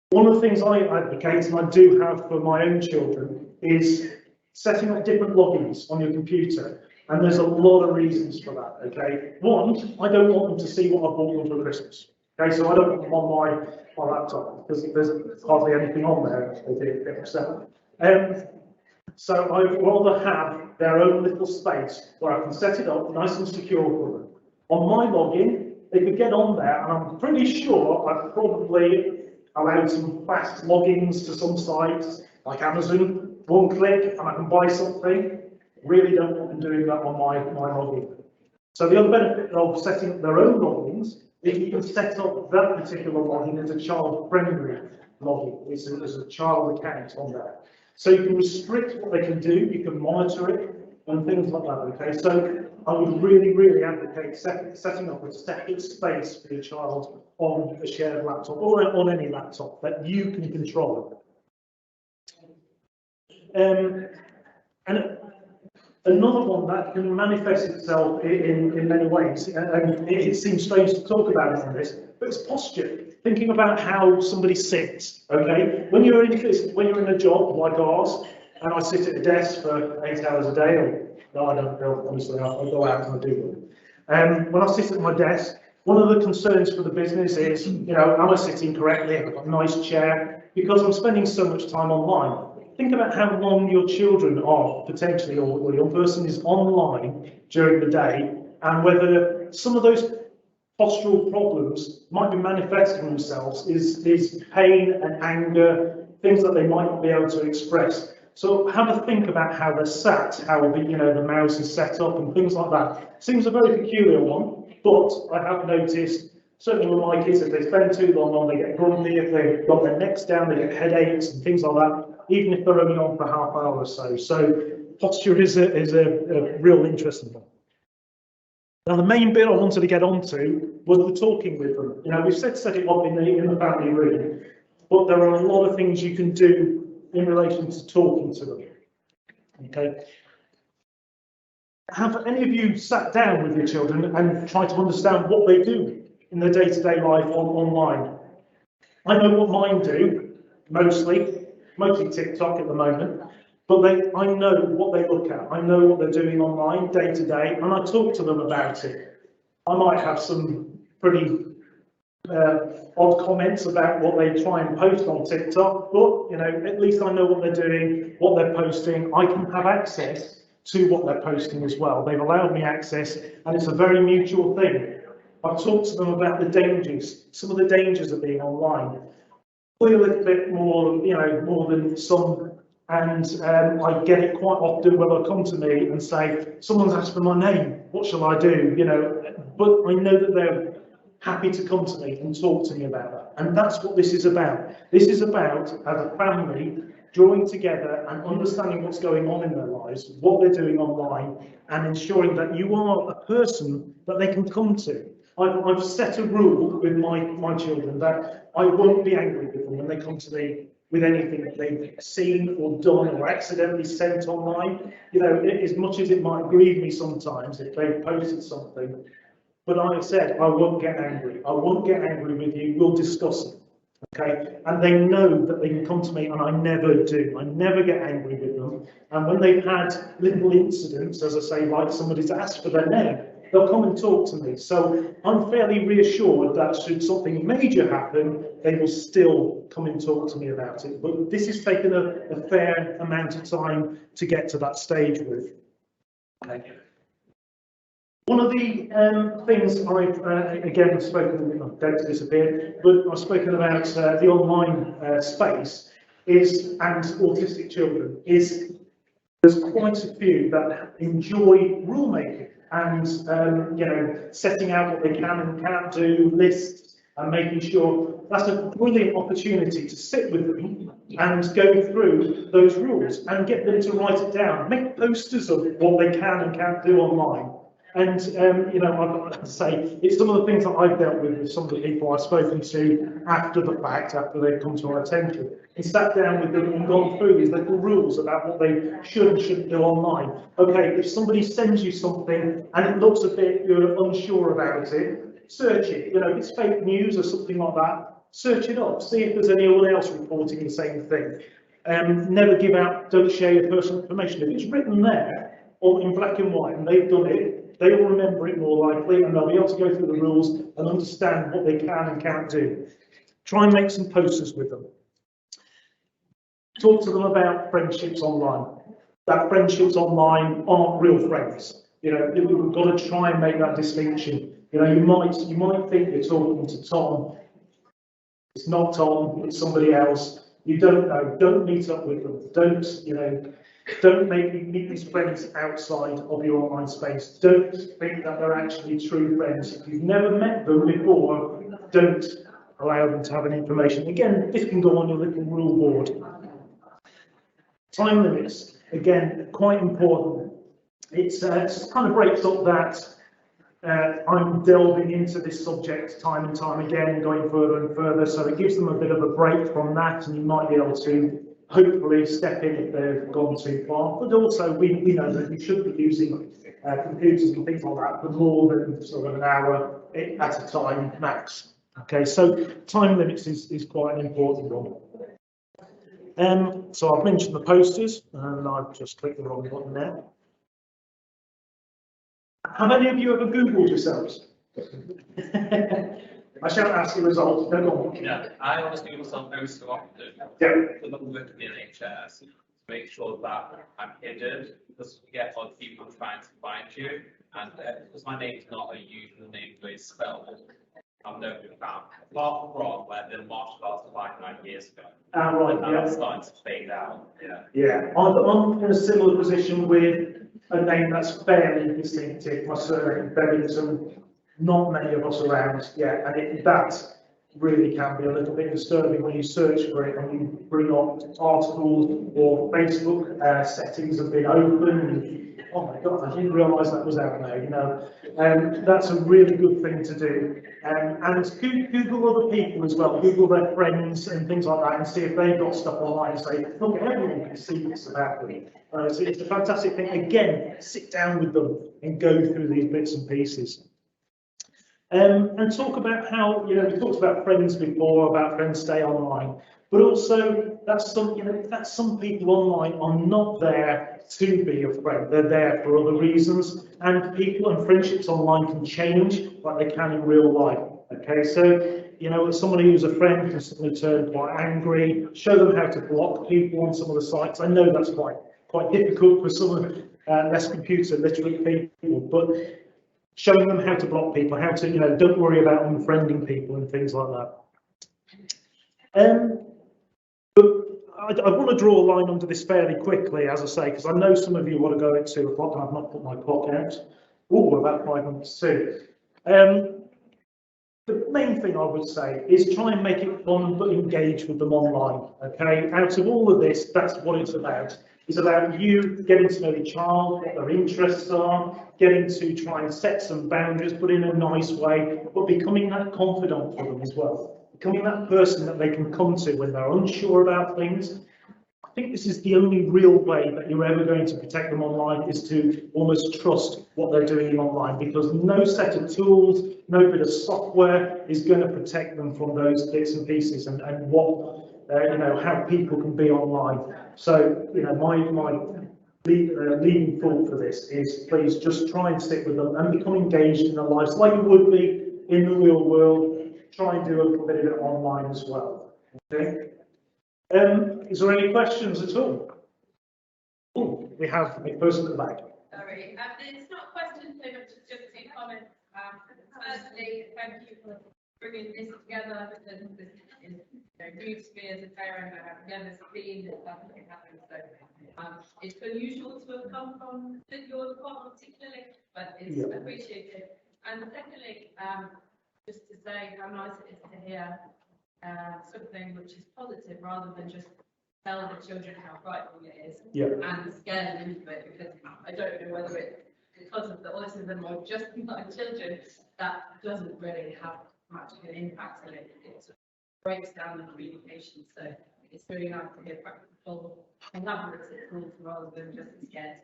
one of the things I advocate, and I do have for my own children, is setting up different logins on your computer. And there's a lot of reasons for that, okay? One, I don't want them to see what I bought them for Christmas. Okay, so I don't want them on my laptop because there's hardly anything on there. They get upset. So I'd rather have their own little space where I can set it up nice and secure for them. On my login, they could get on there, and I'm pretty sure I've probably allowed some fast logins to some sites like Amazon. One click and I can buy something. Really don't want them doing that on my login. So the other benefit of setting up their own logins is you can set up that particular login as a child-friendly login. It's a child account on there. So you can restrict what they can do, you can monitor it, and things like that, okay? So I would really, really advocate setting up a separate space for your child on a shared laptop, or on any laptop that you can control. And another one that can manifest itself in many ways, and it seems strange to talk about it on this, but it's posture. Thinking about how somebody sits, okay? When you're in a job like ours, and I sit at a desk for 8 hours a day, or no, I don't go, honestly, I'll go out and I do them. When I sit at my desk, one of the concerns for the business is, am I sitting correctly? Have I got a nice chair? Because I'm spending so much time online. Think about how long your children are potentially, or your person is online during the day, and whether some of those postural problems might be manifesting themselves is pain and anger, things that they might not be able to express. So have a think about how they're sat, how the mouse is set up and things like that. Seems a very peculiar one, but I have noticed, certainly with my kids, if they spend too long on, they get grumpy, if they've got their necks down, they get headaches and things like that, even if they're only on for half hour or so. So posture is a real interesting one. Now, the main bit I wanted to get onto was the talking with them. We've set it up in the family room, but there are a lot of things you can do in relation to talking to them. Okay. Have any of you sat down with your children and tried to understand what they do in their day-to-day life online? I know what mine do, mostly TikTok at the moment. But I know what they look at. I know what they're doing online day to day, and I talk to them about it. I might have some pretty odd comments about what they try and post on TikTok, but at least I know what they're doing, what they're posting. I can have access to what they're posting as well. They've allowed me access, and it's a very mutual thing. I've talked to them about the dangers, some of the dangers of being online. Probably a little bit more, more than some. And I get it quite often when they come to me and say, someone's asked for my name, what shall I do? But I know that they're happy to come to me and talk to me about that. And that's what this is about. This is about, as a family, drawing together and understanding what's going on in their lives, what they're doing online, and ensuring that you are a person that they can come to. I've set a rule with my children that I won't be angry with them when they come to me with anything that they've seen or done or accidentally sent online. As much as it might grieve me sometimes if they've posted something, but I've said I won't get angry. I won't get angry with you. We'll discuss it. Okay? And they know that they can come to me, and I never do. I never get angry with them. And when they've had little incidents, as I say, like somebody's asked for their name, they'll come and talk to me. So I'm fairly reassured that should something major happen, they will still come and talk to me about it. But this has taken a fair amount of time to get to that stage with. Okay. One of the things I've, again, spoken, I'm going to disappear, but I've spoken about the online space and autistic children, is there's quite a few that enjoy rulemaking and setting out what they can and can't do, lists, and making sure. That's a brilliant opportunity to sit with them and go through those rules and get them to write it down, make posters of what they can and can't do online. And I've got to say, it's some of the things that I've dealt with some of the people I've spoken to after the fact, after they've come to our attention, and sat down with them and gone through these little rules about what they should and shouldn't do online. Okay, if somebody sends you something and it looks a bit, you're unsure about it, search it. If it's fake news or something like that, search it up, see if there's anyone else reporting the same thing. Never give out, don't share your personal information. If it's written there, or in black and white, and they've done it, they will remember it more likely, and they'll be able to go through the rules and understand what they can and can't do. Try and make some posters with them. Talk to them about friendships online. That friendships online aren't real friends. We've got to try and make that distinction. You might think you're talking to Tom. It's not Tom, it's somebody else. You don't know. Don't meet up with them. Don't meet these friends outside of your online space. Don't think that they're actually true friends. If you've never met them before, don't allow them to have any information. Again, this can go on your little rule board. Time limits, again, quite important. It kind of breaks up that I'm delving into this subject time and time again, going further and further, so it gives them a bit of a break from that, and you might be able to hopefully step in if they've gone too far. But also, we know that we shouldn't be using computers and things like that for more than sort of an hour at a time max. Okay, so time limits is quite an important one. So I've mentioned the posters, and I've just clicked the wrong button there. Have any of you ever Googled yourselves? I shan't ask the results. Don't go on. Yeah, I always do myself very so often. Yeah. Because I'm working in NHS, to make sure that I'm hidden, because you get odd people trying to find you, and because my name's not a usual name the way it's spelled, known to found, apart from where the martial arts were like 9 years ago. Right, And yeah. that's starting to fade out, yeah. Yeah, I'm in a similar position with a name that's fairly distinctive, my surname, Bebbington, not many of us around, yeah, and that really can be a little bit disturbing when you search for it and you bring up articles or Facebook settings have been open. Oh my God, I didn't realise that was out there, you know. That's a really good thing to do. And Google other people as well, Google their friends and things like that and see if they've got stuff online and say, look, everyone can see this about them. So it's a fantastic thing. Again, sit down with them and go through these bits and pieces. And talk about how, you know, we talked about friends before, about friends stay online, but also that's some people online are not there to be a friend, they're there for other reasons, and people and friendships online can change like they can in real life. Okay, so, you know, somebody who's a friend can suddenly turn quite angry, show them how to block people on some of the sites. I know that's quite difficult for some of less computer literate people, but showing them how to block people, how to, you know, don't worry about unfriending people and things like that. But I want to draw a line under this fairly quickly, as I say, because I know some of you want to go at 2 o'clock and I've not put my clock out. Oh, about 5 minutes too. The main thing I would say is try and make it fun, but engage with them online, okay? Out of all of this, that's what it's about. It's about you getting to know the child, what their interests are, getting to try and set some boundaries, but in a nice way, but becoming that confidant for them as well. Becoming that person that they can come to when they're unsure about things. I think this is the only real way that you're ever going to protect them online, is to almost trust what they're doing online, because no set of tools, no bit of software is going to protect them from those bits and pieces and what, you know, how people can be online. So, you know, my leading thought for this is please just try and stick with them and become engaged in their lives like you would be in the real world. Try and do a little bit of it online as well. Okay. Is there any questions at all? Oh, we have a person at the back. Sorry, it's not a question so much as just 2 comments. Firstly, thank you for bringing this together, because this is, you know, new to me as a parent. I have never seen this happening. So it's unusual to have come from your department particularly, but it's appreciated. And secondly, just to say how nice it is to hear something which is positive rather than just tell the children how frightful it is and scare them into it, because I don't know whether it's because of the autism or just my children, that doesn't really have much of an impact on it. It breaks down the communication, so it's really nice to hear practical and collaborative tools rather than just scared.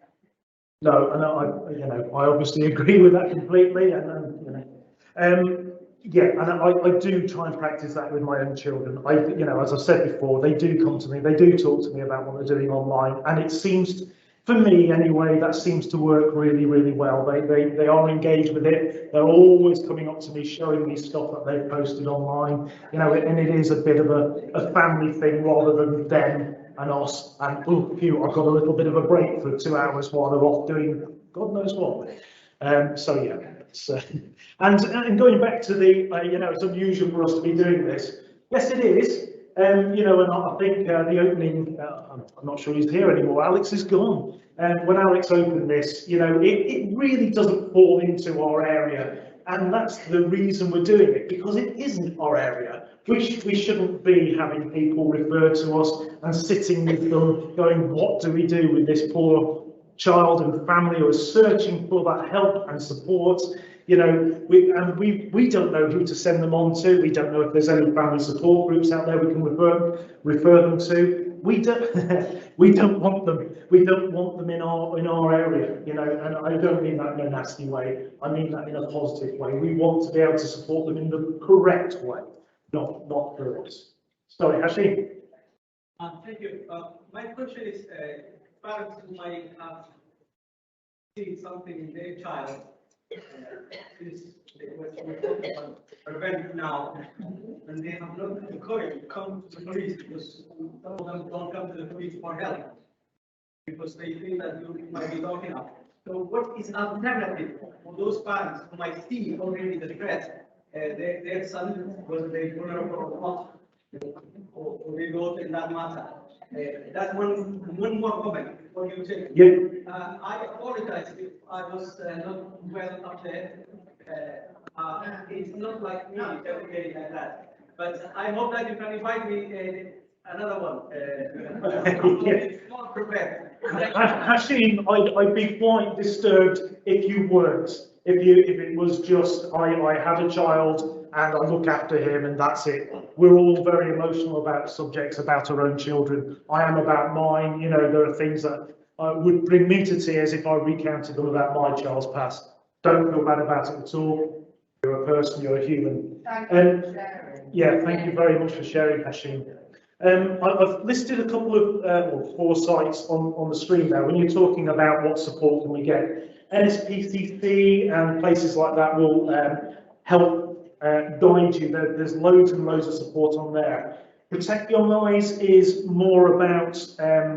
No, and I obviously agree with that completely, and you know, yeah, and I do try and practice that with my own children. You know, as I said before, they do come to me, they do talk to me about what they're doing online, and it seems, for me anyway, that seems to work really, really well. They are engaged with it. They're always coming up to me, showing me stuff that they've posted online. You know, and it is a bit of a family thing rather than them and us. And oh, phew, I've got a little bit of a break for 2 hours while they're off doing God knows what. So yeah. And going back to the, you know, it's unusual for us to be doing this. Yes, it is. You know, and I think the opening, I'm not sure he's here anymore. Alex is gone. When Alex opened this, you know, it really doesn't fall into our area. And that's the reason we're doing it, because it isn't our area. We shouldn't be having people refer to us and sitting with them going, what do we do with this poor child and family who are searching for that help and support? You know, we don't know who to send them on to. We don't know if there's any family support groups out there we can refer them to. We don't want them in our area, you know, and I don't mean that in a nasty way. I mean that in a positive way. We want to be able to support them in the correct way, not for us. Sorry, Hashim. Thank you. My question is, parents who might have seen something in their child, prevent now, and they have not the courage to come to the police, because some of them don't come to the police for help because they think that you might be talking up. So what is alternative for those parents who might see already the threat their son was the vulnerable or not, or they wrote in that matter. That's one more comment before you take. Yeah. I apologize if I was not well up there. It's not like me every day like that. But I hope that you can invite me another one. More prepared. Hashim, I'd be quite disturbed if you weren't. If it was just I have a child and I look after him and that's it. We're all very emotional about subjects about our own children. I am about mine. You know, there are things that would bring me to tears if I recounted them about my child's past. Don't feel bad about it at all. You're a person, you're a human. Yeah, thank you very much for sharing, Hashim. I've listed a couple of 4 sites on the screen there. When you're talking about what support can we get, NSPCC and places like that will help guide you. There's loads and loads of support on there. Protect Your Eyes is more about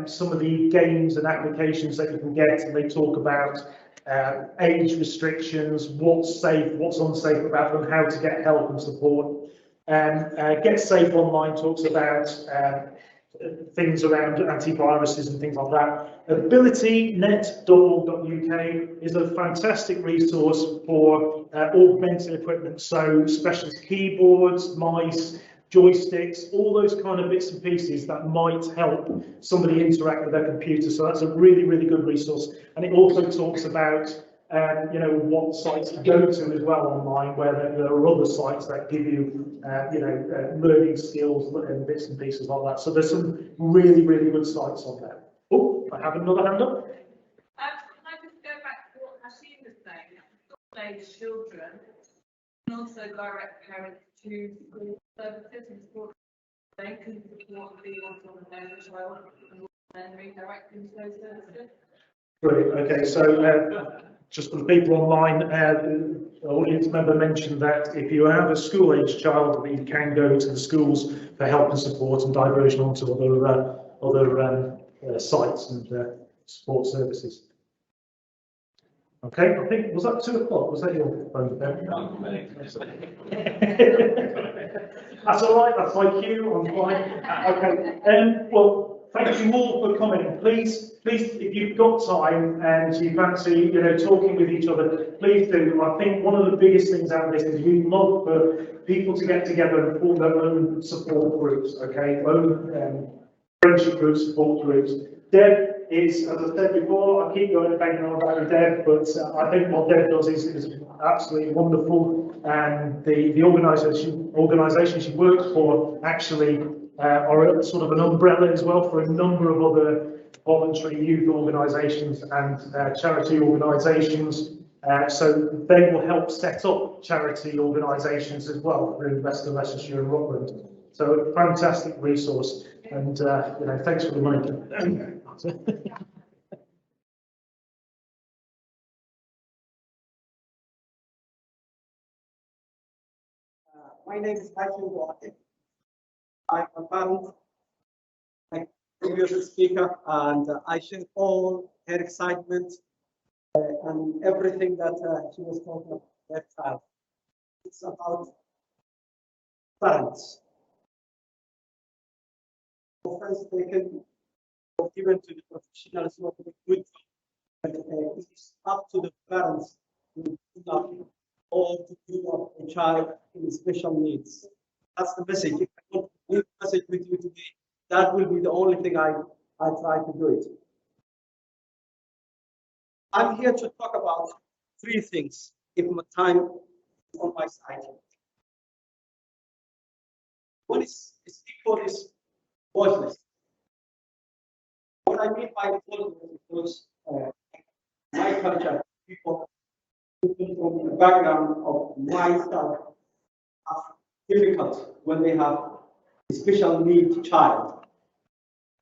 some of the games and applications that you can get, and they talk about age restrictions, what's safe, what's unsafe about them, how to get help and support. Get Safe Online talks about things around antiviruses and things like that. Abilitynet.org.uk is a fantastic resource for augmented equipment, so specialist keyboards, mice, joysticks, all those kind of bits and pieces that might help somebody interact with their computer. So that's a really, really good resource. And it also talks about you know, what sites to go to as well online, where there are other sites that give you, you know, learning skills and bits and pieces like that. So there's some really, really good sites on there. Oh, I have another hand up. Can I just go back to what Hashim was saying? School-age children and also direct parents to school services and support. They can support the autism child and then redirect them to those services. Brilliant. Okay, so just for the people online, the audience member mentioned that if you have a school-age child, you can go to the schools for help and support and diversion onto other sites and support services. Okay, I think, was that 2 o'clock? Was that your phone? That's all right, that's my cue, I'm fine. Okay, well, thank you all for coming. Please, if you've got time and you fancy, you know, talking with each other, please do. I think one of the biggest things out of this is we love for people to get together and form their own support groups, okay? Own friendship groups, support groups. Deb is, as I said before, I keep going banging on about Deb, but I think what Deb does is absolutely wonderful, and the organisation she works for actually are sort of an umbrella as well for a number of other voluntary youth organisations and charity organisations. So they will help set up charity organisations as well through Western Leicestershire and Rutland. So a fantastic resource, and you know, thanks for the money. My name is Hashim. I'm a parent, like previous speaker, and I share all her excitement and everything that she was talking about that child. It's about parents. Offense taken or given to the professionals who are doing good job, but it is up to the parents to do nothing or to do up a child in special needs. That's the message. If I want to leave a message with you today, that will be the only thing I try to do it. I'm here to talk about 3 things, if my time is on my side. One is people is voiceless. What I mean by voiceless is my culture, people from the background of my style are difficult when they have a special need child.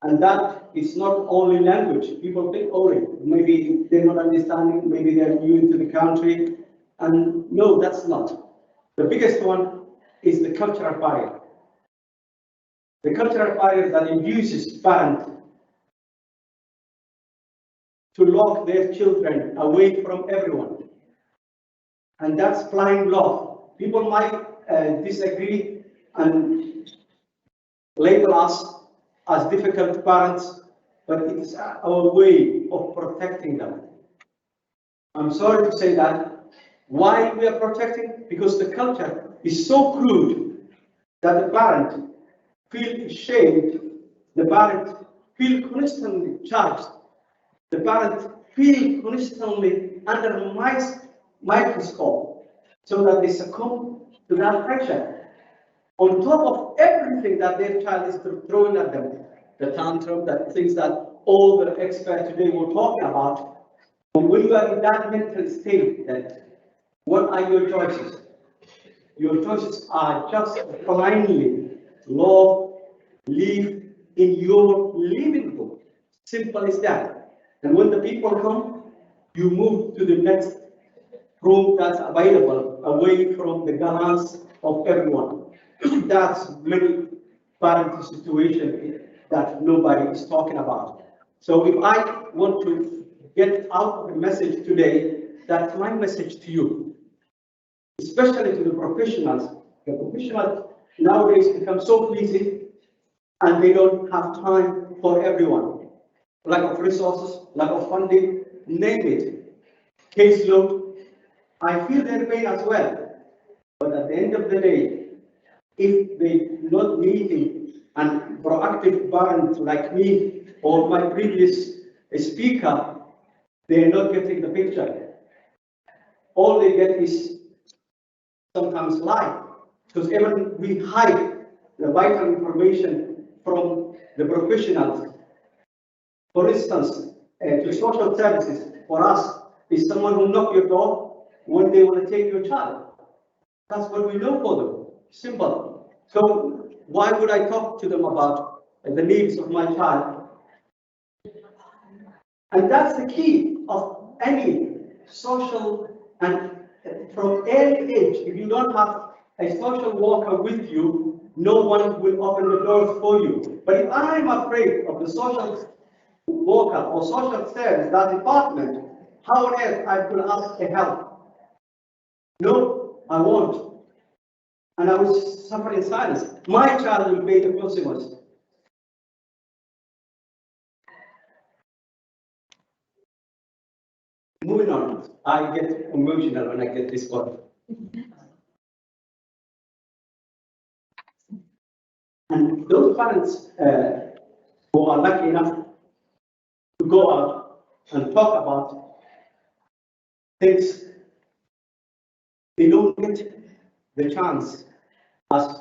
And that is not only language. People think, oh, maybe they're not understanding, maybe they're new into the country. And no, that's not. The biggest one is the cultural barrier. The cultural barrier that induces parents to lock their children away from everyone. And that's blind love. People might disagree and label us as difficult parents, but it is our way of protecting them. I'm sorry to say that. Why we are protecting? Because the culture is so crude that the parent feels ashamed, the parent feels constantly charged, the parent feels constantly under a microscope, so that they succumb to that pressure. On top of everything that their child is throwing at them, the tantrum, that things that all the experts today were talking about, and when you are in that mental state, then what are your choices? Your choices are just blindly love, live in your living room. Simple as that. And when the people come, you move to the next room that's available, away from the glance of everyone. That's many parenting situation that nobody is talking about. So if I want to get out of the message today, that's my message to you, especially to the professionals. The professionals nowadays become so busy and they don't have time for everyone. Lack of resources, lack of funding, name it. Caseload. I feel their pain as well. But at the end of the day, if they not meeting and proactive parents like me or my previous speaker, they're not getting the picture. All they get is sometimes lie, because even we hide the vital information from the professionals. For instance, to social services, for us, is someone who knock your door when they want to take your child. That's what we know for them. Simple. So why would I talk to them about the needs of my child? And that's the key of any social, and from early age, if you don't have a social worker with you, no one will open the doors for you. But if I'm afraid of the social worker or social service, that department, how on earth I could ask for help? No, I won't. And I will suffer in silence. My child will pay the consequence. Moving on, I get emotional when I get this point. And those parents who are lucky enough to go out and talk about things, they don't get the chance, as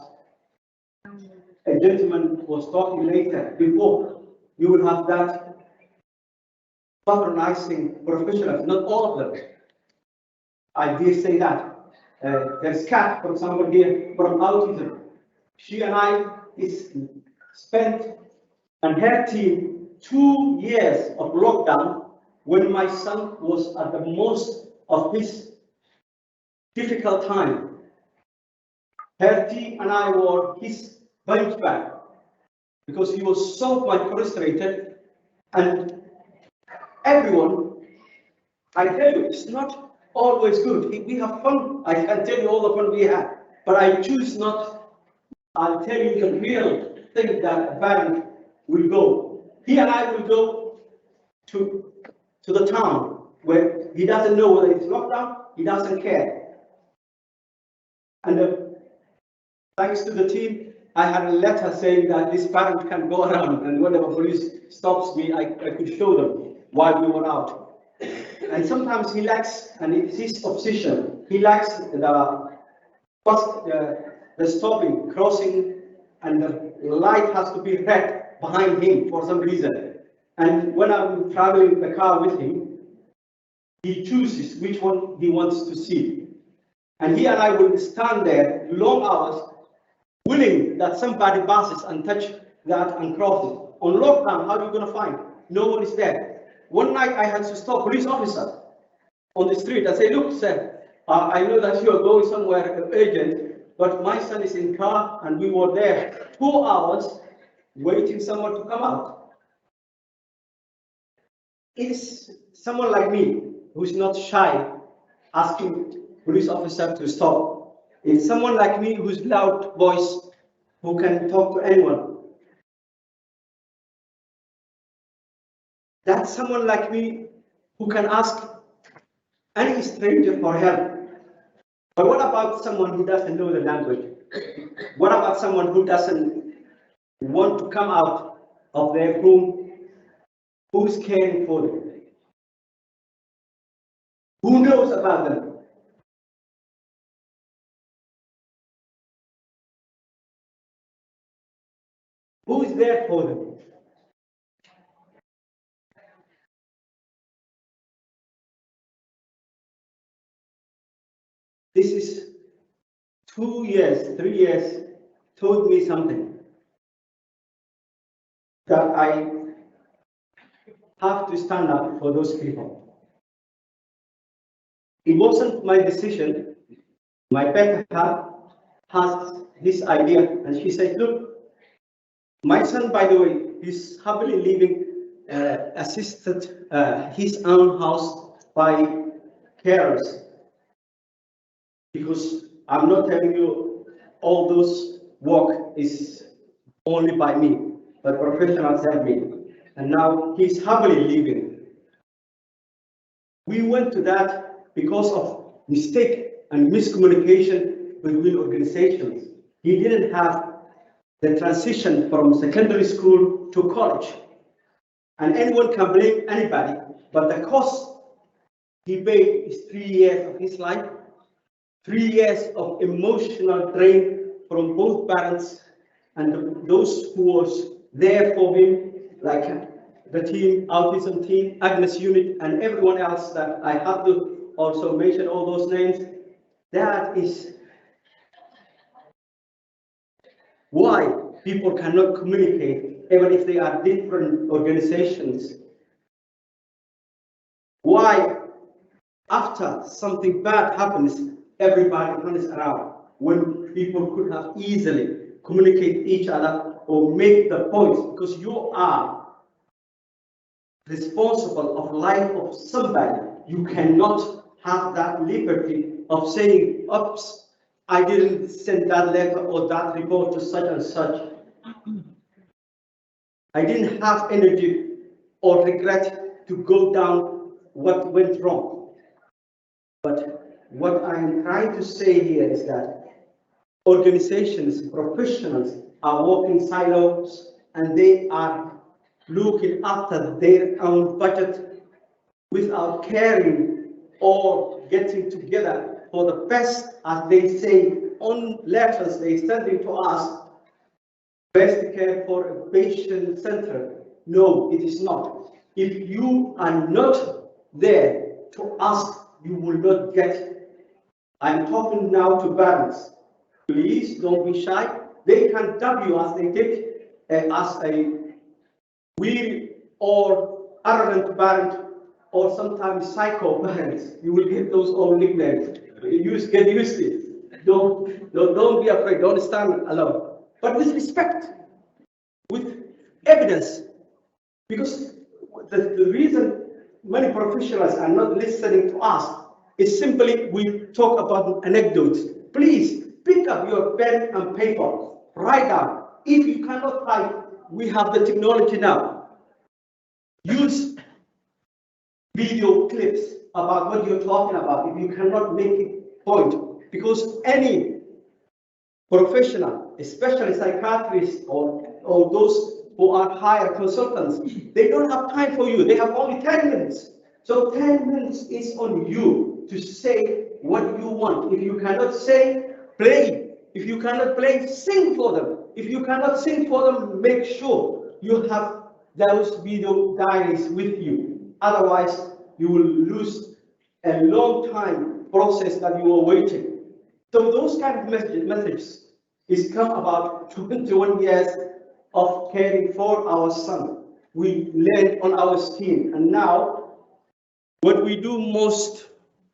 a gentleman was talking later, before, you will have that patronizing professionals, not all of them. I dare say that. There's Kat, for example, here from Autism. She and I spent, and her team, 2 years of lockdown when my son was at the most of his difficult time. Her team and I were his bunch back because he was so much frustrated, and everyone, I tell you, it's not always good. We have fun. I can tell you all the fun we have, but I choose not. I'll tell you the real thing that a parent will go. He and I will go to the town where he doesn't know whether it's lockdown, he doesn't care. And thanks to the team, I had a letter saying that this parent can go around, and whenever police stops me, I could show them why we were out. And sometimes he likes, and it's his obsession, he likes the stopping, crossing, and the light has to be red behind him for some reason. And when I'm traveling in the car with him, he chooses which one he wants to see. And he and I will stand there long hours, willing that somebody passes and touch that and crosses. On lockdown, how are you going to find? No one is there. One night I had to stop police officer on the street and say, look, sir, I know that you are going somewhere urgent, but my son is in car, and we were there 2 hours waiting someone to come out. It's someone like me who's not shy asking police officer to stop. It's someone like me who's loud voice, who can talk to anyone. That's someone like me who can ask any stranger for help. But what about someone who doesn't know the language? What about someone who doesn't want to come out of their room? Who's caring for them? Who knows about them? Who is there for them? This is 2 years, 3 years, taught me something that I have to stand up for those people. It wasn't my decision. My better half has this idea, and she said, look, my son, by the way, is happily living assisted his own house by carers. Because I'm not telling you all those work is only by me, but professionals help me. And now he's happily living. We went to that because of mistake and miscommunication between organizations. He didn't have the transition from secondary school to college. And anyone can blame anybody, but the cost he paid is 3 years of his life, 3 years of emotional drain from both parents and those who was there for him, like the team, Autism team, Agnes unit, and everyone else that I have to also mention all those names. That is why people cannot communicate, even if they are different organizations. Why, after something bad happens, everybody runs around when people could have easily communicate each other or make the points, because you are responsible of life of somebody. You cannot have that liberty of saying, oops, I didn't send that letter or that report to such and such. I didn't have energy or regret to go down what went wrong. But what I am trying to say here is that organizations, professionals are working silos and they are looking after their own budget without caring or getting together for the best, as they say on letters they sending to us, best care for a patient center. No, it is not. If you are not there to ask, you will not get. I'm talking now to parents. Please don't be shy. They can dub you as they did as a weary or arrogant parent, or sometimes psycho parents. You will get those old nicknames. Get used to it. Don't be afraid. Don't stand alone. But with respect, with evidence, because the reason many professionals are not listening to us is simply we talk about anecdotes. Please pick up your pen and paper, write down. If you cannot write, we have the technology now. Use video clips about what you're talking about if you cannot make it point, because any professional, especially psychiatrists or those who are higher consultants, they don't have time for you. They have only 10 minutes. So 10 minutes is on you to say what you want. If you cannot say, play. If you cannot play, sing for them. If you cannot sing for them, make sure you have those video diaries with you. Otherwise, you will lose a long time process that you are waiting. So those kind of messages is come about 21 years of caring for our son. We learned on our skin, and now what we do most,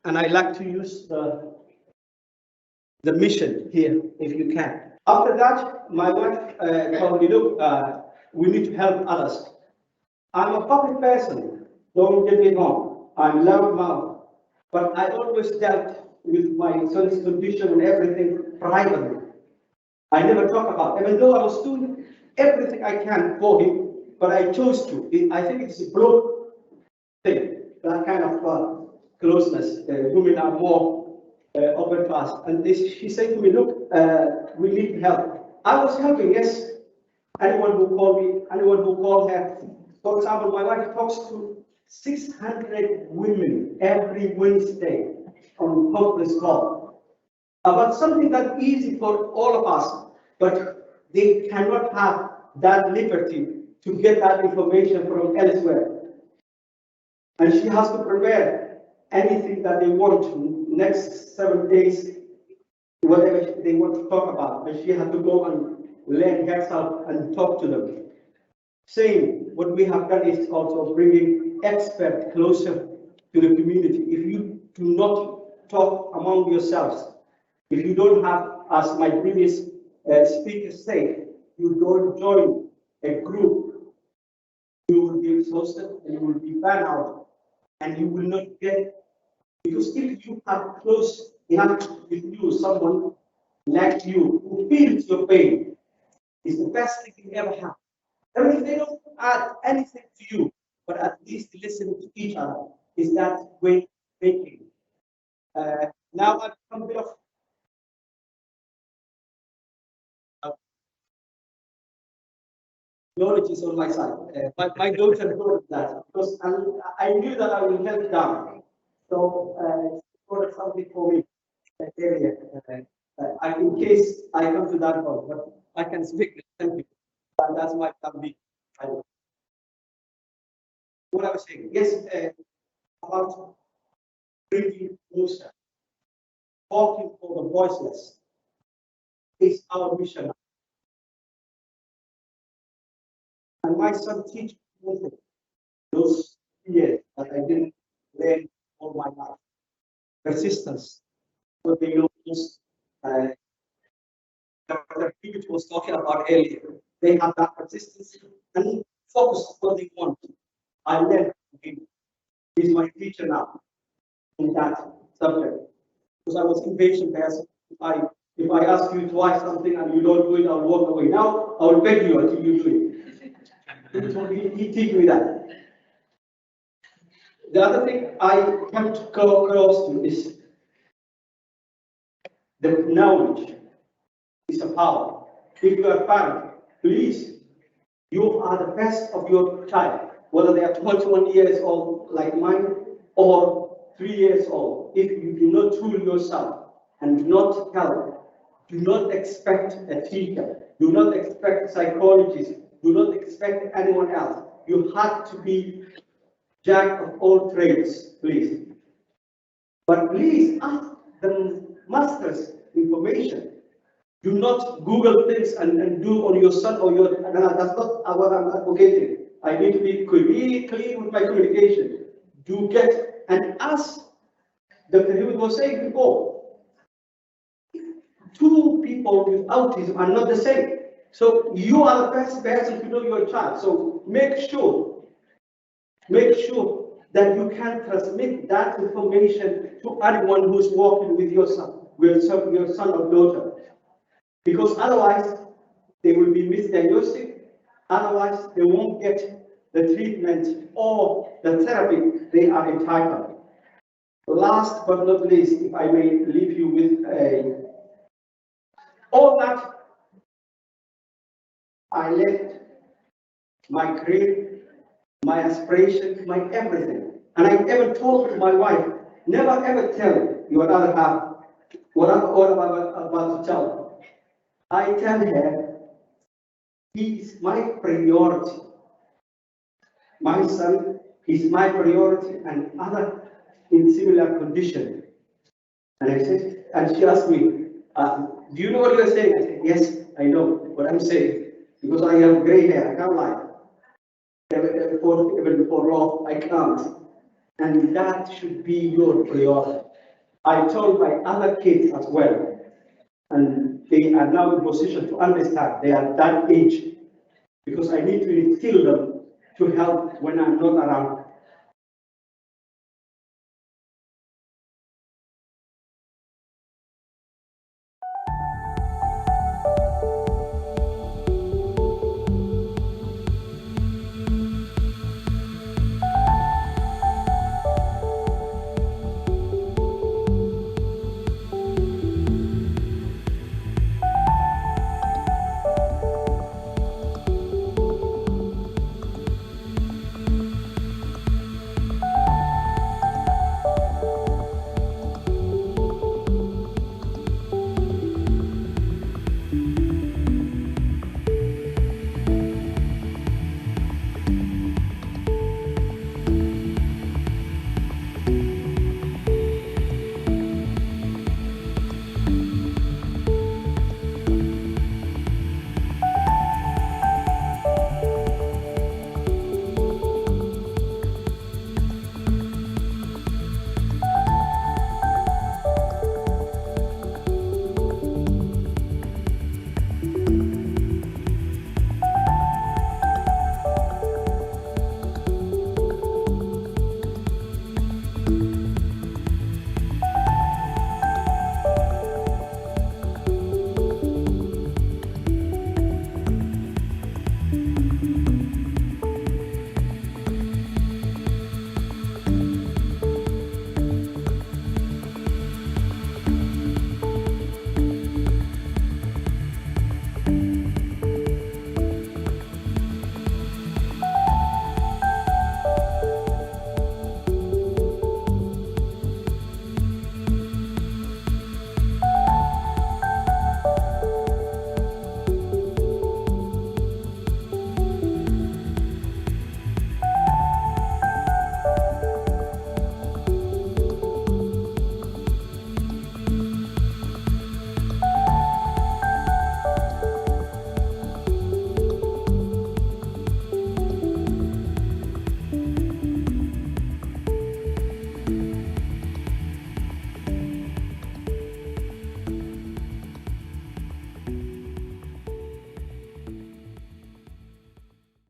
and I like to use the mission here, if you can. After that, my wife told me, look, we need to help others. I'm a public person, don't get me wrong. I'm loud mouth, but I always dealt with my son's condition and everything privately. I never talk about, even though I was doing everything I can for him, but I chose to. I think it's a broad thing, that kind of closeness. Women are more open to us. And she said to me, look, we need help. I was helping, yes. Anyone who called me, anyone who called her. For example, my wife talks to 600 women every Wednesday on conference call about something that's easy for all of us, but they cannot have that liberty to get that information from elsewhere. And she has to prepare anything that they want next 7 days, whatever they want to talk about, and she had to go and learn herself and talk to them. Same, what we have done is also bringing experts closer to the community. If you do not talk among yourselves, if you don't have, as my previous speaker said, you don't join a group, you will be exhausted and you will be burned out, and you will not get, because if you have close enough with you, someone like you who feels your pain, is the best thing you ever have. Even if they don't add anything to you, but at least listen to each other, is that way of thinking. Now I've become a bit of knowledge is on my side. My daughter knows that, because I knew that I will help down. So it's something for me, area. In case I come to that point, but I can speak. Thank you. And that's my big. What I was saying, yes, about bringing closer, talking for the voiceless is our mission. And my son teaches me those years that I didn't learn all my life. Persistence. What they use, Dr. Hewitt was talking about earlier. They have that persistence and focus on what they want. I learned from him. He's my teacher now in that subject. Because I was impatient person. If I ask you to ask something and you don't do it, I'll walk away. Now I will beg you until you do it. He teach me that. The other thing I come to go across to is the knowledge is a power. If you are a parent, please, you are the best of your child, whether they are 21 years old like mine or 3 years old. If you do not tool yourself and do not help, do not expect a teacher, do not expect a psychologist, do not expect anyone else. You have to be jack of all trades, please. But please ask the masters information. Do not Google things and do on your son or your, that's not what I'm advocating. I need to be really clear with my communication. Do get, and as Dr. Hewitt was saying before, two people with autism are not the same. So you are the best person to know your child. So make sure that you can transmit that information to anyone who's working with your son, your son or daughter. Because otherwise, they will be misdiagnosed. Otherwise, they won't get the treatment or the therapy they are entitled. Last but not least, if I may leave you with all that I left, my career, my aspiration, my everything. And I ever told my wife, never ever tell your other half what I'm about to tell. I tell her, he is my priority. My son is my priority and other in similar condition. And I said, and she asked me, do you know what you're saying? I said, yes, I know what I'm saying. Because I have gray hair, I can't lie. Even before law, I can't. And that should be your priority. I told my other kids as well. And they are now in position to understand they are that age. Because I need to instill them to help when I'm not around.